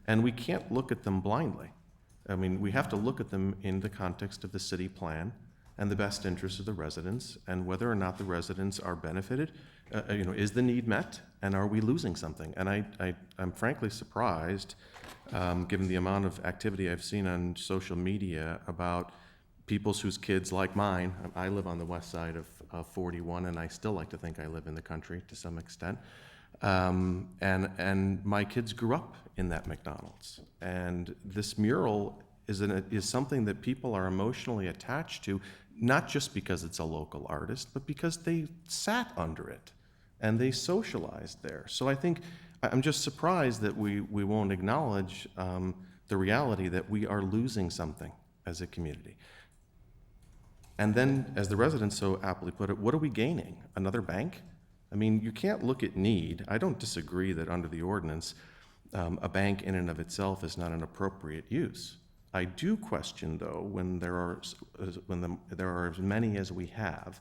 B: and we can't look at them blindly. I mean, we have to look at them in the context of the city plan and the best interests of the residents, and whether or not the residents are benefited. Is the need met, and are we losing something? And I'm frankly surprised, given the amount of activity I've seen on social media about people whose kids, like mine, I live on the west side of 41, and I still like to think I live in the country to some extent. And my kids grew up in that McDonald's. And this mural is something that people are emotionally attached to, not just because it's a local artist, but because they sat under it and they socialized there. So I think I'm just surprised that we won't acknowledge the reality that we are losing something as a community. And then, as the residents so aptly put it, what are we gaining? Another bank? I mean, you can't look at need. I don't disagree that under the ordinance, a bank in and of itself is not an appropriate use. I do question, though, when there are as many as we have,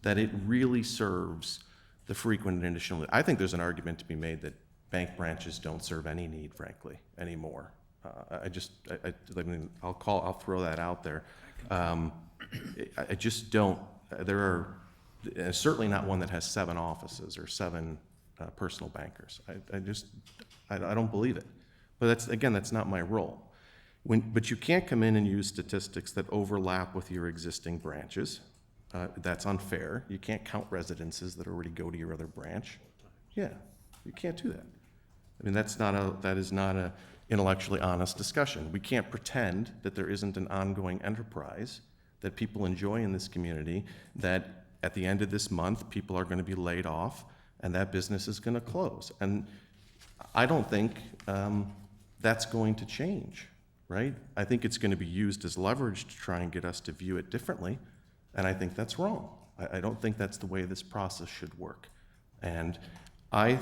B: that it really serves the frequent and additional. I think there's an argument to be made that bank branches don't serve any need, frankly, anymore. I'll throw that out there. I just don't. There are certainly not one that has 7 offices or 7 personal bankers. I don't believe it. But that's not my role. But you can't come in and use statistics that overlap with your existing branches. That's unfair. You can't count residences that already go to your other branch. Yeah, you can't do that. I mean, that is not a intellectually honest discussion. We can't pretend that there isn't an ongoing enterprise that people enjoy in this community, that at the end of this month, people are going to be laid off and that business is going to close. And I don't think that's going to change, right? I think it's going to be used as leverage to try and get us to view it differently, and I think that's wrong. I don't think that's the way this process should work. And I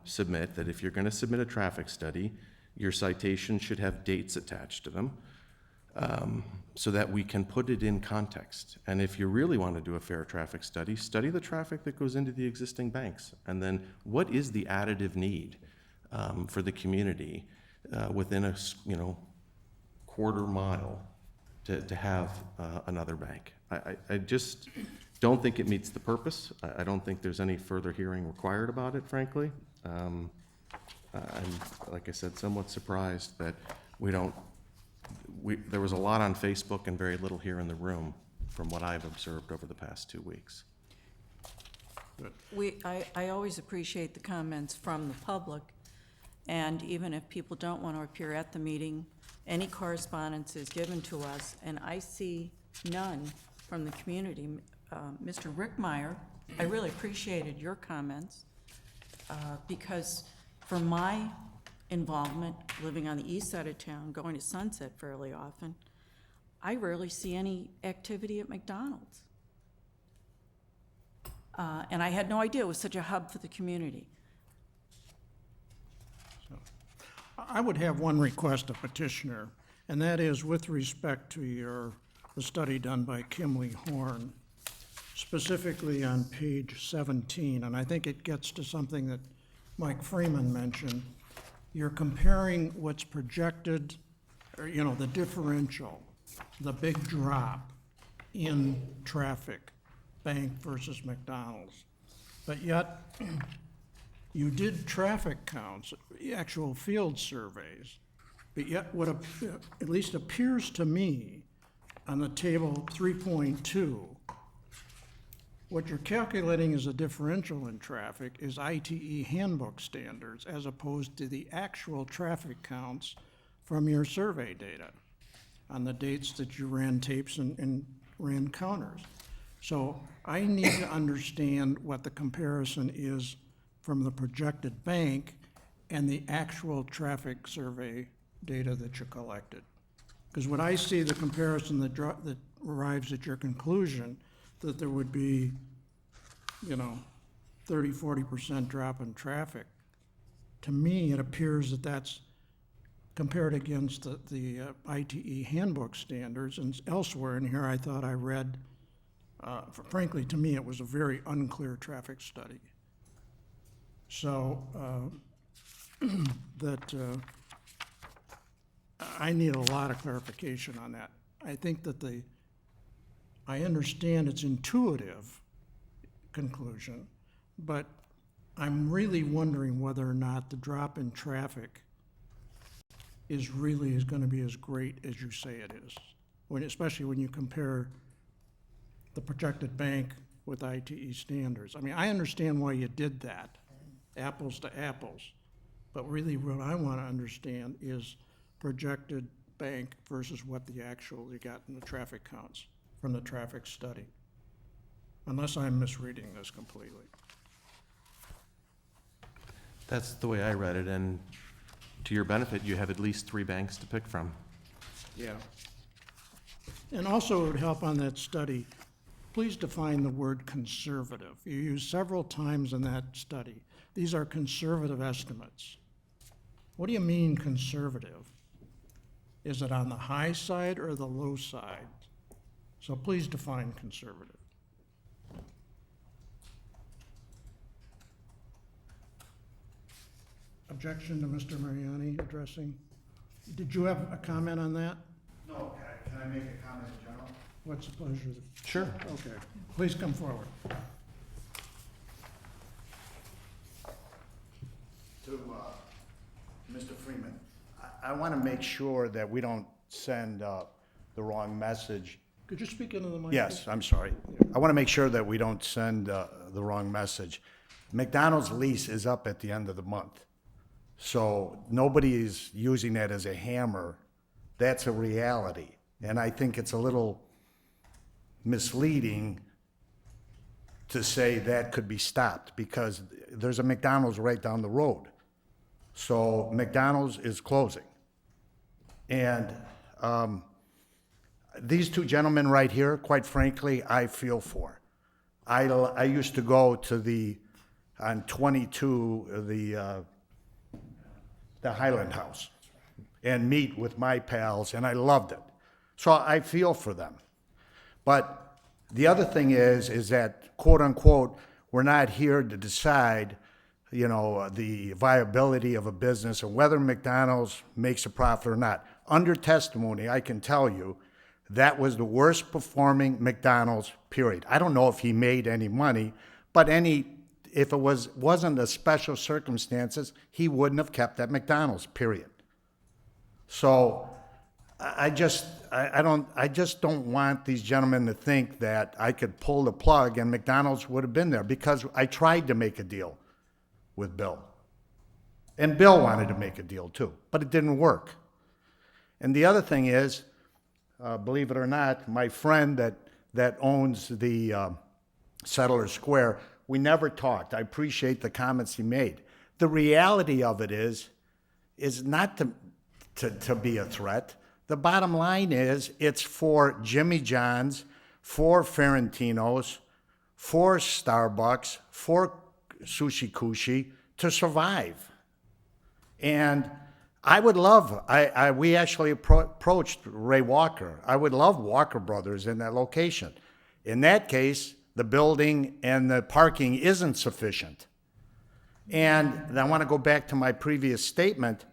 B: submit that if you're going to submit a traffic study, your citation should have dates attached to them, so that we can put it in context. And if you really want to do a fair traffic study, study the traffic that goes into the existing banks. And then what is the additive need for the community within a quarter mile to have another bank? I just don't think it meets the purpose. I don't think there's any further hearing required about it, frankly. I'm, like I said, somewhat surprised that there was a lot on Facebook and very little here in the room from what I've observed over the past 2 weeks.
F: I always appreciate the comments from the public, and even if people don't want to appear at the meeting, any correspondence is given to us, and I see none from the community. Mr. Rickmeyer, I really appreciated your comments, because for my involvement, living on the east side of town, going to Sunset fairly often, I rarely see any activity at McDonald's. And I had no idea it was such a hub for the community.
A: I would have one request of petitioner, and that is with respect to your the study done by Kimley Horn, specifically on page 17, and I think it gets to something that Mike Freeman mentioned. You're comparing what's projected, or, you know, the differential, the big drop in traffic, Bank versus McDonald's. But yet, you did traffic counts, actual field surveys, but yet what at least appears to me on the table 3.2, what you're calculating as a differential in traffic is ITE handbook standards as opposed to the actual traffic counts from your survey data on the dates that you ran tapes and ran counters. So I need to understand what the comparison is from the projected bank and the actual traffic survey data that you collected. Because when I see the comparison that arrives at your conclusion that there would be, you know, 30, 40% drop in traffic, to me, it appears that that's compared against the ITE handbook standards. And elsewhere in here, I thought I read, frankly, to me, it was a very unclear traffic study. So I need a lot of clarification on that. I think that I understand it's intuitive conclusion, but I'm really wondering whether or not the drop in traffic is going to be as great as you say it is, especially when you compare the projected bank with ITE standards. I mean, I understand why you did that, apples to apples, but really what I want to understand is projected bank versus what the actual you got in the traffic counts from the traffic study, unless I'm misreading this completely.
B: That's the way I read it, and to your benefit, you have at least 3 banks to pick from.
A: Yeah. And also it would help on that study, please define the word conservative. You use several times in that study. These are conservative estimates. What do you mean conservative? Is it on the high side or the low side? So please define conservative. Objection to Mr. Mariani addressing? Did you have a comment on that?
N: No, can I make a comment in general?
A: What's the pleasure?
B: Sure.
A: Okay, please come forward.
N: To Mr. Freeman, I want to make sure that we don't send the wrong message.
A: Could you speak into the mic?
N: Yes, I'm sorry. I want to make sure that we don't send the wrong message. McDonald's lease is up at the end of the month. So nobody is using that as a hammer. That's a reality. And I think it's a little misleading to say that could be stopped because there's a McDonald's right down the road. So McDonald's is closing. And these two gentlemen right here, quite frankly, I feel for. I used to go to on 22, the Highland House and meet with my pals, and I loved it. So I feel for them. But the other thing is that, quote unquote, we're not here to decide, you know, the viability of a business and whether McDonald's makes a profit or not. Under testimony, I can tell you that was the worst performing McDonald's, period. I don't know if he made any money, but if it wasn't a special circumstances, he wouldn't have kept that McDonald's, period. So I just don't want these gentlemen to think that I could pull the plug and McDonald's would have been there, because I tried to make a deal with Bill. And Bill wanted to make a deal too, but it didn't work. And the other thing is, believe it or not, my friend that owns the Settler Square, we never talked. I appreciate the comments he made. The reality of it is not to be a threat. The bottom line is it's for Jimmy John's, for Ferentino's, for Starbucks, for Sushi Kushi to survive. And I would love, we actually approached Ray Walker. I would love Walker Brothers in that location. In that case, the building and the parking isn't sufficient. And I want to go back to my previous statement.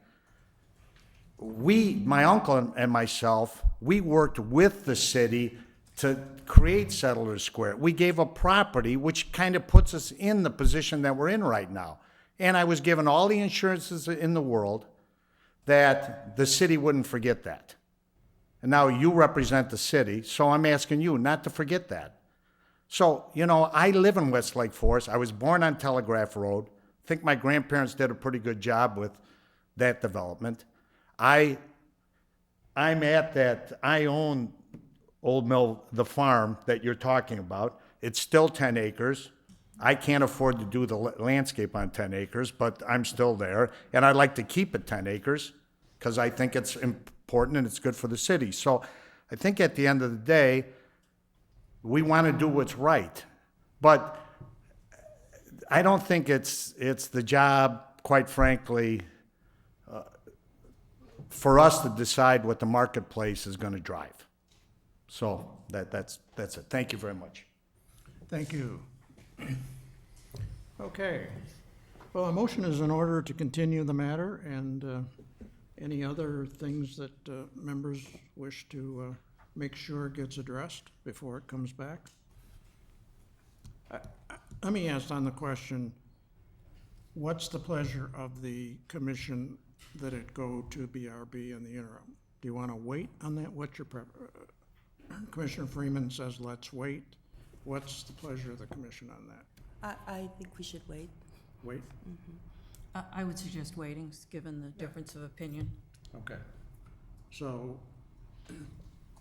N: My uncle and myself, we worked with the city to create Settlers Square. We gave up property, which kind of puts us in the position that we're in right now. And I was given all the insurances in the world that the city wouldn't forget that. And now you represent the city, so I'm asking you not to forget that. So, you know, I live in West Lake Forest. I was born on Telegraph Road. I think my grandparents did a pretty good job with that development. I own Old Mill, the farm that you're talking about. It's still 10 acres. I can't afford to do the landscape on 10 acres, but I'm still there. And I'd like to keep it 10 acres because I think it's important and it's good for the city. So I think at the end of the day, we want to do what's right. But I don't think it's the job, quite frankly, for us to decide what the marketplace is going to drive. So that's it. Thank you very much.
A: Thank you. Okay. Well, a motion is in order to continue the matter, and any other things that members wish to make sure gets addressed before it comes back? Let me ask on the question, what's the pleasure of the commission that it go to BRB in the interim? Do you want to wait on that? What's your Commissioner Freeman says let's wait. What's the pleasure of the commission on that?
E: I think we should wait.
A: Wait?
F: I would suggest waiting, given the difference of opinion.
A: Okay. So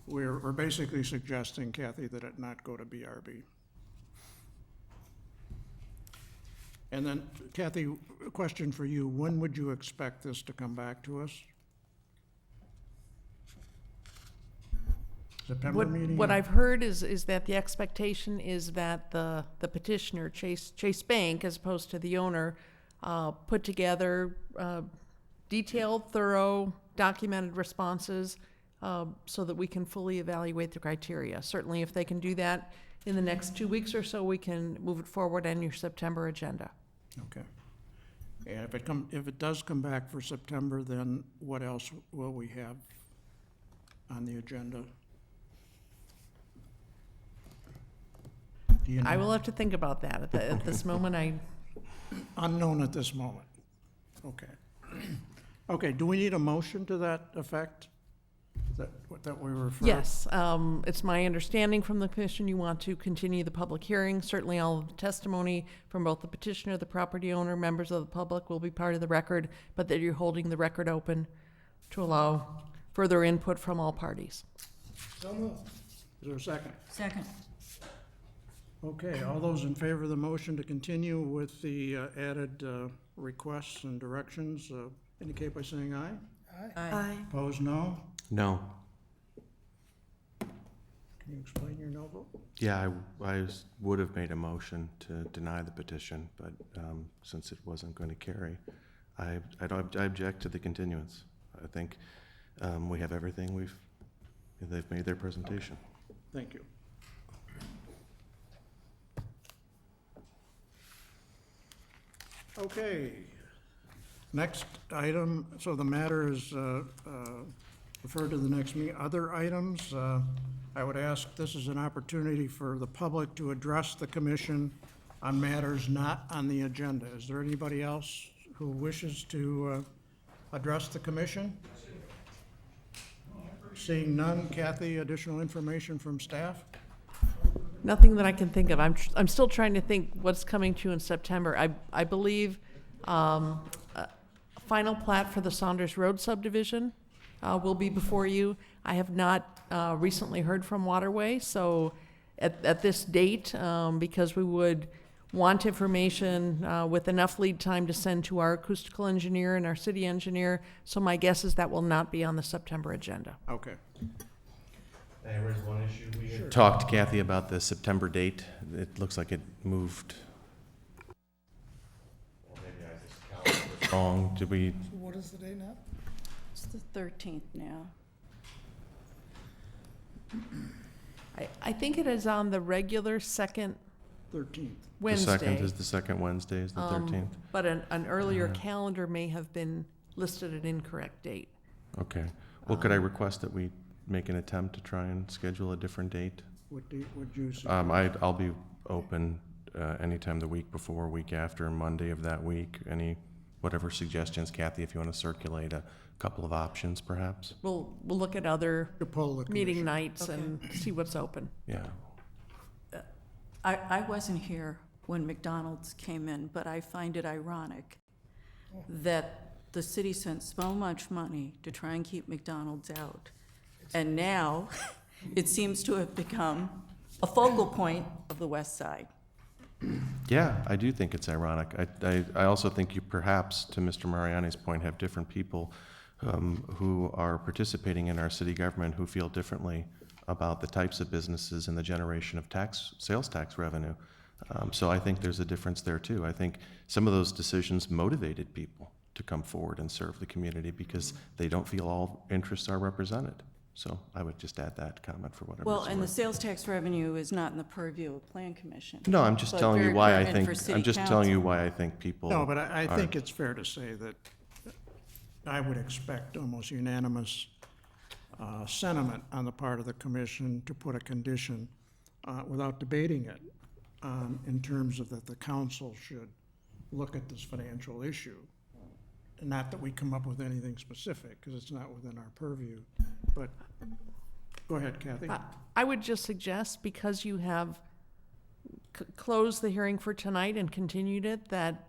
A: we're basically suggesting, Kathy, that it not go to BRB. And then, Kathy, a question for you. When would you expect this to come back to us? September meeting?
D: What I've heard is that the expectation is that the petitioner, Chase Bank, as opposed to the owner, put together detailed, thorough, documented responses so that we can fully evaluate the criteria. Certainly, if they can do that in the next 2 weeks or so, we can move it forward on your September agenda.
A: Okay. And if it does come back for September, then what else will we have on the agenda? Do you know?
D: I will have to think about that. At this moment,
A: Unknown at this moment. Okay. Okay, do we need a motion to that effect? That we refer?
D: Yes, it's my understanding from the commission you want to continue the public hearing. Certainly all of the testimony from both the petitioner, the property owner, members of the public will be part of the record, but that you're holding the record open to allow further input from all parties.
A: So moved. Is there a second?
F: Second.
A: Okay, all those in favor of the motion to continue with the added requests and directions indicate by saying aye.
E: Aye.
A: Opposed, no?
B: No.
A: Can you explain your no vote?
B: Yeah, I would have made a motion to deny the petition, but since it wasn't going to carry, I object to the continuance. I think we have everything. They've made their presentation.
A: Thank you. Okay. Next item, so the matter is referred to the next meeting. Other items, I would ask, this is an opportunity for the public to address the commission on matters not on the agenda. Is there anybody else who wishes to address the commission? Seeing none, Kathy, additional information from staff?
D: Nothing that I can think of. I'm still trying to think what's coming to you in September. I believe final plat for the Saunders Road subdivision will be before you. I have not recently heard from Waterway, so at this date, because we would want information with enough lead time to send to our acoustical engineer and our city engineer, so my guess is that will not be on the September agenda.
A: Okay.
B: There was one issue we had talked to Kathy about the September date. It looks like it moved. Or maybe I just counted it wrong. Did we?
K: What is the date now?
F: It's the 13th now.
D: I think it is on the regular second
A: 13th.
D: Wednesday.
B: The second is the second Wednesday, is the 13th.
D: But an earlier calendar may have been listed an incorrect date.
B: Okay. Well, could I request that we make an attempt to try and schedule a different date?
A: What date would you say?
B: I'll be open anytime the week before, week after, Monday of that week. Whatever suggestions, Kathy, if you want to circulate a couple of options, perhaps?
D: We'll look at other
A: To poll the
D: meeting
A: commission.
D: nights and see what's open.
B: Yeah.
F: I wasn't here when McDonald's came in, but I find it ironic that the city spent so much money to try and keep McDonald's out. And now it seems to have become a focal point of the West Side.
B: Yeah, I do think it's ironic. I also think you perhaps, to Mr. Mariani's point, have different people who are participating in our city government who feel differently about the types of businesses and the generation of sales tax revenue. So I think there's a difference there too. I think some of those decisions motivated people to come forward and serve the community because they don't feel all interests are represented. So I would just add that comment for whatever
F: Well,
B: it's
F: and the
B: worth.
F: sales tax revenue is not in the purview of Plan Commission.
B: No, I'm just
F: but
B: telling you
F: very
B: why I
F: pertinent for
B: think,
F: city
B: I'm just telling you
F: council.
B: why I think people.
A: No, but I
B: are-
A: think it's fair to say that I would expect almost unanimous sentiment on the part of the commission to put a condition without debating it in terms of that the council should look at this financial issue. And not that we come up with anything specific, because it's not within our purview, but go ahead, Kathy.
D: I would just suggest, because you have closed the hearing for tonight and continued it, that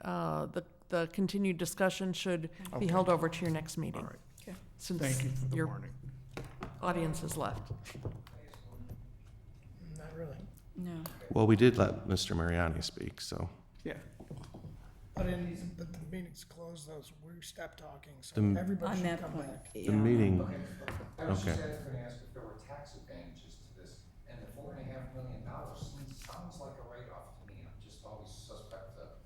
D: the continued discussion should be held over to your next meeting.
A: All right.
F: Okay.
D: Since
A: Thank you for the
D: your
A: warning.
D: audience has left.
K: Not really.
F: No.
B: Well, we did let Mr. Mariani speak, so.
A: Yeah.
K: But the meeting's closed, though, so we stopped talking, so
B: The-
K: everybody
F: On
K: should
F: that
K: come
F: point,
K: back.
B: The meeting,
H: I was just
B: okay.
H: going to ask if there were tax advantages to this, and the $4.5 million sounds like a write-off to me. I'm just always suspect that.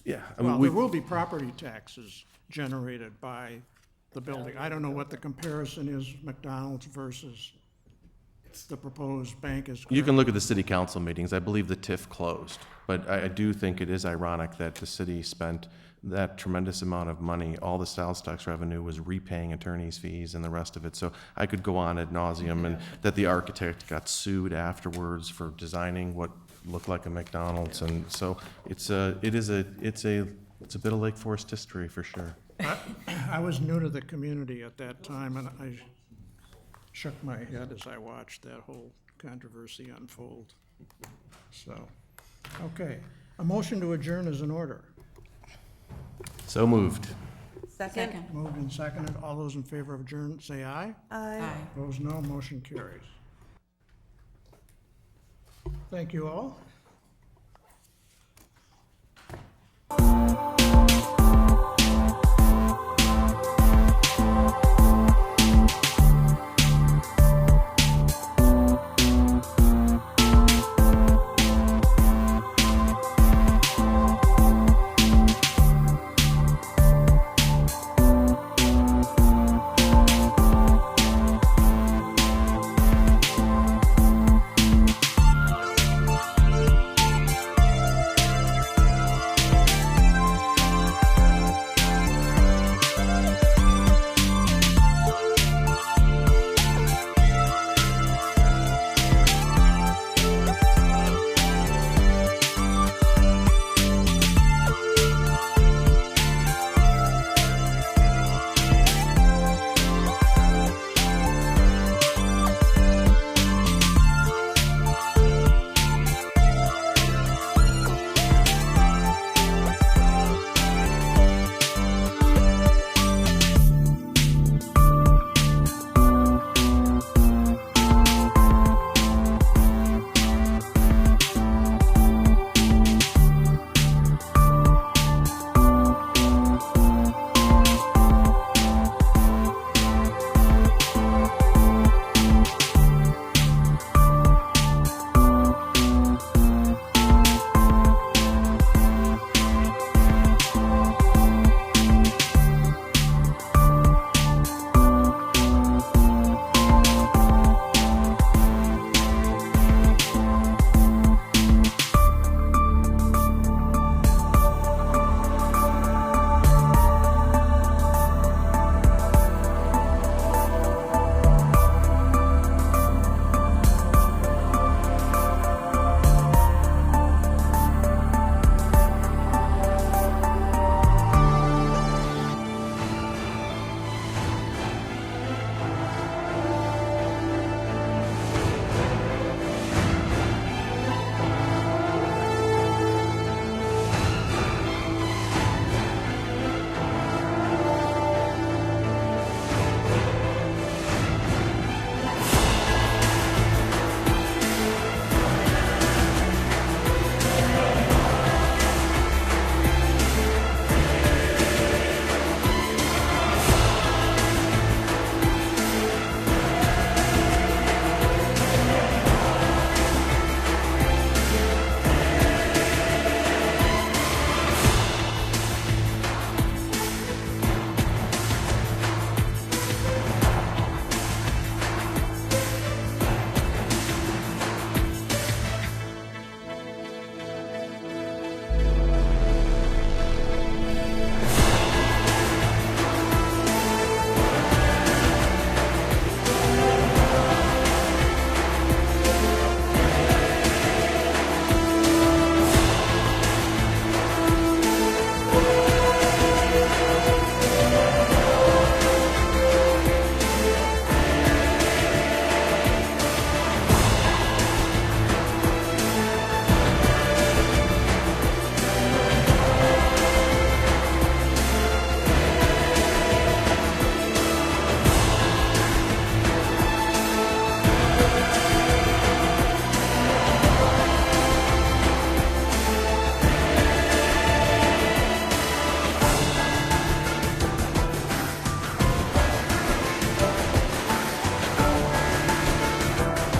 B: Yeah, I mean,
A: Well,
B: we,
A: there will be property taxes generated by the building. I don't know what the comparison is, McDonald's versus the proposed bank is.
B: you can look at the city council meetings. I believe the TIF closed. But I do think it is ironic that the city spent that tremendous amount of money. All the sales tax revenue was repaying attorney's fees and the rest of it. So I could go on ad nauseum, and that the architect got sued afterwards for designing what looked like a McDonald's. And so it's a bit of Lake Forest history for sure.
A: I was new to the community at that time, and I shook my head as I watched that whole controversy unfold. So, okay. A motion to adjourn is in order.
B: So moved.
E: Second?
A: Moved and seconded. All those in favor of adjourn, say aye.
E: Aye.
A: Opposed, no. Motion carries. Thank you all.